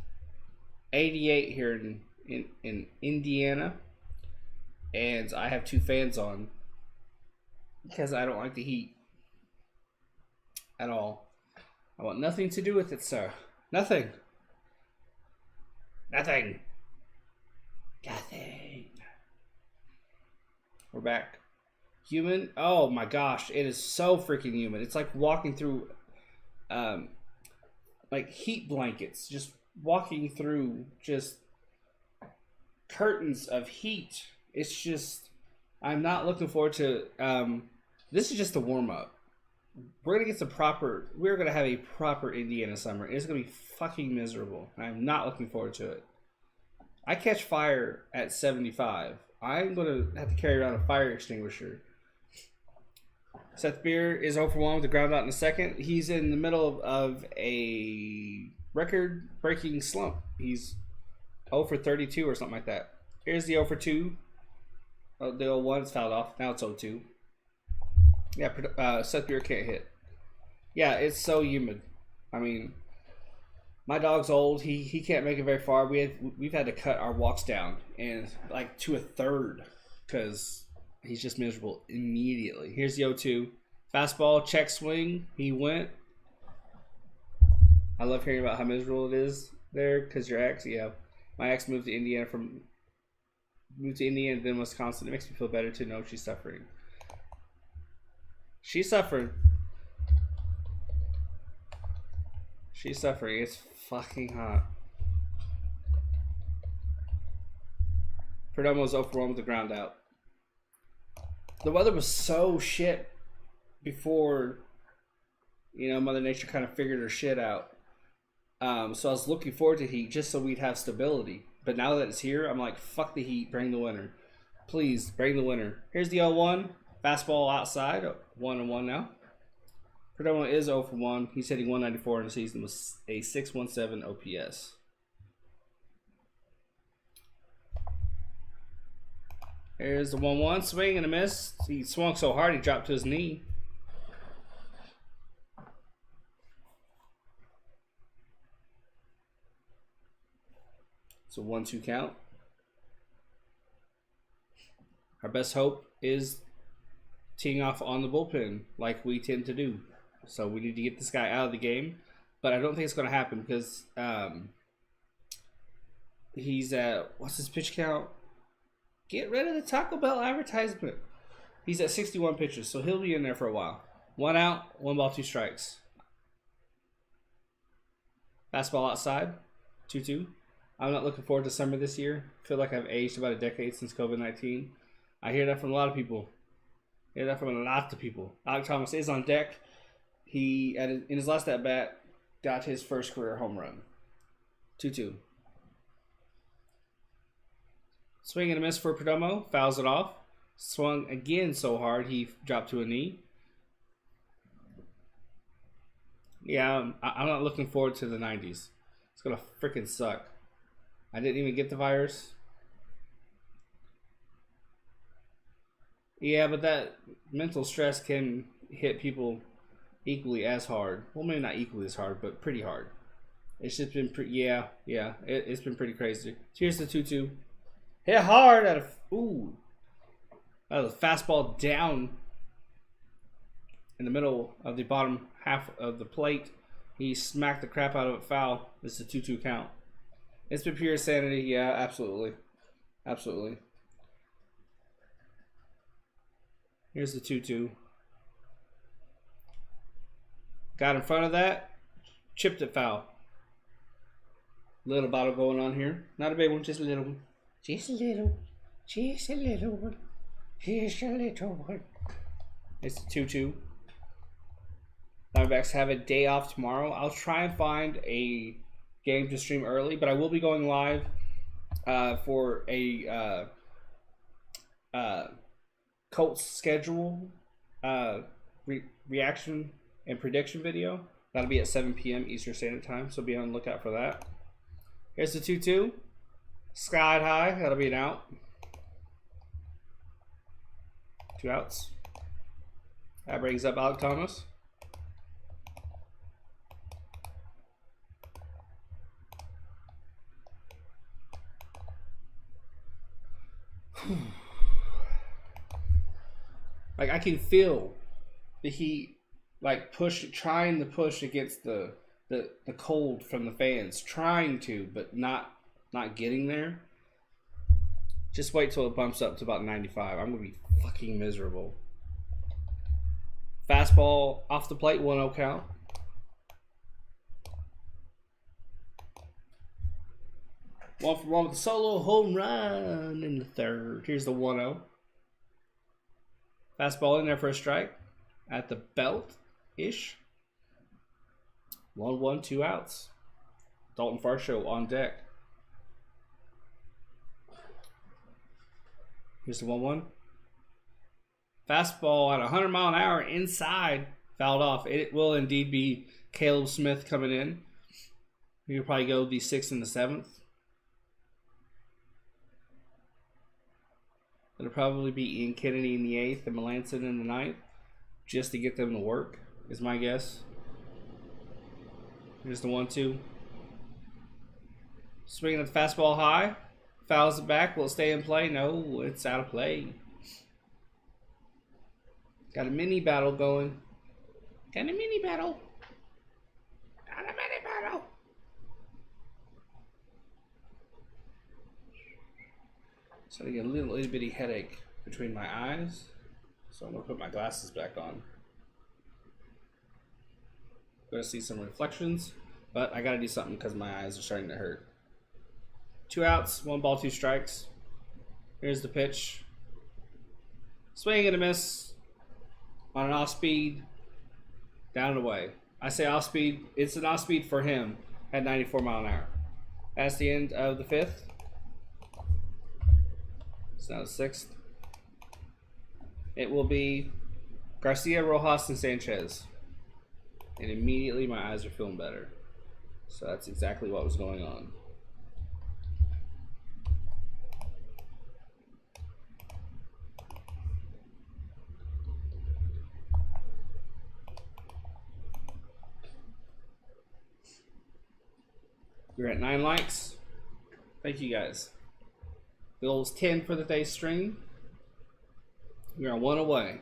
[SPEAKER 1] 88 here in Indiana, and I have 2 fans on because I don't like the heat at all. I want nothing to do with it, sir. Nothing. Nothing. Nothing. We're back. Humid. Oh my gosh, it is so freaking humid. It's like walking through like heat blankets, just walking through just curtains of heat. It's just, I'm not looking forward to this is just a warm-up. We're gonna get we're gonna have a proper Indiana summer. It's gonna be fucking miserable. I'm not looking forward to it. I catch fire at 75. I'm going to have to carry around a fire extinguisher. Seth Beer is 0 for 1 with the ground out in the second. He's in the middle of a record-breaking slump. He's 0 for 32 or something like that. Here's the 0 for 2. Oh, the 0-1 is fouled off. Now it's 0-2. Yeah, Seth Beer can't hit. Yeah, it's so humid. I mean, my dog's old. He can't make it very far. We've had to cut our walks down and like to a third because he's just miserable immediately. Here's the 0-2. Fastball, check swing. He went. I love hearing about how miserable it is there because your ex, yeah. My ex moved to Indiana and then Wisconsin. It makes me feel better to know she's suffering. She suffered. She's suffering. It's fucking hot. Perdomo's 0 for 1 with the ground out. The weather was so shit before, Mother Nature kind of figured her shit out. So I was looking forward to heat just so we'd have stability. But now that it's here, I'm like, fuck the heat, bring the winter. Please, bring the winter. Here's the 0-1. Fastball outside, 1-1 now. Perdomo is 0 for 1. He's hitting 194 in the season with a 617 OPS. Here's the 1-1 swing and a miss. He swung so hard he dropped to his knee. It's a 1-2 count. Our best hope is teeing off on the bullpen like we tend to do. So we need to get this guy out of the game. But I don't think it's going to happen because he's at, what's his pitch count? Get rid of the Taco Bell advertisement. He's at 61 pitches, so he'll be in there for a while. 1 out, 1 ball, 2 strikes. Fastball outside, 2-2. I'm not looking forward to summer this year. I feel like I've aged about a decade since COVID-19. I hear that from a lot of people. Alec Thomas is on deck. He, in his last at-bat, got his first career home run. 2-2. Swing and a miss for Perdomo. Fouls it off. Swung again so hard he dropped to a knee. Yeah, I'm not looking forward to the 90s. It's going to freaking suck. I didn't even get the virus. Yeah, but that mental stress can hit people equally as hard. Well, maybe not equally as hard, but pretty hard. It's just been it's been pretty crazy. Here's the 2-2. Hit hard out of a fastball down in the middle of the bottom half of the plate. He smacked the crap out of it foul. This is a 2-2 count. It's been pure sanity. Yeah, absolutely. Absolutely. Here's the 2-2. Got in front of that. Chipped it foul. Little battle going on here. Not a big one, just a little one. Just a little. Just a little one. Just a little one. It's a 2-2. Diamondbacks have a day off tomorrow. I'll try and find a game to stream early, but I will be going live for a Colts schedule reaction and prediction video. That'll be at 7 p.m. Eastern Standard Time, so be on the lookout for that. Here's the 2-2. Sky high. That'll be an out. 2 outs. That brings up Alec Thomas. Like, I can feel the heat, like, trying to push against the cold from the fans, trying to, but not getting there. Just wait till it bumps up to about 95. I'm gonna be fucking miserable. Fastball off the plate, 1-0 count. One for one with a solo home run in the third. Here's the 1-0. Fastball in there for a strike at the belt-ish. 1-1, 2 outs. Dalton Varsho on deck. Here's the 1-1. Fastball at 100 mile an hour inside. Fouled off. It will indeed be Caleb Smith coming in. He'll probably go the 6th and the 7th. It'll probably be Ian Kennedy in the 8th and Melanson in the 9th. Just to get them to work, is my guess. Here's the 1-2. Swinging at the fastball high. Fouls it back. Will it stay in play? No, it's out of play. Got a mini battle going. Got a mini battle. Got a mini battle. So I get a little itty bitty headache between my eyes. So I'm going to put my glasses back on. Going to see some reflections. But I got to do something because my eyes are starting to hurt. 2 outs, 1 ball, 2 strikes. Here's the pitch. Swing and a miss on an off speed. Down and away. I say off speed. It's an off speed for him at 94 mile an hour. That's the end of the 5th. It's now the 6th. It will be Garcia, Rojas, and Sanchez. And immediately my eyes are feeling better. So that's exactly what was going on. We're at 9 likes. Thank you guys. The goal is 10 for the day's stream. We're 1 away.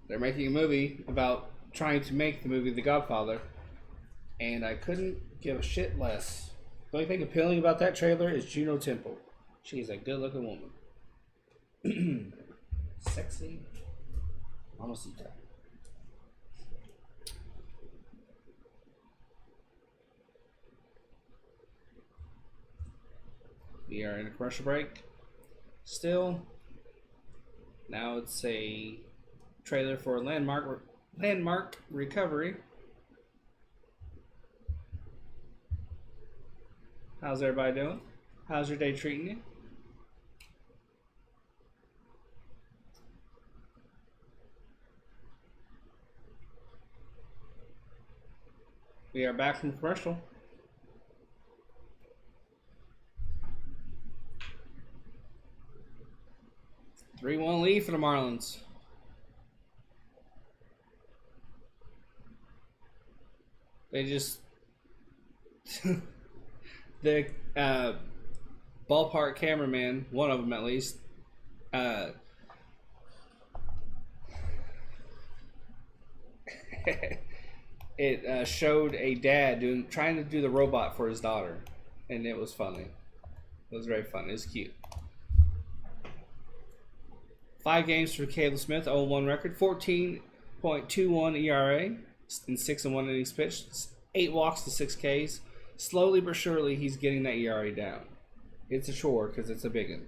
[SPEAKER 1] They're making a movie about trying to make the movie The Godfather, and I couldn't give a shit less. The only thing appealing about that trailer is Juno Temple. She's a good-looking woman. Sexy. Mamacita. We are in a commercial break. Still. Now it's a trailer for Landmark Recovery. How's everybody doing? How's your day treating you? We are back from commercial. – 3-1 lead for the Marlins. They just the ballpark cameraman, one of them at least, it showed a dad trying to do the robot for his daughter, and it was funny. It was very fun. It was cute. 5 games for Caleb Smith, 0-1 record, 14.21 ERA, and 6-1 innings pitched, 8 walks to 6 Ks. Slowly but surely, he's getting that ERA down. It's a chore because it's a big one.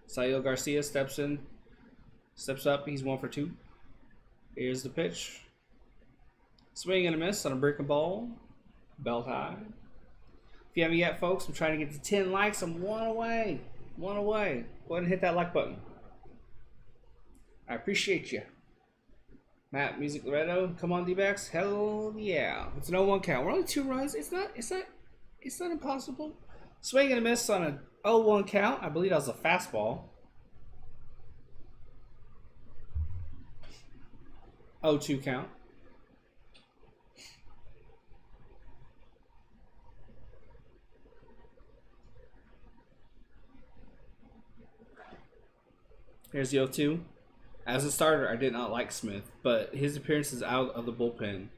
[SPEAKER 1] Sael Garcia steps up. He's 1 for 2. Here's the pitch. Swing and a miss on a breaking ball. Belt high. If you haven't yet, folks, I'm trying to get to 10 likes. I'm 1 away. 1 away. Go ahead and hit that like button. I appreciate you. Matt Music Loretto, come on D-backs. Hell yeah. It's an 0-1 count. We're only 2 runs. It's not impossible. Swing and a miss on a 0-1 count. I believe that was a fastball. 0-2 count. Here's the 0-2. As a starter, I did not like Smith, but his appearances out of the bullpen,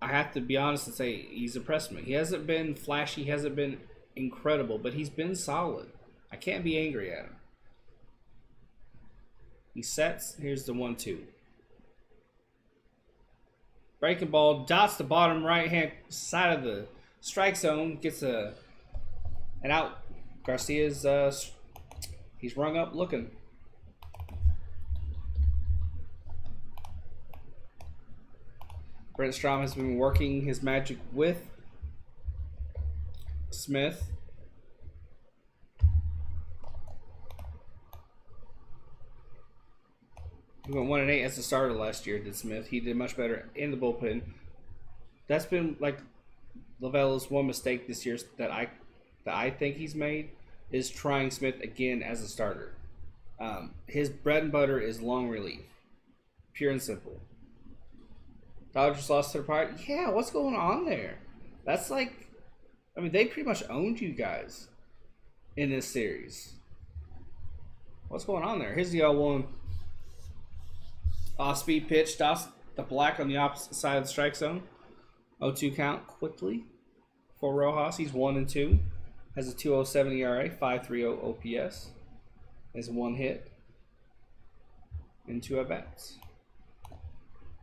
[SPEAKER 1] I have to be honest and say he's impressed me. He hasn't been flashy, he hasn't been incredible, but he's been solid. I can't be angry at him. He sets. Here's the 1-2. Breaking ball, dots the bottom right-hand side of the strike zone, gets an out. Garcia's, he's rung up looking. Brent Strom has been working his magic with Smith. He went 1-8 as a starter last year, did Smith. He did much better in the bullpen. That's been like Lavella's one mistake this year that I think he's made is trying Smith again as a starter. His bread and butter is long relief. Pure and simple. Dodgers lost to the Pirates. Yeah, what's going on there? That's like, I mean, they pretty much owned you guys in this series. What's going on there? Here's the 0-1. Off-speed pitch. Dots the black on the opposite side of the strike zone. 0-2 count quickly for Rojas. He's 1-2. Has a 2.07 ERA, 5.30 OPS. Has 1 hit and 2 at-bats.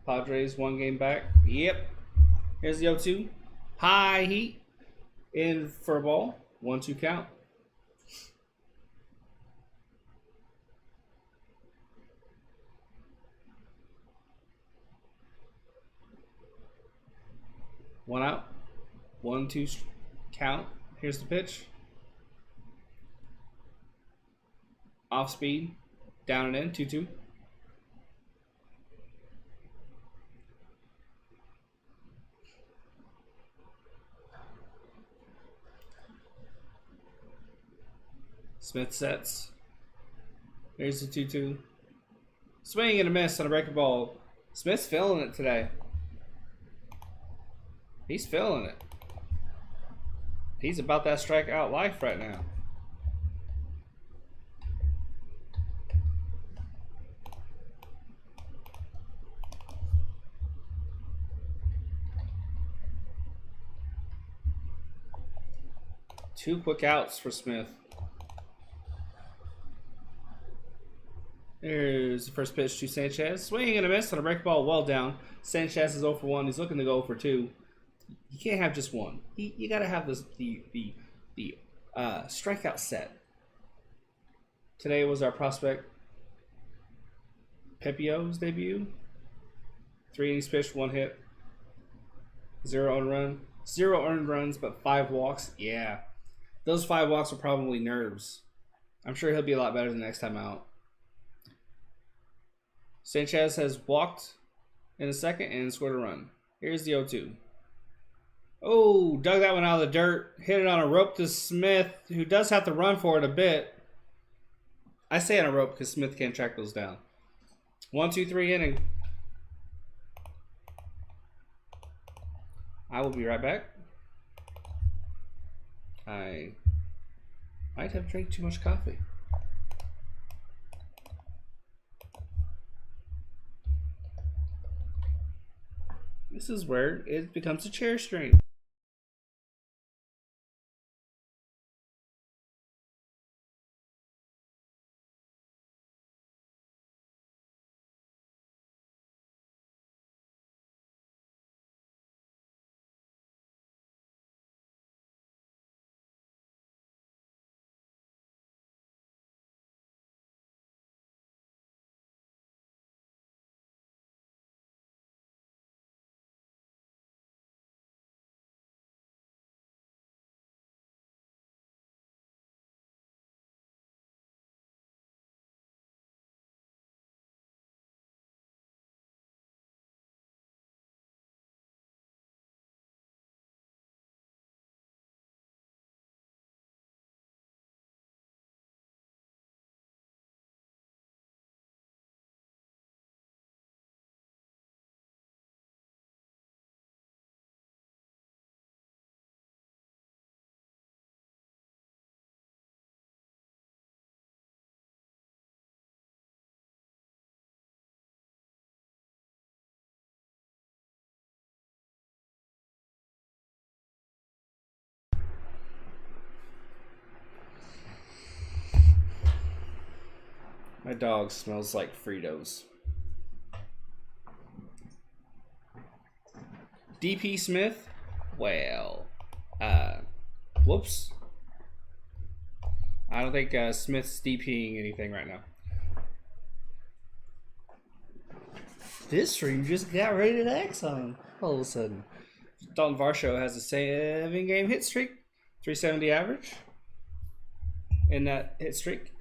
[SPEAKER 1] Padres 1 game back. Yep. Here's the 0-2. High heat. In for a ball. 1-2 count. One out. 1-2 count. Here's the pitch. Off speed. Down and in. 2-2. Smith sets. Here's the 2-2. Swing and a miss on a breaking ball. Smith's feeling it today. He's feeling it. He's about that strikeout life right now. Two quick outs for Smith. There's the first pitch to Sanchez. Swing and a miss on a break ball, well down. Sanchez is 0 for 1. He's looking to go for 2. You can't have just one. You got to have this the strikeout set. Today was our prospect Pepio's debut. 3 innings pitched, 1 hit, 0 earned runs, but 5 walks. Yeah, those 5 walks are probably nerves. I'm sure he'll be a lot better the next time out. Sanchez has walked in the second and scored a run. Here's the 0-2. Oh, dug that one out of the dirt. Hit it on a rope to Smith, who does have to run for it a bit. I say on a rope because Smith can't track those down. 1-2-3 inning. I will be right back. I might have drank too much coffee. This is where it becomes a chair string. My dog smells like Fritos. DP Smith? Well, whoops. I don't think Smith's DPing anything right now. This stream just got rated X on all of a sudden. Dalton Varsho has a 7-game hit streak, 370 average in that hit streak.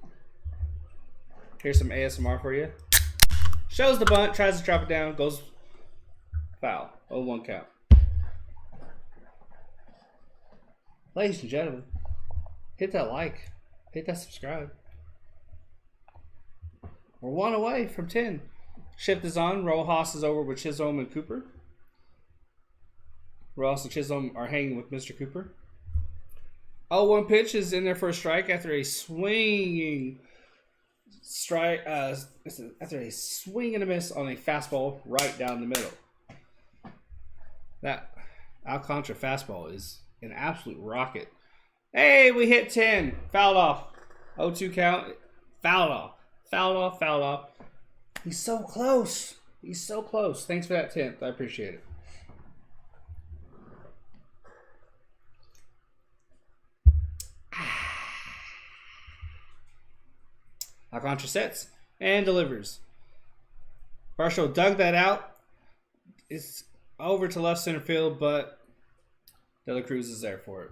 [SPEAKER 1] Here's some ASMR for you. Shows the bunt, tries to drop it down, goes foul. 0-1 count. Ladies and gentlemen, hit that like, hit that subscribe. We're 1 away from 10. Shift is on. Rojas is over with Chisholm and Cooper. Rojas and Chisholm are hanging with Mr. Cooper. 0-1 pitch is in there for a strike after a swinging strike. After a swing and a miss on a fastball right down the middle. That Alcantara fastball is an absolute rocket. Hey, we hit 10. Fouled off. 0-2 count. Fouled off. Fouled off. Fouled off. He's so close. He's so close. Thanks for that 10th. I appreciate it. Alcantara sets and delivers. Varsho dug that out. It's over to left center field, but De La Cruz is there for it.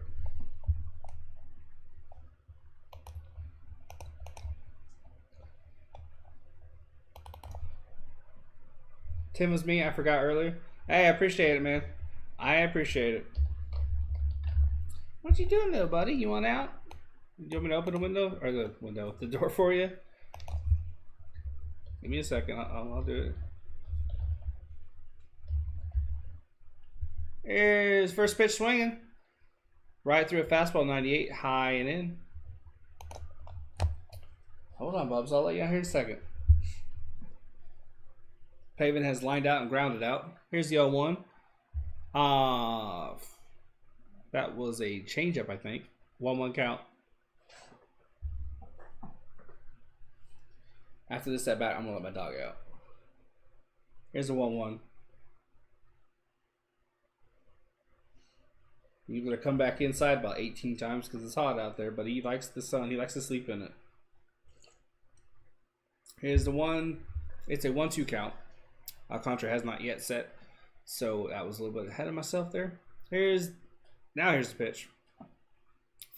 [SPEAKER 1] Tim was me. I forgot earlier. Hey, I appreciate it, man. I appreciate it. What you doing there, buddy? You want out? You want me to open the window? Or the door for you? Give me a second. I'll do it. Here's first pitch swinging. Right through a fastball, 98, high and in. Hold on, Bubs. I'll let you out here in a second. Pavin has lined out and grounded out. Here's the 0-1. That was a changeup, I think. 1-1 count. After this at bat, I'm going to let my dog out. Here's the 1-1. He's going to come back inside about 18 times because it's hot out there, but he likes the sun. He likes to sleep in it. Here's the 1. It's a 1-2 count. Alcantara has not yet set, so that was a little bit ahead of myself there. Here's the pitch.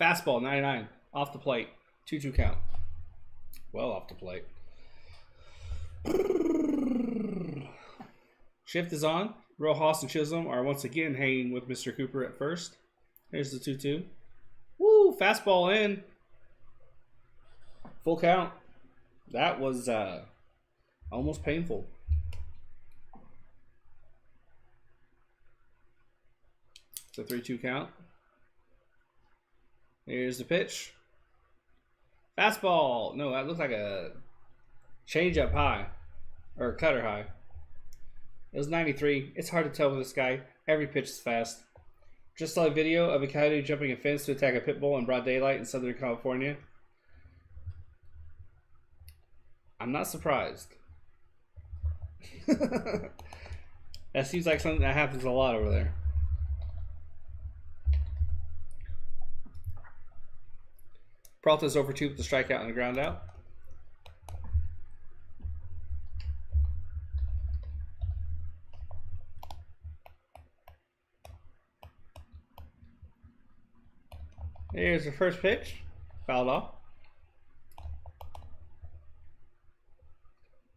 [SPEAKER 1] Fastball, 99, off the plate, 2-2 count. Well off the plate. Shift is on. Rojas and Chisholm are once again hanging with Mr. Cooper at first. Here's the 2-2. Woo! Fastball in. Full count. That was almost painful. It's a 3-2 count. Here's the pitch. Fastball. No, that looks like a changeup high. Or cutter high. It was 93. It's hard to tell with this guy. Every pitch is fast. Just saw a video of a coyote jumping a fence to attack a pit bull in broad daylight in Southern California. I'm not surprised. That seems like something that happens a lot over there. Peralta's over 2 with the strikeout and the ground out. Here's the first pitch. Fouled off.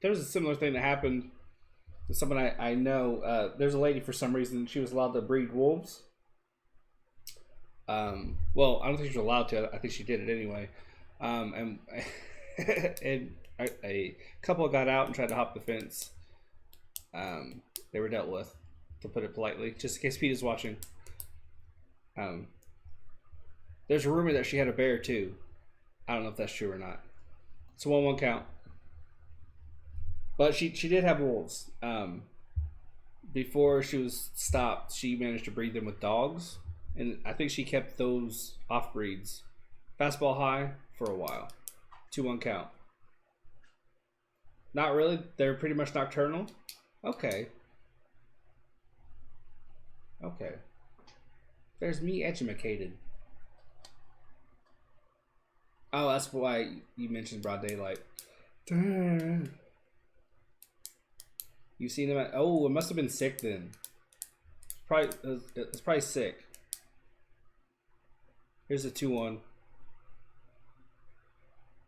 [SPEAKER 1] There was a similar thing that happened with someone I know. There's a lady, for some reason, she was allowed to breed wolves. Well, I don't think she was allowed to. I think she did it anyway. And a couple got out and tried to hop the fence. They were dealt with, to put it politely, just in case Pete is watching. There's a rumor that she had a bear too. I don't know if that's true or not. It's a 1-1 count. But she did have wolves. Before she was stopped, she managed to breed them with dogs. And I think she kept those off breeds. Fastball high for a while. 2-1 count. Not really. They're pretty much nocturnal. Okay. Okay. There's me educated. Oh, that's why you mentioned broad daylight. You seen them at... Oh, it must have been sick then. It's probably sick. Here's a 2-1.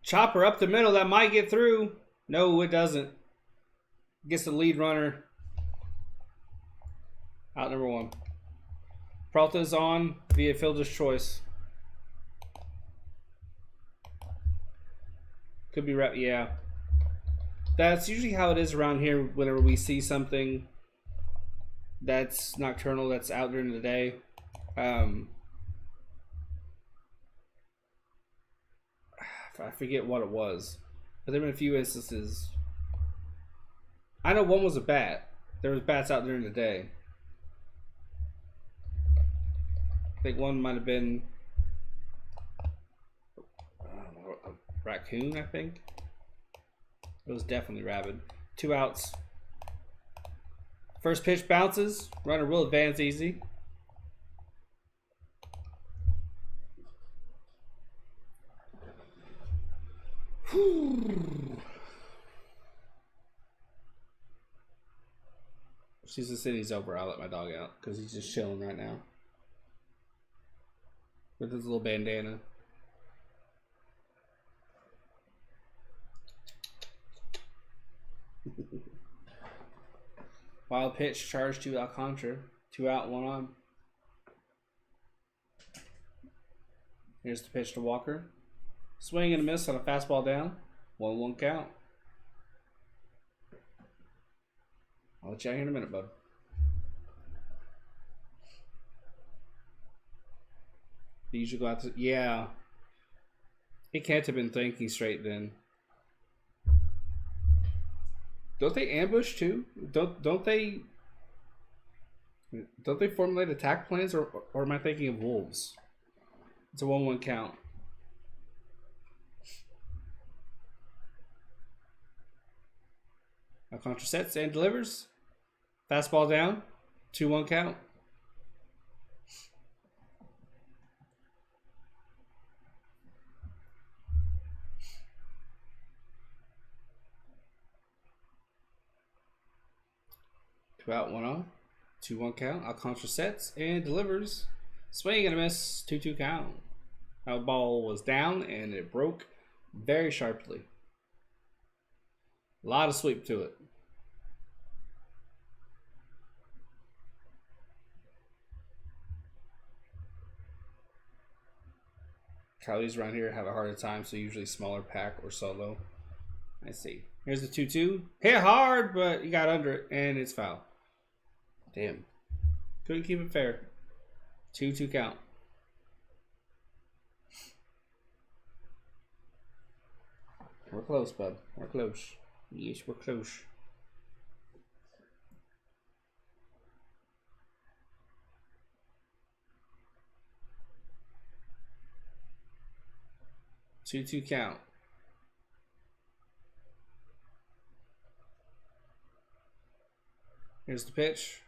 [SPEAKER 1] Chopper up the middle. That might get through. No, it doesn't. Gets the lead runner. Out number 1. Peralta's on via fielder's choice. Could be right. Yeah. That's usually how it is around here whenever we see something that's nocturnal, that's out during the day. I forget what it was, but there have been a few instances. I know one was a bat. There was bats out during the day. I think one might have been a raccoon, I think. It was definitely rabid. 2 outs. First pitch bounces. Runner will advance easy. Season City's over. I'll let my dog out because he's just chilling right now with his little bandana. Wild pitch, charge to Alcantara. 2 out, 1 on. Here's the pitch to Walker. Swing and a miss on a fastball down. 1-1 count. I'll let you out here in a minute, bud. They usually go out to... Yeah. He can't have been thinking straight then. Don't they ambush too? Don't they formulate attack plans, or am I thinking of wolves? It's a 1-1 count. Alcantara sets and delivers. Fastball down. 2-1 count. Two out, 1 on. 2-1 count. Alcantara sets and delivers. Swing and a miss. 2-2 count. That ball was down and it broke very sharply. A lot of sweep to it. Coyotes around here have a harder time, so usually smaller pack or solo. I see. Here's the 2-2. Hit hard, but you got under it, and it's foul. Damn. Couldn't keep it fair. 2-2 count. We're close, bud. We're close. Yes, we're close. 2-2 count. Here's the pitch.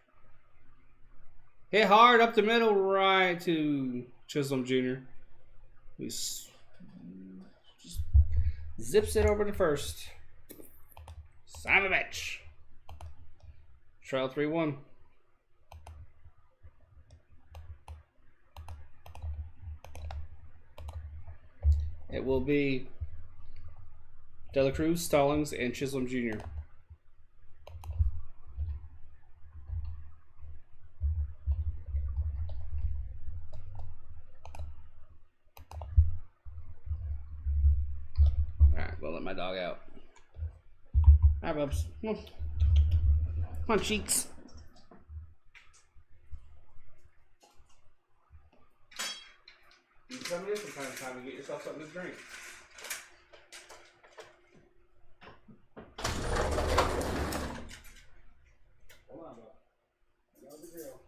[SPEAKER 1] Hit hard up the middle, right to Chisholm Jr. He just zips it over to first. Son of a bitch. Trail 3-1. It will be De La Cruz, Stallings, and Chisholm Jr. Alright, we'll let my dog out. Hi, Bubs. Come on, cheeks. You come in from time to time and get yourself something to drink. Hold on, Bob. I know the drill.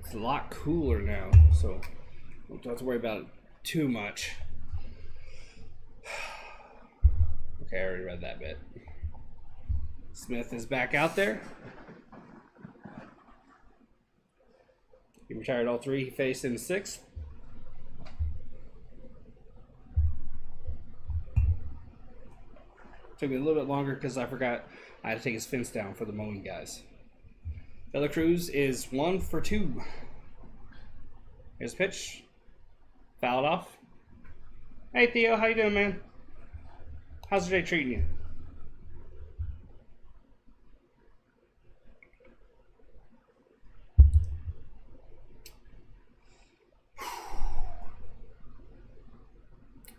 [SPEAKER 1] It's a lot cooler now, so don't have to worry about it too much. Okay, I already read that bit. Smith is back out there. He retired all three he faced in the sixth. Took me a little bit longer because I forgot I had to take his fence down for the mowing guys. De La Cruz is 1 for 2. Here's a pitch. Fouled off. Hey Theo, how you doing, man? How's your day treating you?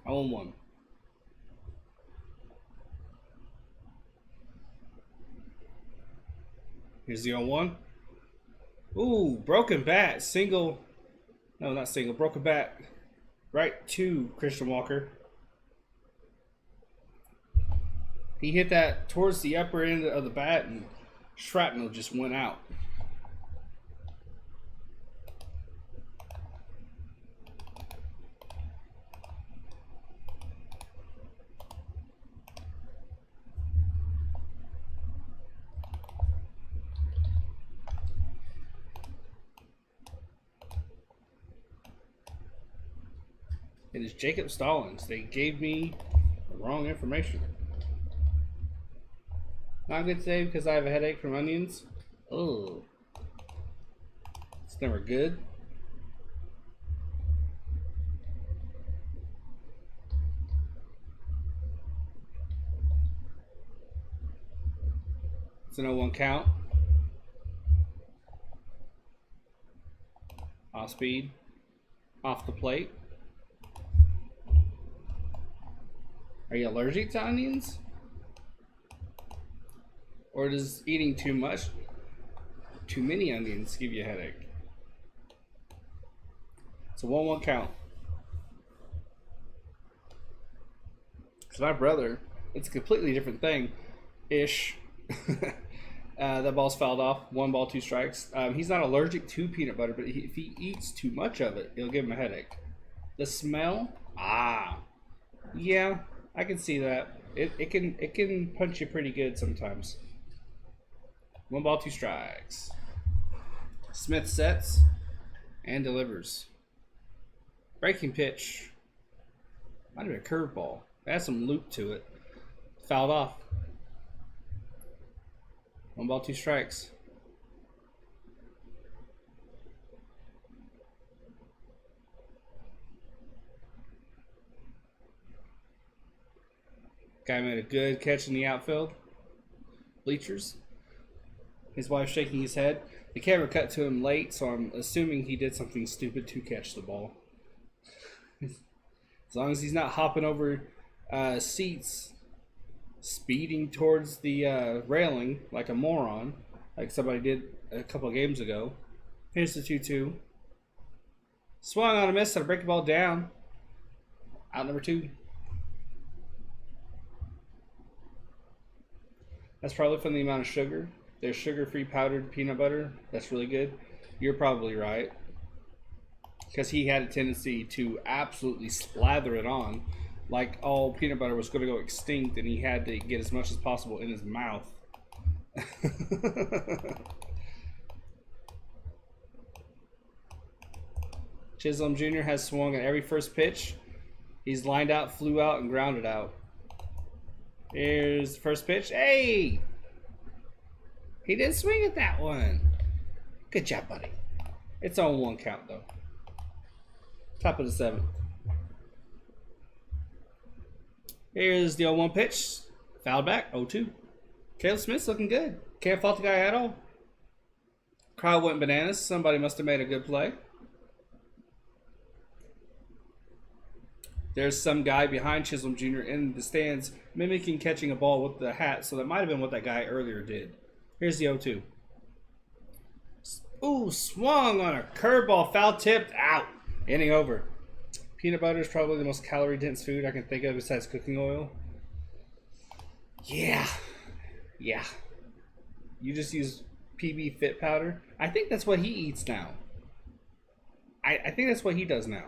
[SPEAKER 1] I own one. Here's the 0-1. Ooh, broken bat. Single. No, not single. Broken bat. Right to Christian Walker. He hit that towards the upper end of the bat and shrapnel just went out. It is Jacob Stallings. They gave me the wrong information. Not good today because I have a headache from onions. Oh, it's never good. It's an 0-1 count. Off speed. Off the plate. Are you allergic to onions? Or does eating too many onions give you a headache? It's a 1-1 count. Because my brother, it's a completely different thing. Ish. That ball's fouled off. 1 ball, 2 strikes. He's not allergic to peanut butter, but if he eats too much of it, it'll give him a headache. The smell? Yeah, I can see that. It can punch you pretty good sometimes. 1 ball, 2 strikes. Smith sets and delivers. Breaking pitch. Might have been a curveball. It had some loop to it. Fouled off. 1 ball, 2 strikes. Guy made a good catch in the outfield. Bleachers. His wife shaking his head. The camera cut to him late, so I'm assuming he did something stupid to catch the ball. As long as he's not hopping over seats, speeding towards the railing like a moron, like somebody did a couple of games ago. Here's the 2-2. Swung on a miss, had to break the ball down. Out number 2. That's probably from the amount of sugar. There's sugar-free powdered peanut butter. That's really good. You're probably right. Because he had a tendency to absolutely slather it on like all peanut butter was going to go extinct and he had to get as much as possible in his mouth. Chisholm Jr. has swung at every first pitch. He's lined out, flew out, and grounded out. Here's the first pitch. Hey! He didn't swing at that one. Good job, buddy. It's on 1 count, though. Top of the 7th. Here's the 0-1 pitch. Fouled back. 0-2. Caleb Smith's looking good. Can't fault the guy at all. Crowd went bananas. Somebody must have made a good play. There's some guy behind Chisholm Jr. in the stands mimicking catching a ball with the hat, so that might have been what that guy earlier did. Here's the 0-2. Ooh, swung on a curveball, foul tipped, out. Inning over. Peanut butter is probably the most calorie-dense food I can think of besides cooking oil. Yeah. Yeah. You just use PB Fit powder. I think that's what he eats now. I think that's what he does now.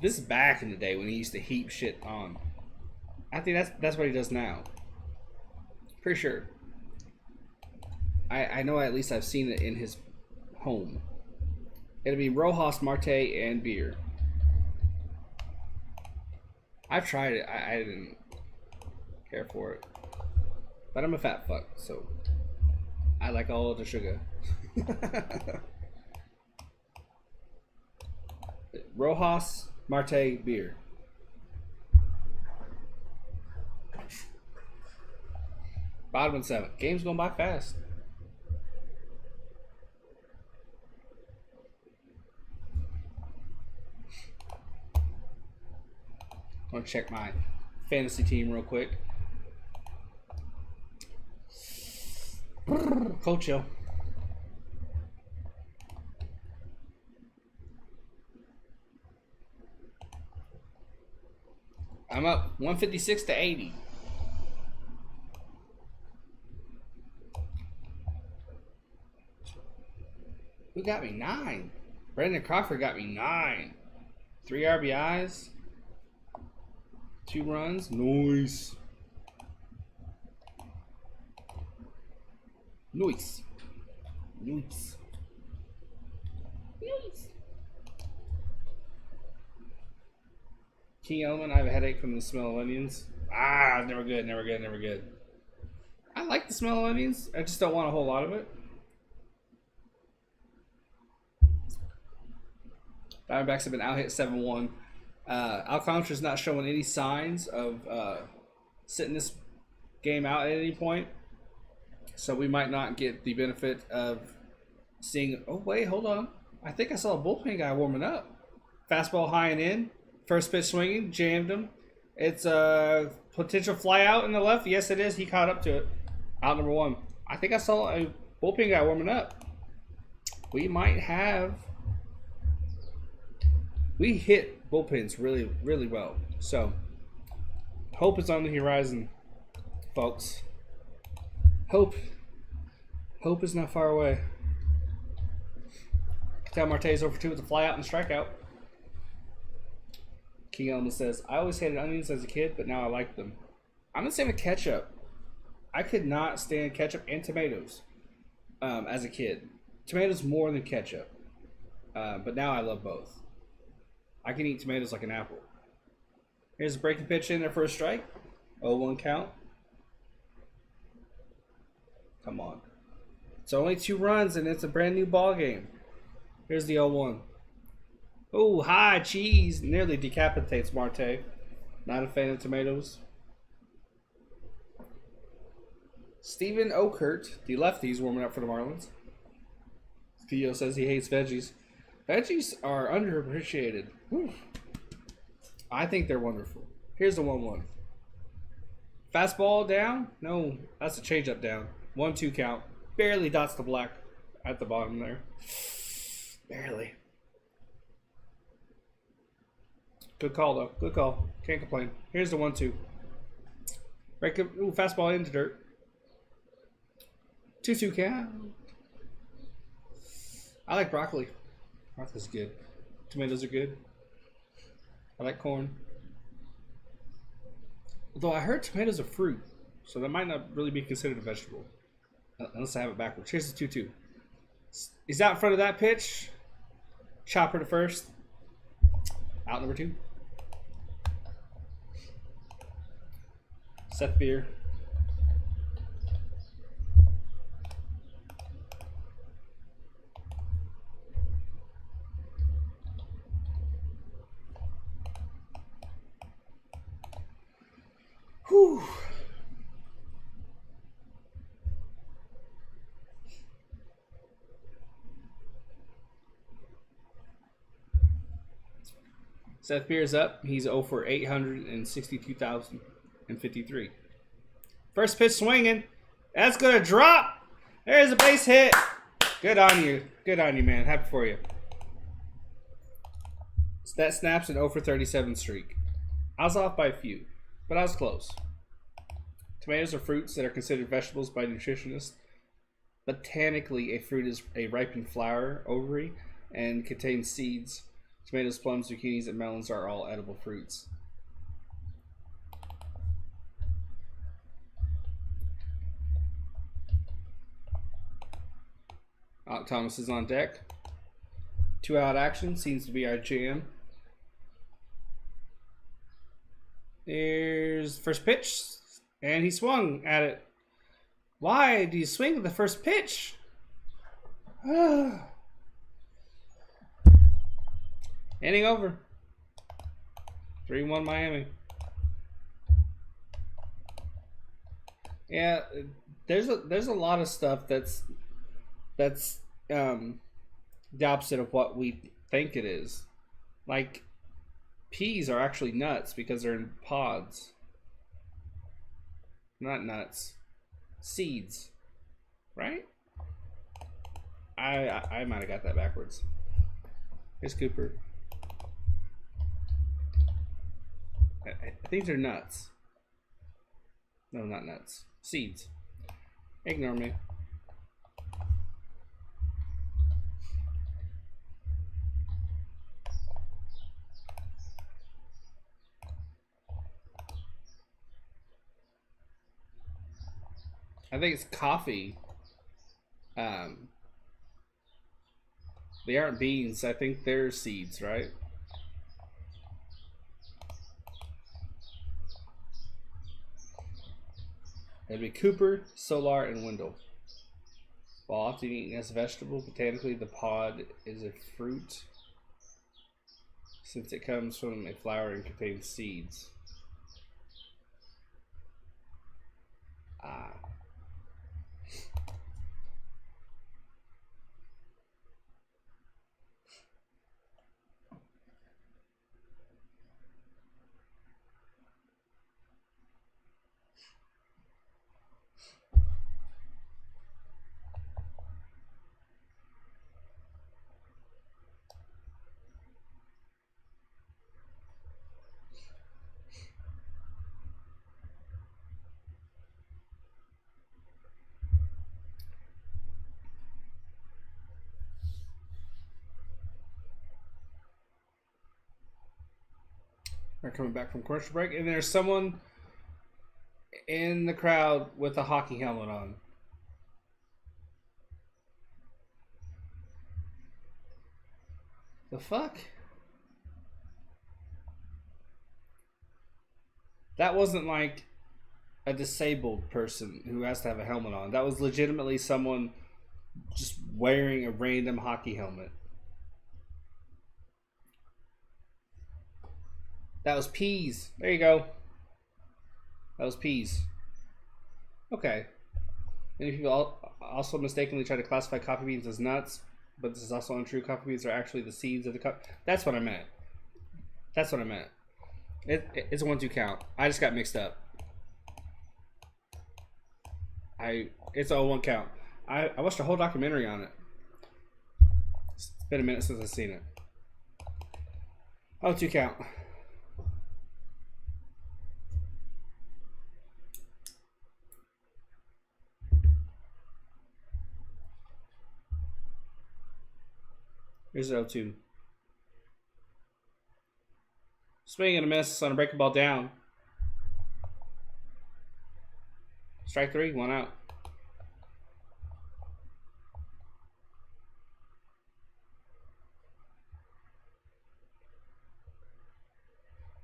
[SPEAKER 1] This is back in the day when he used to heap shit on. I think that's what he does now. Pretty sure. I know at least I've seen it in his home. It'll be Rojas, Marte, and beer. I've tried it. I didn't care for it. But I'm a fat fuck, so I like all of the sugar. Rojas, Marte, beer. Bottom and 7th. Game's going by fast. I want to check my fantasy team real quick. Cold chill. I'm up 156 to 80. Who got me? 9. Brandon Crawford got me 9. 3 RBIs. 2 runs. Nice. Nice. Nice. Nice. King Element, I have a headache from the smell of onions. Ah, never good, never good, never good. I like the smell of onions. I just don't want a whole lot of it. Diamondbacks have been out hit 7-1. Alcantara's not showing any signs of sitting this game out at any point. So we might not get the benefit of seeing... Oh, wait, hold on. I think I saw a bullpen guy warming up. Fastball high and in. First pitch swinging. Jammed him. It's a potential fly out in the left. Yes, it is. He caught up to it. Out number 1. I think I saw a bullpen guy warming up. We might have... We hit bullpens really, really well. So, hope is on the horizon, folks. Hope is not far away. Ketel Marte is over 2 with a fly out and strikeout. King Elma says, I always hated onions as a kid, but now I like them. I'm the same with ketchup. I could not stand ketchup and tomatoes as a kid. Tomatoes more than ketchup. But now I love both. I can eat tomatoes like an apple. Here's a breaking pitch in there for a strike. 0-1 count. Come on. It's only 2 runs and it's a brand new ball game. Here's the 0-1. Oh, high cheese. Nearly decapitates Marte. Not a fan of tomatoes. Steven Okert, the lefty's warming up for the Marlins. Theo says he hates veggies. Veggies are underappreciated. Whew. I think they're wonderful. Here's the 1-1. Fastball down? No, that's a changeup down. 1-2 count. Barely dots the black at the bottom there. Barely. Good call, though. Good call. Can't complain. Here's the 1-2. Ooh, fastball into dirt. 2-2 count. I like broccoli. Broccoli's good. Tomatoes are good. I like corn. Although I heard tomatoes are fruit, so that might not really be considered a vegetable. Unless I have it backwards. Here's the 2-2. He's out in front of that pitch. Chopper to first. Out number 2. Seth Beer. Whew. Seth Beer's up. He's 0 for 862,053. First pitch swinging. That's going to drop. There's a base hit. Good on you. Good on you, man. Happy for you. That snaps an 0 for 37 streak. I was off by a few, but I was close. Tomatoes are fruits that are considered vegetables by nutritionists. Botanically, a fruit is a ripened flower, ovary, and contains seeds. Tomatoes, plums, zucchinis, and melons are all edible fruits. Alec Thomas is on deck. 2-out action seems to be our jam. Here's first pitch, and he swung at it. Why do you swing at the first pitch? Inning over. 3-1 Miami. Yeah, there's a lot of stuff that's the opposite of what we think it is. Like, peas are actually nuts because they're in pods. Not nuts. Seeds. Right? I might have got that backwards. Here's Cooper. I think they're nuts. No, not nuts. Seeds. Ignore me. I think it's coffee. They aren't beans. I think they're seeds, right? It'd be Cooper, Solar, and Wendell. While often eaten as a vegetable, botanically the pod is a fruit since it comes from a flower and contains seeds. We're coming back from commercial break, and there's someone in the crowd with a hockey helmet on. The fuck? That wasn't like a disabled person who has to have a helmet on. That was legitimately someone just wearing a random hockey helmet. That was peas. There you go. That was peas. Okay. Many people also mistakenly try to classify coffee beans as nuts, but this is also untrue. Coffee beans are actually the seeds of the cup. That's what I meant. That's what I meant. It's a 1-2 count. I just got mixed up. It's a 0-1 count. I watched a whole documentary on it. It's been a minute since I've seen it. 0-2 count. Here's an 0-2. Swing and a miss on a breaking ball down. Strike 3, 1 out.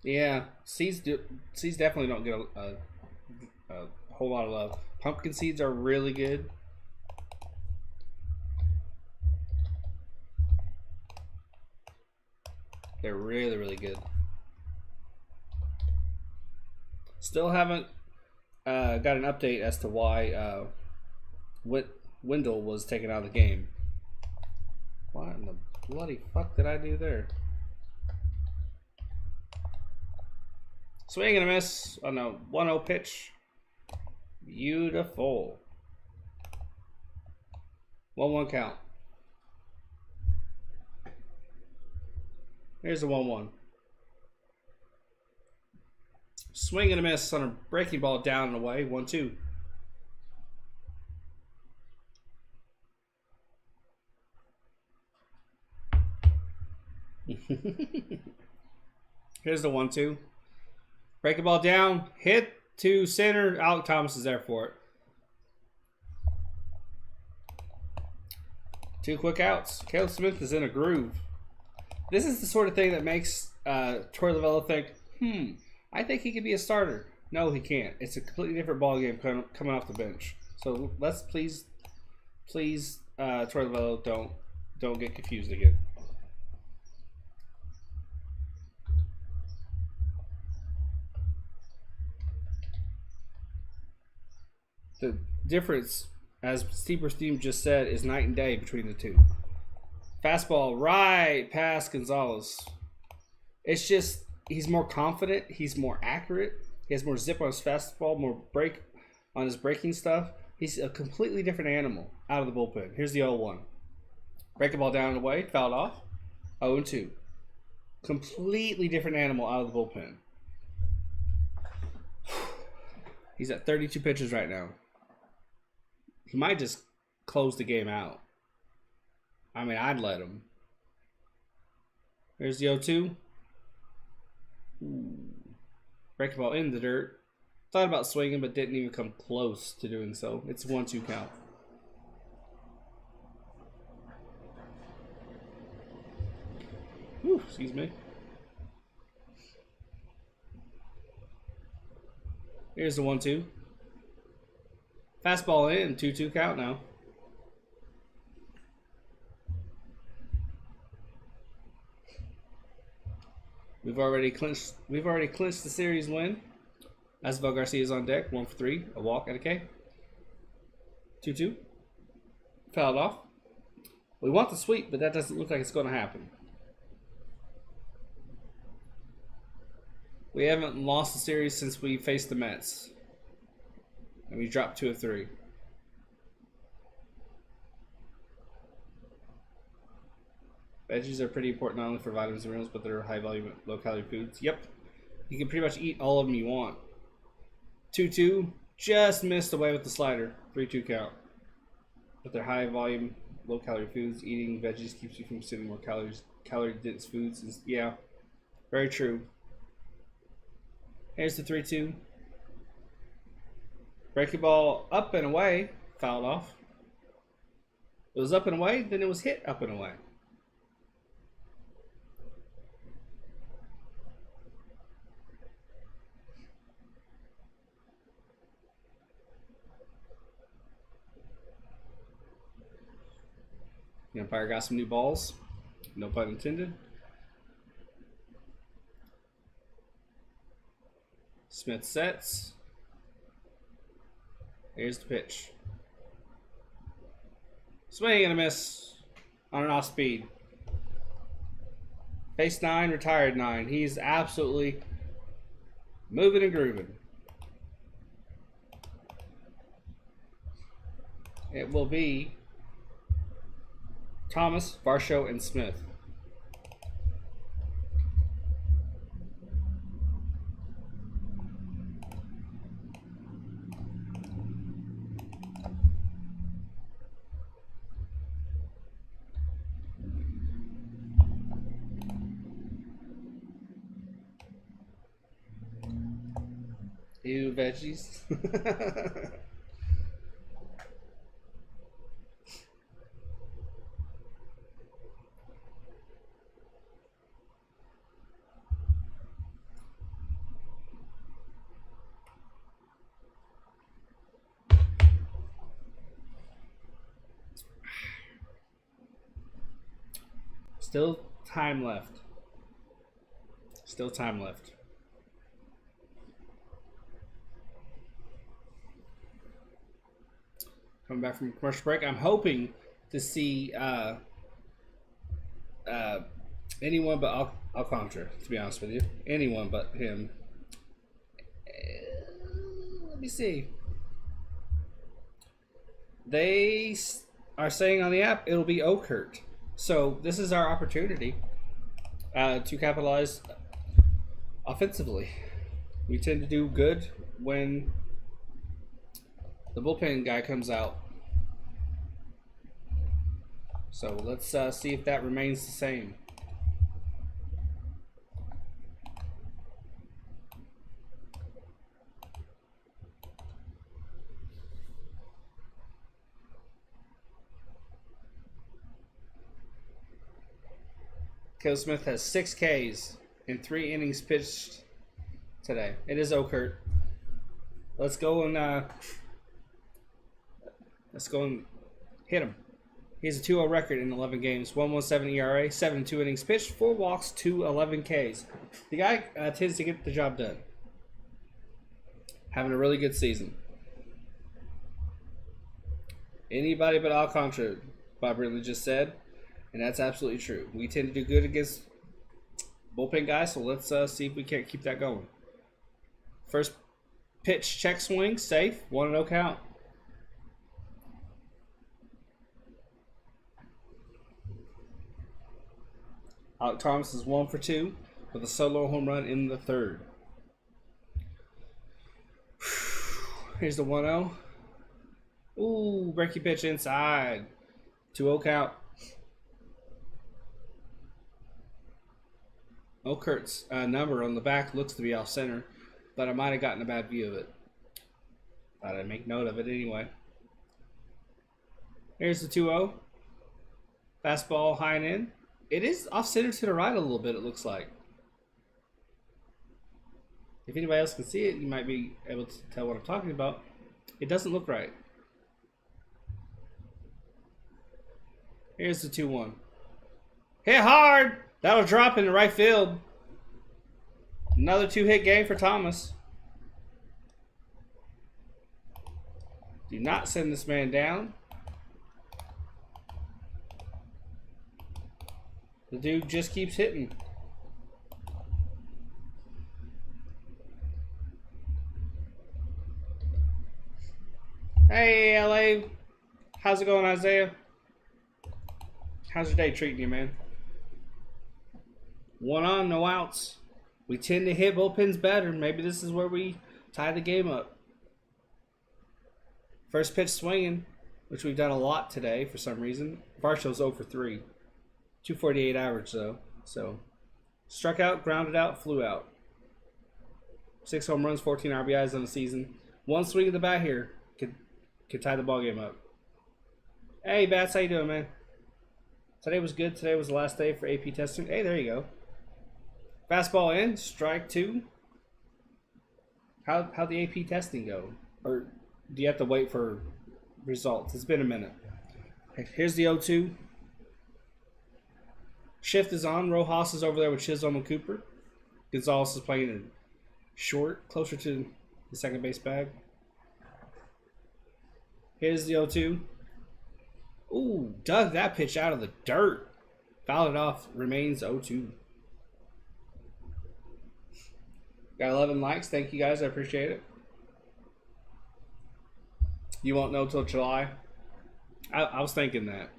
[SPEAKER 1] Yeah, seeds definitely don't get a whole lot of love. Pumpkin seeds are really good. They're really, really good. Still haven't got an update as to why Wendell was taken out of the game. What in the bloody fuck did I do there? Swing and a miss on a 1-0 pitch. Beautiful. 1-1 count. Here's a 1-1. Swing and a miss on a breaking ball down and away. 1-2. Here's the 1-2. Breaking ball down. Hit to center. Alec Thomas is there for it. 2 quick outs. Caleb Smith is in a groove. This is the sort of thing that makes Troy Lovullo think, I think he could be a starter. No, he can't. It's a completely different ball game coming off the bench. So let's please, Troy Lovullo, don't get confused again. The difference, as Steeper Steam just said, is night and day between the two. Fastball right past Gonzalez. It's just he's more confident. He's more accurate. He has more zip on his fastball, more break on his breaking stuff. He's a completely different animal out of the bullpen. Here's the 0-1. Breaking ball down and away, fouled off. 0-2. Completely different animal out of the bullpen. He's at 32 pitches right now. He might just close the game out. I mean, I'd let him. Here's the 0-2. Breaking ball in the dirt. Thought about swinging, but didn't even come close to doing so. It's a 1-2 count. Whew, excuse me. Here's the 1-2. Fastball in, 2-2 count now. We've already clinched the series win. Asvel Garcia is on deck, 1 for 3, a walk and a K. 2-2. Fouled off. We want the sweep, but that doesn't look like it's going to happen. We haven't lost the series since we faced the Mets. And we dropped 2 of 3. Veggies are pretty important not only for vitamins and minerals, but they're high volume, low calorie foods. Yep. You can pretty much eat all of them you want. 2-2. Just missed away with the slider. 3-2 count. But they're high volume, low calorie foods. Eating veggies keeps you from consuming more calorie dense foods. Yeah. Very true. Here's the 3-2. Breaking ball up and away. Fouled off. It was up and away, then it was hit up and away. The umpire got some new balls. No pun intended. Smith sets. Here's the pitch. Swing and a miss on an off speed. Face 9, retired 9. He's absolutely moving and grooving. It will be Thomas, Varsho, and Smith. Ew, veggies. Still time left. Still time left. Coming back from commercial break, I'm hoping to see anyone but Alcantara, to be honest with you. Anyone but him. Let me see. They are saying on the app it'll be Okert. So this is our opportunity to capitalize offensively. We tend to do good when the bullpen guy comes out. So let's see if that remains the same. Caleb Smith has 6 Ks in 3 innings pitched today. It is Okert. Let's go and hit him. He has a 2-0 record in 11 games, 1.17 ERA, 7 2 innings pitched, 4 walks, 11 Ks. The guy tends to get the job done. Having a really good season. Anybody but Alcantara, Bob Ridley just said, and that's absolutely true. We tend to do good against bullpen guys, so let's see if we can't keep that going. First pitch, check swing, safe, 1-0 count. Alec Thomas is 1 for 2 with a solo home run in the 3rd. Here's the 1-0. Ooh, breaky pitch inside. 2-0 count. Okert's number on the back looks to be off center, but I might have gotten a bad view of it. Thought I'd make note of it anyway. Here's the 2-0. Fastball high and in. It is off center to the right a little bit, it looks like. If anybody else can see it, you might be able to tell what I'm talking about. It doesn't look right. Here's the 2-1. Hit hard! That'll drop in the right field. Another 2-hit game for Thomas. Do not send this man down. The dude just keeps hitting. Hey, LA. How's it going, Isaiah? How's your day treating you, man? 1 on, no outs. We tend to hit bullpens better. Maybe this is where we tie the game up. First pitch swinging, which we've done a lot today for some reason. Varsho's 0 for 3. 248 average, though. So, struck out, grounded out, flew out. 6 home runs, 14 RBIs on the season. 1 swing of the bat here could tie the ball game up. Hey, Bats, how you doing, man? Today was good. Today was the last day for AP testing. Hey, there you go. Fastball in, strike 2. How'd the AP testing go? Or do you have to wait for results? It's been a minute. Here's the 0-2. Shift is on. Rojas is over there with Chisholm and Cooper. Gonzalez is playing in short, closer to the second base bag. Here's the 0-2. Ooh, dug that pitch out of the dirt. Fouled it off. Remains 0-2. Got 11 likes. Thank you guys. I appreciate it. You won't know till July. I was thinking that.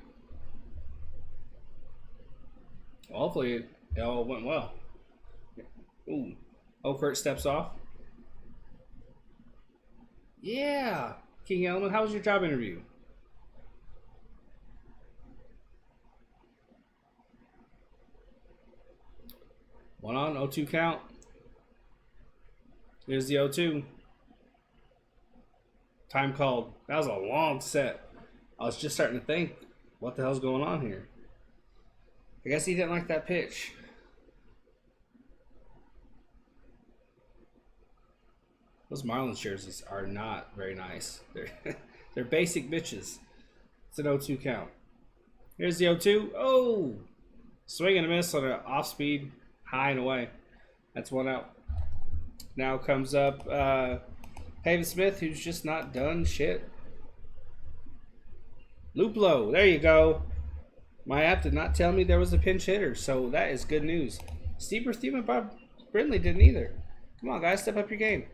[SPEAKER 1] Well, hopefully it all went well. Ooh. Okert steps off. Yeah. King Element, how was your job interview? One on, 0-2 count. Here's the 0-2. Time called. That was a long set. I was just starting to think, what the hell's going on here? I guess he didn't like that pitch. Those Marlins jerseys are not very nice. They're basic bitches. It's an 0-2 count. Here's the 0-2. Oh! Swing and a miss on an off-speed, high and away. That's one out. Now comes up Pavin Smith, who's just not done shit. Luplo, there you go. My app did not tell me there was a pinch hitter, so that is good news. Steve and Bob Brindley didn't either. Come on, guys, step up your game.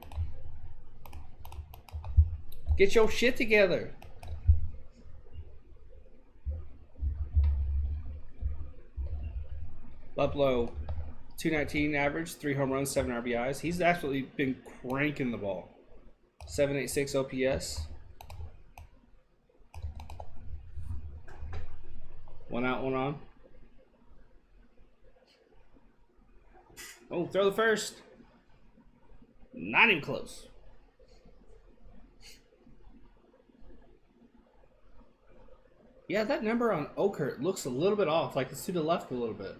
[SPEAKER 1] Get your shit together. Luplo, 219 average, 3 home runs, 7 RBIs. He's actually been cranking the ball. 786 OPS. One out, one on. Oh, throw the first. Not even close. Yeah, that number on Okert looks a little bit off. Like it's to the left a little bit.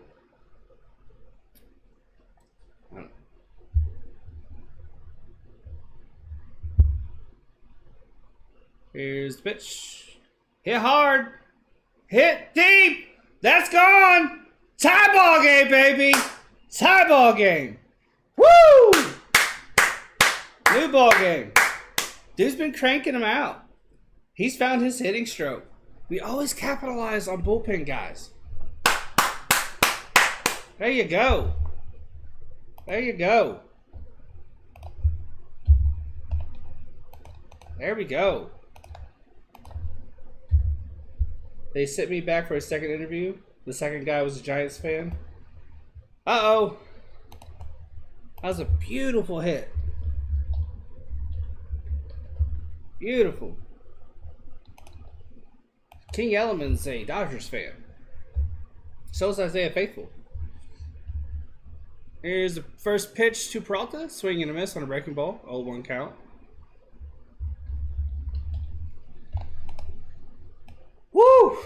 [SPEAKER 1] Here's the pitch. Hit hard. Hit deep. That's gone. Tie ball game, baby. Tie ball game. Woo! New ball game. Dude's been cranking him out. He's found his hitting stroke. We always capitalize on bullpen guys. There you go. There you go. There we go. They sent me back for a second interview. The second guy was a Giants fan. Uh-oh. That was a beautiful hit. Beautiful. King Element's a Dodgers fan. So is Isaiah Faithful. Here's the first pitch to Peralta. Swing and a miss on a breaking ball. 0-1 count. Woo!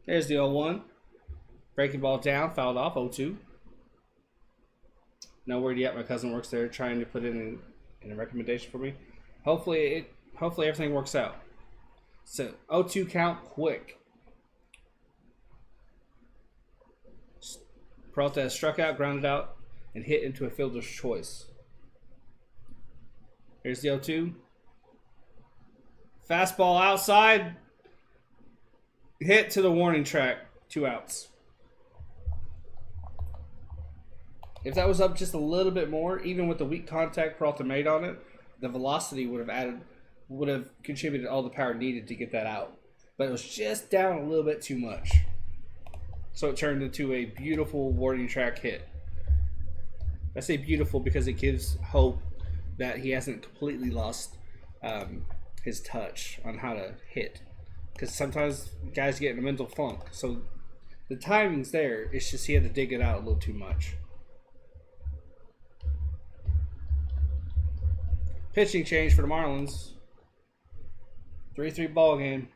[SPEAKER 1] There's the 0-1. Breaking ball down, fouled off, 0-2. Not worried yet. My cousin works there, trying to put in a recommendation for me. Hopefully everything works out. So 0-2 count, quick. Peralta has struck out, grounded out, and hit into a fielder's choice. Here's the 0-2. Fastball outside. Hit to the warning track. 2 outs. If that was up just a little bit more, even with the weak contact Peralta made on it, the velocity would have contributed all the power needed to get that out. But it was just down a little bit too much. So it turned into a beautiful warning track hit. I say beautiful because it gives hope that he hasn't completely lost his touch on how to hit. Because sometimes guys get in a mental funk. So the timing's there. It's just he had to dig it out a little too much. Pitching change for the Marlins. 3-3 ball game.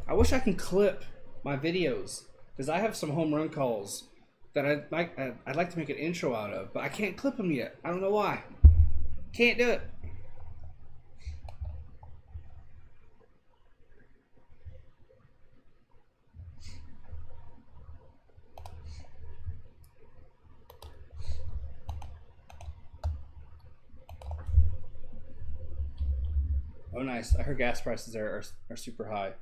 [SPEAKER 1] I wish I can clip my videos because I have some home run calls that I'd like to make an intro out of, but I can't clip them yet. I don't know why. Can't do it. Oh, nice. I heard gas prices are super high.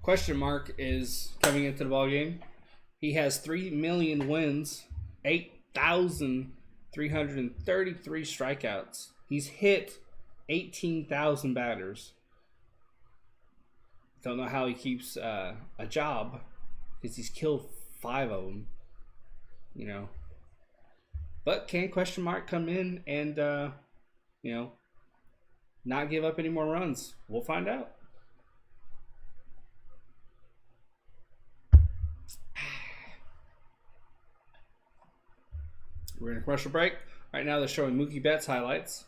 [SPEAKER 1] Question mark is coming into the ball game. He has 3 million wins, 8,333 strikeouts. He's hit 18,000 batters. Don't know how he keeps a job because he's killed 5 of them. You know, but can question mark come in and you know, not give up any more runs? We'll find out. We're in a commercial break. Right now they're showing Mookie Betts highlights.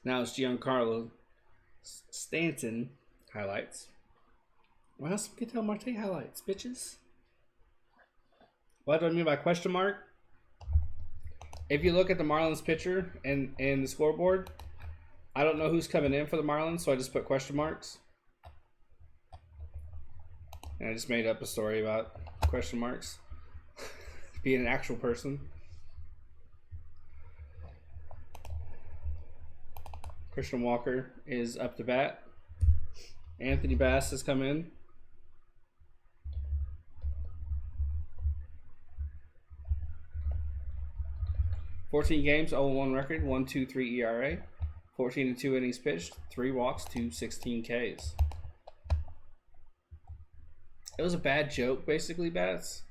[SPEAKER 1] Now it's Giancarlo Stanton highlights. Well, that's some Ketel Marte highlights, bitches. What do I mean by question mark? If you look at the Marlins pitcher and the scoreboard, I don't know who's coming in for the Marlins, so I just put question marks. And I just made up a story about question marks being an actual person. Christian Walker is up to bat. Anthony Bass has come in. $14 games, 0-1 record, 1.23 ERA, 14-2 innings pitched, 3 walks to 16 Ks. It was a bad joke, basically, Bats.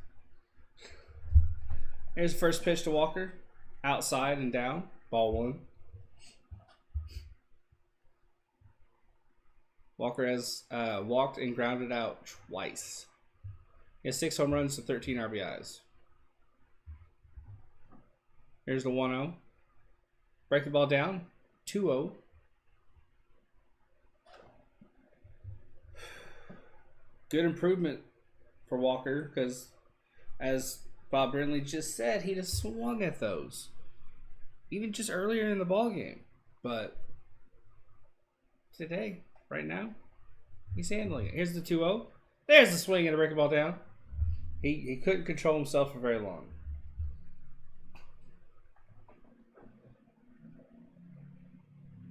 [SPEAKER 1] Here's the first pitch to Walker, outside and down, ball 1. Walker has walked and grounded out twice. He has 6 home runs to 13 RBIs. Here's the 1-0. Break the ball down. 2-0. Good improvement for Walker because, as Bob Brenly just said, he'd have swung at those. Even just earlier in the ball game. But today, right now, he's handling it. Here's the 2-0. There's the swing and a break the ball down. He couldn't control himself for very long.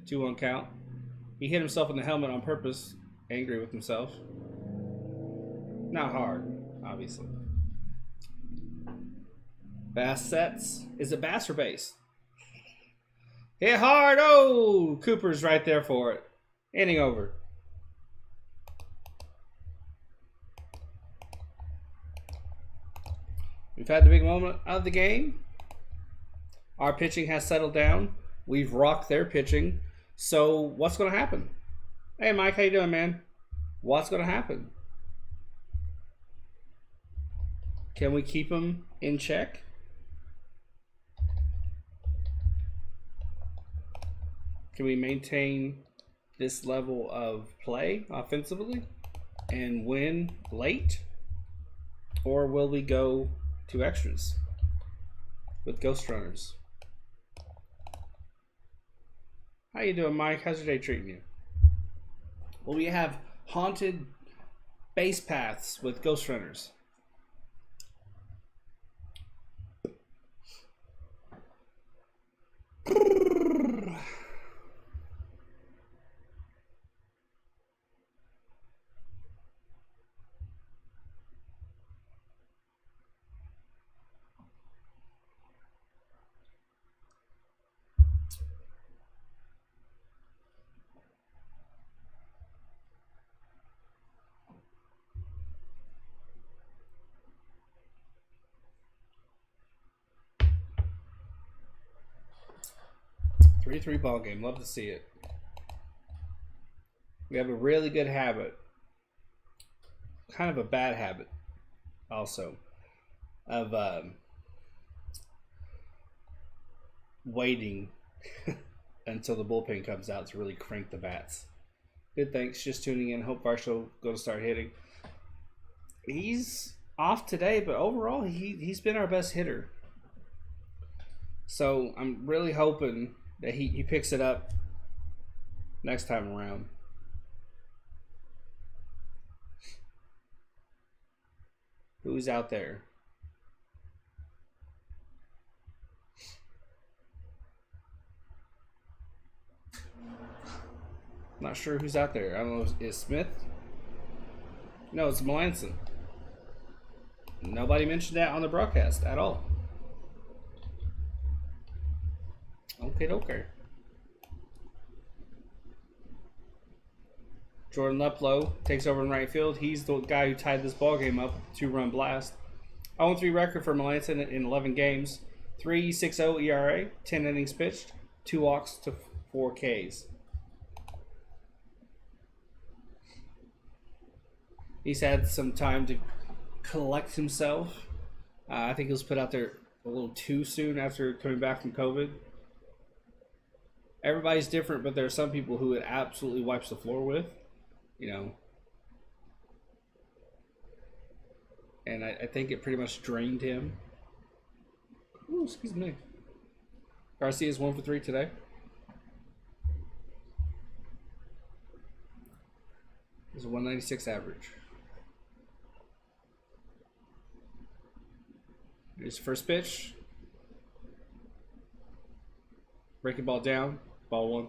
[SPEAKER 1] 2-1 count. He hit himself in the helmet on purpose, angry with himself. Not hard, obviously. Bass sets. Is it Bass or base? Hit hard. Oh, Cooper's right there for it. Inning over. We've had the big moment of the game. Our pitching has settled down. We've rocked their pitching. So what's going to happen? Hey, Mike, how you doing, man? What's going to happen? Can we keep them in check? Can we maintain this level of play offensively and win late? Or will we go to extras with ghost runners? How you doing, Mike? How's your day treating you? Well, we have haunted base paths with ghost runners. Three ball game. Love to see it. We have a really good habit kind of a bad habit also of waiting until the bullpen comes out to really crank the bats. Good, thanks. Just tuning in. Hope Varsho go to start hitting. He's off today, but overall he's been our best hitter. So I'm really hoping that he picks it up next time around. Who's out there? Not sure who's out there. I don't know. Is Smith? No, it's Melanson. Nobody mentioned that on the broadcast at all. Okay. Jordan Leplow takes over in right field. He's the guy who tied this ball game up with a 2-run blast. 0-3 record for Melanson in 11 games. 3.60 ERA, 10 innings pitched, 2 walks to 4 Ks. He's had some time to collect himself. I think he was put out there a little too soon after coming back from COVID. Everybody's different, but there are some people who it absolutely wipes the floor with, you know. And I think it pretty much drained him. Ooh, excuse me. Garcia's 1 for 3 today. There's a 196 average. Here's the first pitch. Breaking ball down. Ball 1.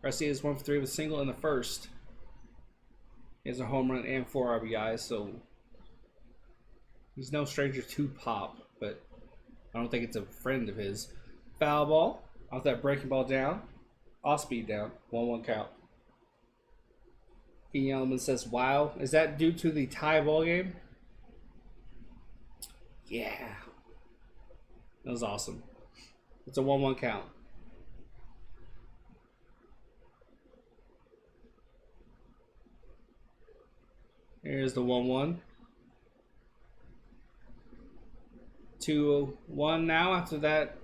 [SPEAKER 1] Garcia's 1 for 3 with a single in the first. He has a home run and 4 RBIs, so he's no stranger to pop, but I don't think it's a friend of his. Foul ball off that breaking ball down. Off speed down. 1-1 count. Key Element says, wow. Is that due to the tie ball game? Yeah. That was awesome. It's a 1-1 count. Here's the 1-1. 2-1 now after that.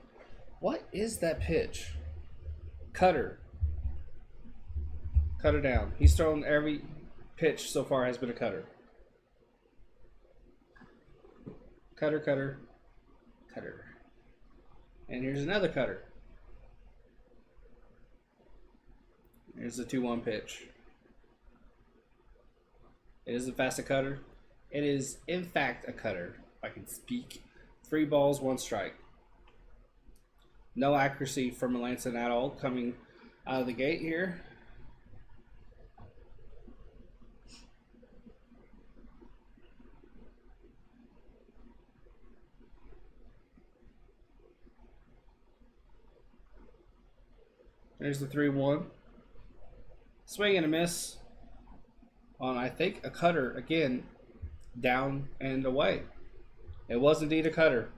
[SPEAKER 1] What is that pitch? Cutter. Cutter down. He's thrown every pitch so far has been a cutter. Cutter. And here's another cutter. Here's the 2-1 pitch. It is in fact a cutter. It is in fact a cutter, if I can speak. 3 balls, 1 strike. No accuracy from Melanson at all coming out of the gate here. There's the 3-1. Swing and a miss on, I think, a cutter again, down and away. It was indeed a cutter.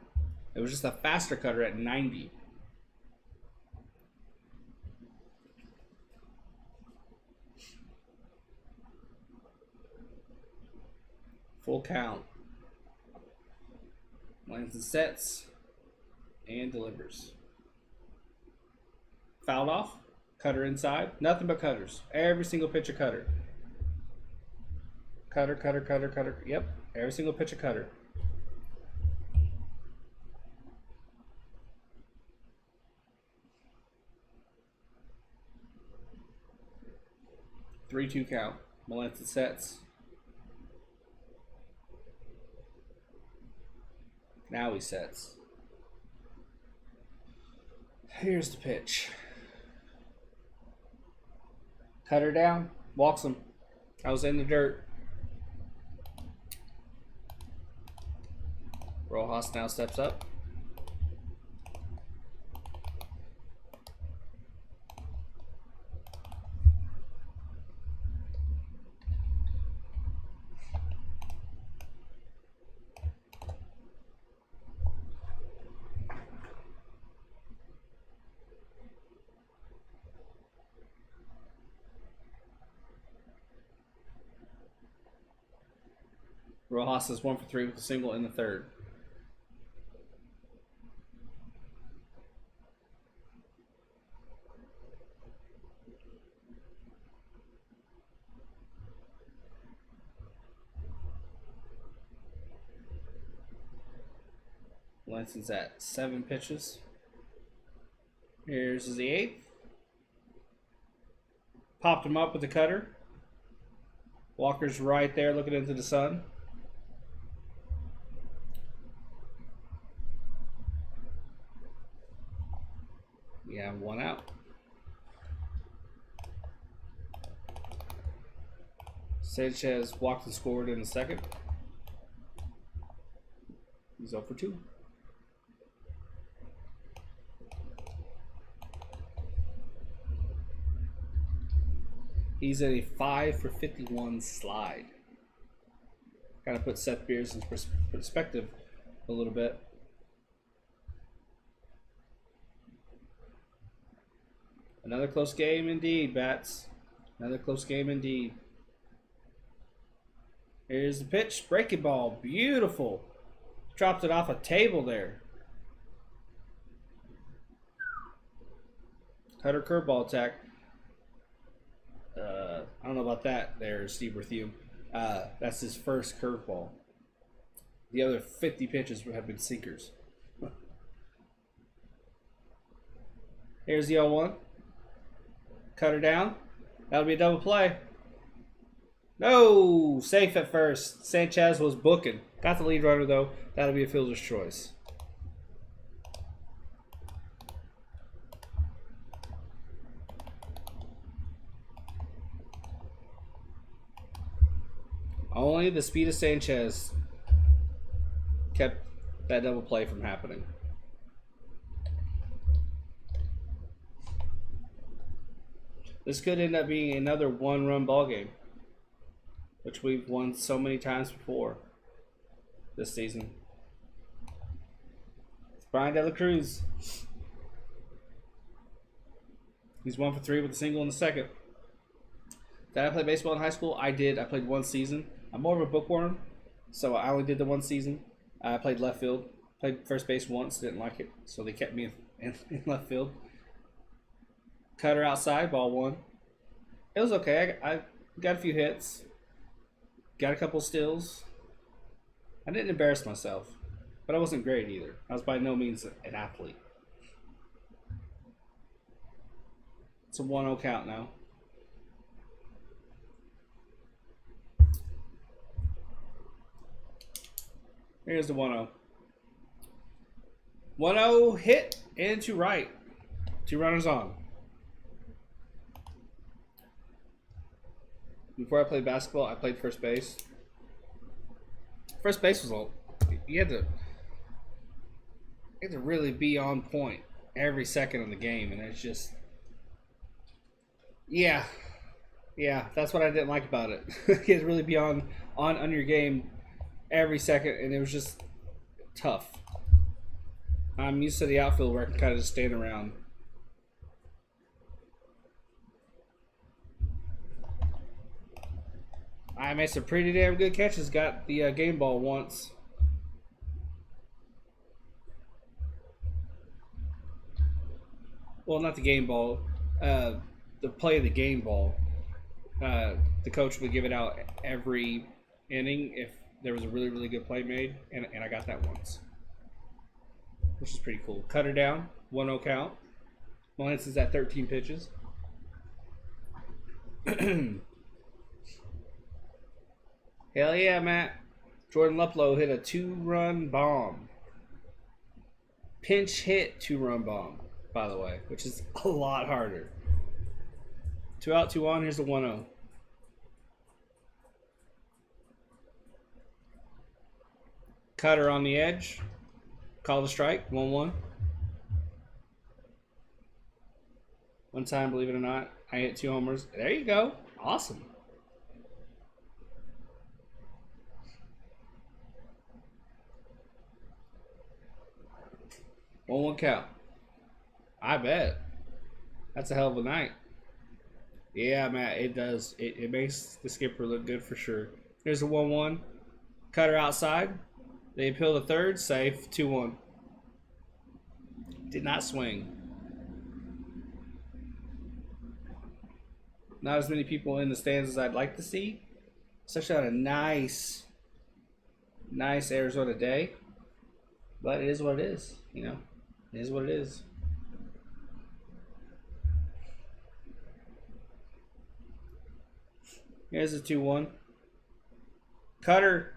[SPEAKER 1] It was just a faster cutter at 90. Full count. Lands and sets and delivers. Fouled off. Cutter inside. Nothing but cutters. Every single pitch a cutter. Cutter. Yep. Every single pitch a cutter. Three-two count. Melanson sets. Now he sets. Here's the pitch. Cutter down. Walks him. I was in the dirt. Rojas now steps up. Rojas is 1 for 3 with a single in the third. Lanson's at 7 pitches. Here's the 8th. Popped him up with the cutter. Walker's right there looking into the sun. Yeah, 1 out. Sanchez walked and scored in the second. He's 0 for 2. He's at a 5 for 51 slide. Kind of put Seth Beers in perspective a little bit. Another close game indeed, Bats. Another close game indeed. Here's the pitch. Breaking ball. Beautiful. Dropped it off a table there. Cutter curveball attack. I don't know about that there, Steve Berthium. That's his first curveball. The other 50 pitches have been sinkers. Here's the 0-1. Cutter down. That'll be a double play. No! Safe at first. Sanchez was booking. Got the lead runner, though. That'll be a fielder's choice. Only the speed of Sanchez kept that double play from happening. This could end up being another one-run ball game, which we've won so many times before this season. It's Brian De La Cruz. He's 1 for 3 with a single in the second. Did I play baseball in high school? I did. I played 1 season. I'm more of a bookworm, so I only did the 1 season. I played left field. Played first base once. Didn't like it, so they kept me in left field. Cutter outside, ball 1. It was okay. I got a few hits. Got a couple steals. I didn't embarrass myself, but I wasn't great either. I was by no means an athlete. It's a 1-0 count now. Here's the 1-0. 1-0 hit into right. 2 runners on. Before I played basketball, I played first base. First base was all you had to really be on point every second of the game, and it's just yeah, that's what I didn't like about it. You had to really be on your game every second, and it was just tough. I'm used to the outfield where I can kind of just stand around. I made some pretty damn good catches. Got the game ball once. Well, not the game ball. The play of the game ball. The coach would give it out every inning if there was a really, really good play made, and I got that once, which is pretty cool. Cutter down, 1-0 count. Marlins is at 13 pitches. Hell yeah, Matt. Jordan Luplow hit a 2-run bomb. Pinch hit 2-run bomb, by the way, which is a lot harder. 2 out, 2 on. Here's the 1-0. Cutter on the edge. Call the strike. 1-1. One time, believe it or not, I hit 2 homers. There you go. Awesome. One count. I bet. That's a hell of a night. Yeah, Matt, it does. It makes the skipper look good for sure. Here's a 1-1. Cutter outside. They appeal to third. Safe. 2-1. Did not swing. Not as many people in the stands as I'd like to see. Especially on a nice Arizona day. But it is what it is. You know, it is what it is. Here's a 2-1. Cutter.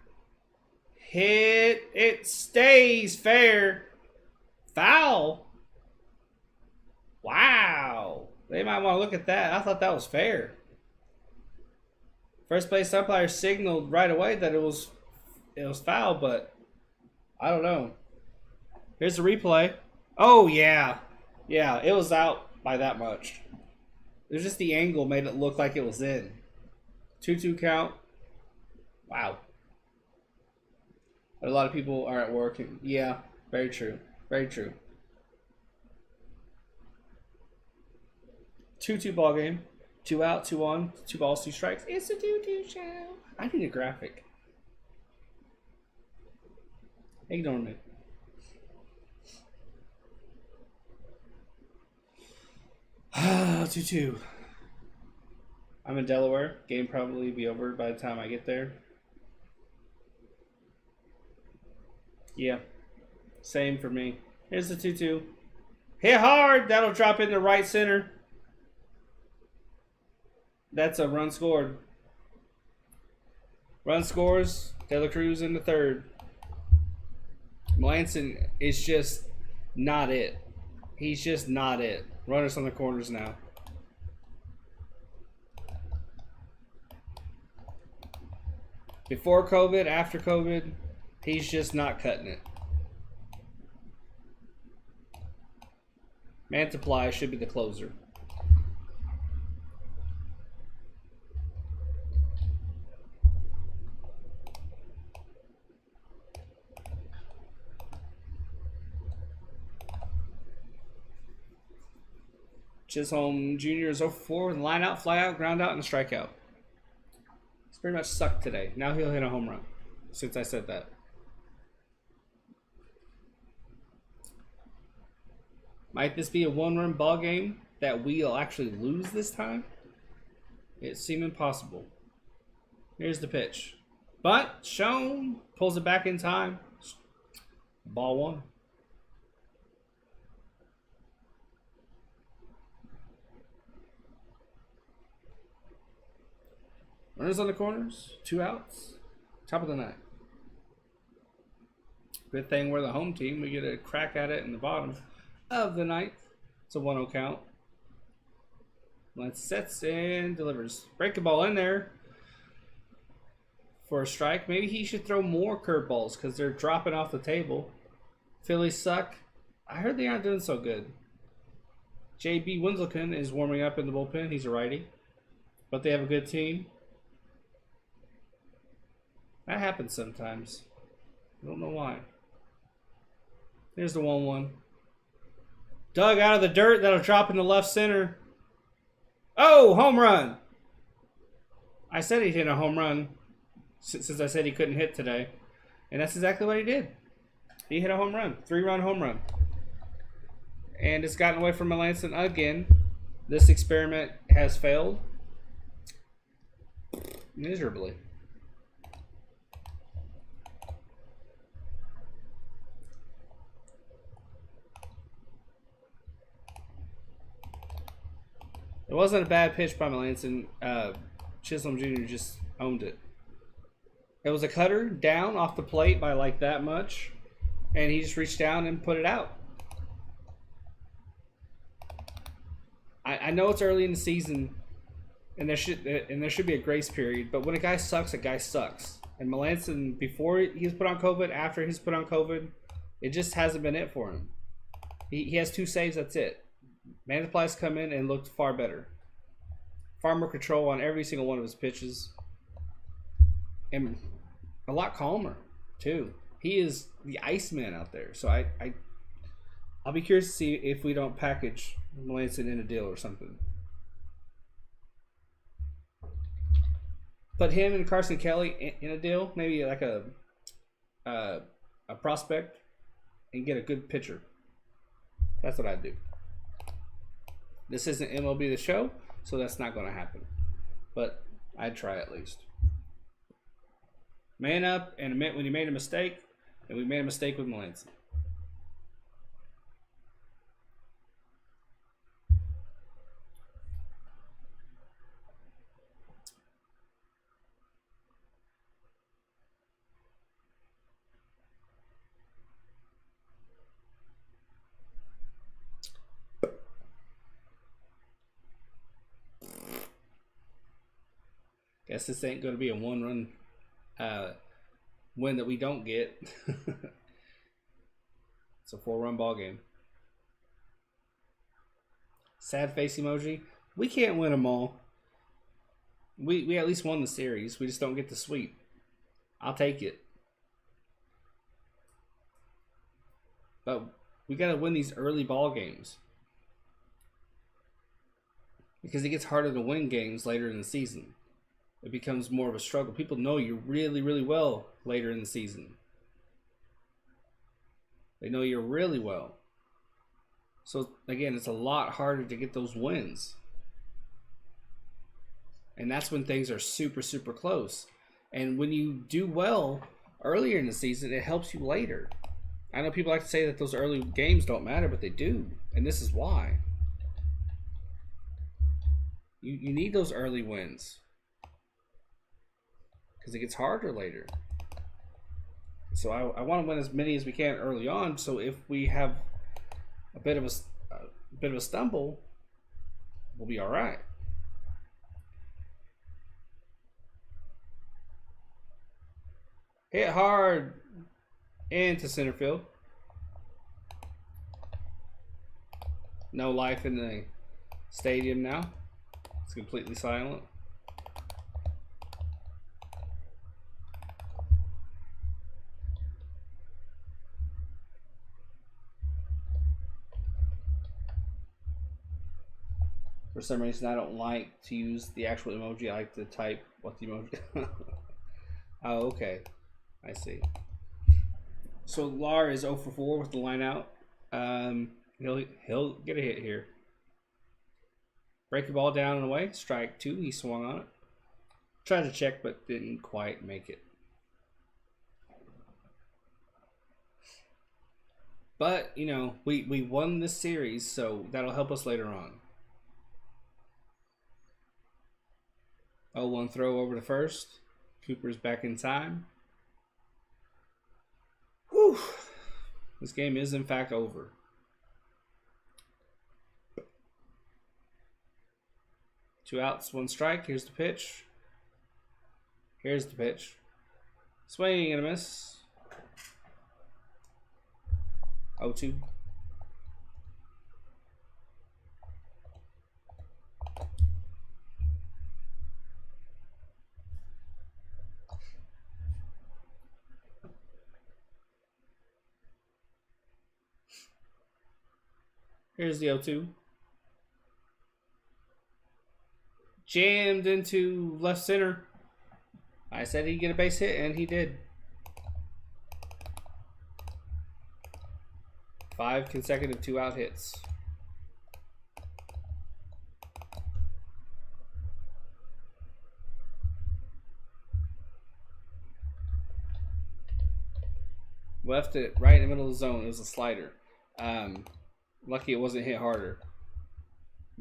[SPEAKER 1] Hit. It stays fair. Foul. Wow. They might want to look at that. I thought that was fair. First base umpire signaled right away that it was foul, but I don't know. Here's the replay. Oh, yeah. Yeah, it was out by that much. It was just the angle made it look like it was in. 2-2 count. Wow. But a lot of people are at work. Yeah, very true. Very true. 2-2 ball game. 2 out, 2 on, 2 balls, 2 strikes. It's a 2-2 show. I need a graphic. Ignore me. Ah, 2-2. I'm in Delaware. Game probably be over by the time I get there. Yeah. Same for me. Here's the 2-2. Hit hard. That'll drop into right center. That's a run scored. Run scores. De La Cruz in the third. Melanson is just not it. He's just not it. Runners on the corners now. Before COVID, after COVID, he's just not cutting it. Mantiply should be the closer. Chisholm Jr. is 0-4 with line out, fly out, ground out, and a strikeout. It's pretty much sucked today. Now he'll hit a home run since I said that. Might this be a one-run ball game that we'll actually lose this time? It seemed impossible. Here's the pitch. But Schoen pulls it back in time. Ball one. Runners on the corners, 2 outs, top of the ninth. Good thing we're the home team. We get a crack at it in the bottom of the ninth. It's a 1-0 count. Lance sets and delivers. Break the ball in there for a strike. Maybe he should throw more curveballs because they're dropping off the table. Phillies suck. I heard they aren't doing so good. J.B. Winslow is warming up in the bullpen. He's a righty. But they have a good team. That happens sometimes. I don't know why. Here's the 1-1. Dug out of the dirt. That'll drop into left center. Oh, home run. I said he'd hit a home run since I said he couldn't hit today. And that's exactly what he did. He hit a home run. 3-run home run. And it's gotten away from Melanson again. This experiment has failed miserably. It wasn't a bad pitch by Melanson. Chisholm Jr. just owned it. It was a cutter down off the plate by like that much, and he just reached down and put it out. I know it's early in the season, and there should be a grace period. But when a guy sucks, a guy sucks. And Melanson, before he's put on COVID, after he's put on COVID, it just hasn't been it for him. He has 2 saves. That's it. Mantiply's come in and looked far better. Far more control on every single one of his pitches. And a lot calmer, too. He is the Iceman out there. So I'll be curious to see if we don't package Melanson in a deal or something. Put him and Carson Kelly in a deal. Maybe like a a prospect and get a good pitcher. That's what I'd do. This isn't MLB The Show, so that's not going to happen. But I'd try at least. Man up and admit when you made a mistake, and we made a mistake with Melanson. Guess this ain't going to be a one-run win that we don't get. It's a 4-run ball game. Sad face emoji. We can't win them all. We at least won the series. We just don't get the sweep. I'll take it. But we got to win these early ball games. Because it gets harder to win games later in the season. It becomes more of a struggle. People know you really, really well later in the season. They know you really well. So, again, it's a lot harder to get those wins. And that's when things are super, super close. And when you do well earlier in the season, it helps you later. I know people like to say that those early games don't matter, but they do. And this is why. You need those early wins. Because it gets harder later. So I want to win as many as we can early on. So if we have a bit of a stumble, we'll be all right. Hit hard into center field. No life in the stadium now. It's completely silent. For some reason, I don't like to use the actual emoji. I like to type what the emoji. Oh, okay. I see. So Lar is 0 for 4 with the line out. He'll get a hit here. Break the ball down and away. Strike 2. He swung on it. Tried to check, but didn't quite make it. But, you know, we won this series, so that'll help us later on. 0-1 throw over to first. Cooper's back in time. Whew. This game is, in fact, over. Two outs, one strike. Here's the pitch. Here's the pitch. Swing and a miss. 0-2. Here's the 0-2. Jammed into left center. I said he'd get a base hit, and he did. 5 consecutive 2-out hits. Left it right in the middle of the zone. It was a slider. Lucky it wasn't hit harder.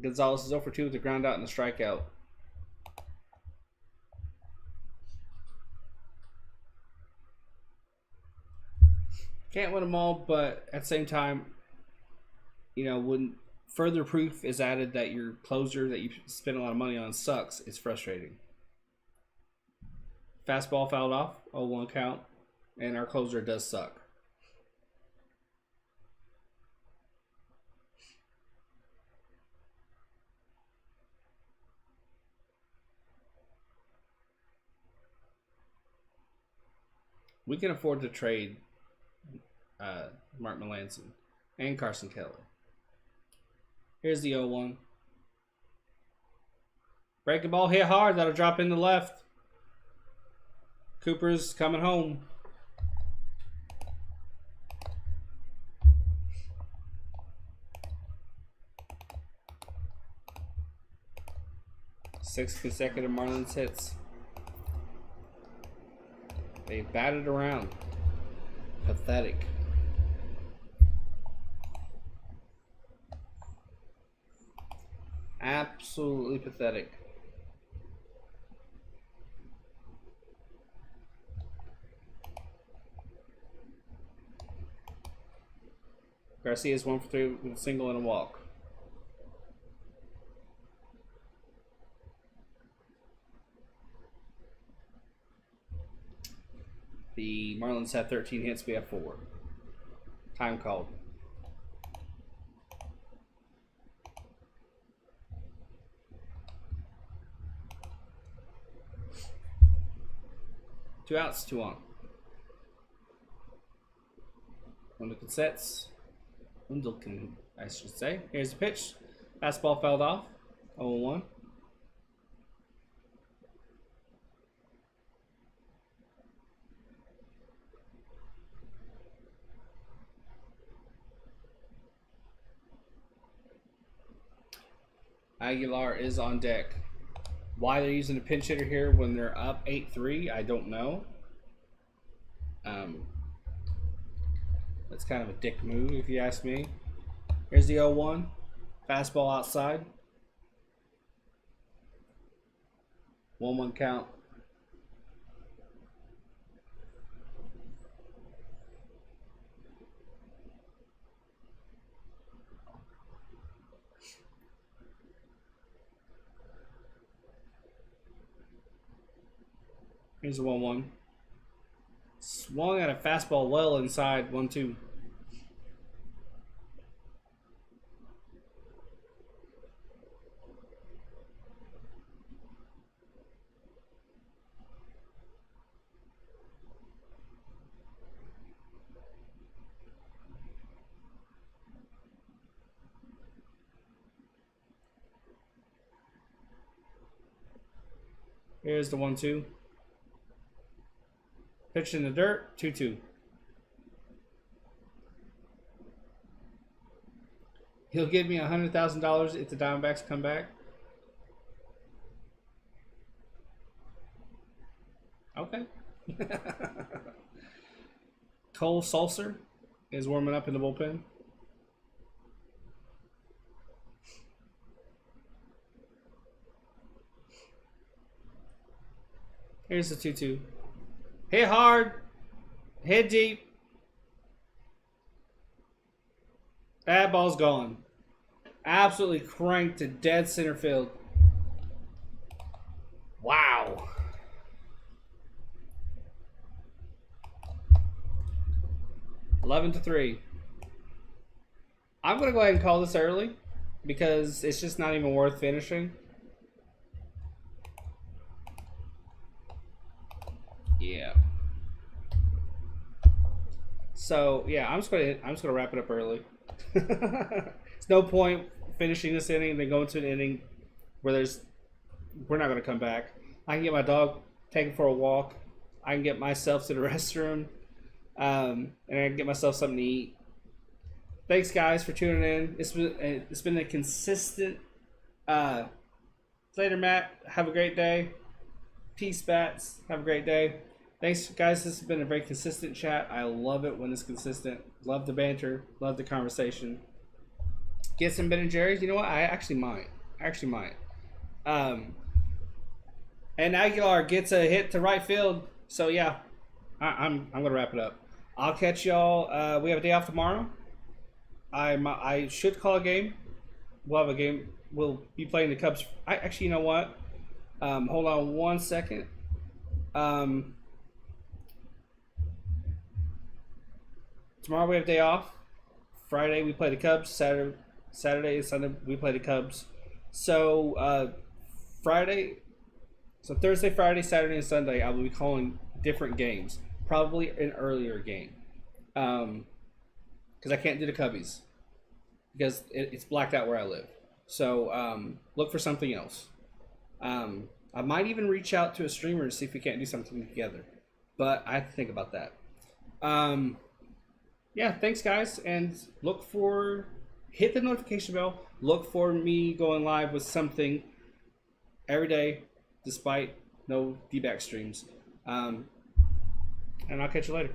[SPEAKER 1] Gonzalez is 0 for 2 with the ground out and the strikeout. Can't win them all, but at the same time, you know, when further proof is added that your closer that you spend a lot of money on sucks, it's frustrating. Fastball fouled off, 0-1 count, and our closer does suck. We can afford to trade Mark Melanson and Carson Kelly. Here's the 0-1. Breaking ball hit hard. That'll drop in the left. Cooper's coming home. 6 consecutive Marlins hits. They batted around. Pathetic. Absolutely pathetic. Garcia's 1 for 3 with a single and a walk. The Marlins have 13 hits, we have 4. Time called. Two outs, 2 on. Undelkin, I should say. Here's the pitch. Fastball fouled off. 0-1. Aguilar is on deck. Why they're using a pinch hitter here when they're up 8-3, I don't know. That's kind of a dick move, if you ask me. Here's the 0-1. Fastball outside. 1-1 count. Here's the 1-1. Swung at a fastball well inside. 1-2. Here's the 1-2. Pitch in the dirt, 2-2. He'll give me $100,000 if the Diamondbacks come back. Okay. Cole Sulser is warming up in the bullpen. Here's the 2-2. Hit hard. Hit deep. That ball's gone. Absolutely cranked to dead center field. Wow. (11-3). I'm going to go ahead and call this early because it's just not even worth finishing. Yeah. So yeah, I'm just gonna wrap it up early. There's no point finishing this inning and then going to an inning where we're not gonna come back. I can get my dog taken for a walk. I can get myself to the restroom, and I can get myself something to eat. Thanks guys for tuning in. It's been a consistent. Later, Matt. Have a great day. Peace, Bats. Have a great day. Thanks, guys. This has been a very consistent chat. I love it when it's consistent. Love the banter. Love the conversation. Get some Ben and Jerry's. You know what? I actually might. And Aguilar gets a hit to right field. So yeah, I'm gonna wrap it up. I'll catch y'all. We have a day off tomorrow. I should call a game. We'll have a game. We'll be playing the Cubs. Actually, you know what? Hold on 1 second. Tomorrow we have a day off. Friday we play the Cubs. Saturday and Sunday we play the Cubs. So Thursday, Friday, Saturday, and Sunday I will be calling different games. Probably an earlier game. Because I can't do the Cubbies. Because it's blacked out where I live. So look for something else. I might even reach out to a streamer to see if we can't do something together. But I have to think about that. Yeah, thanks guys. And hit the notification bell. Look for me going live with something every day, despite no D-back streams. And I'll catch you later.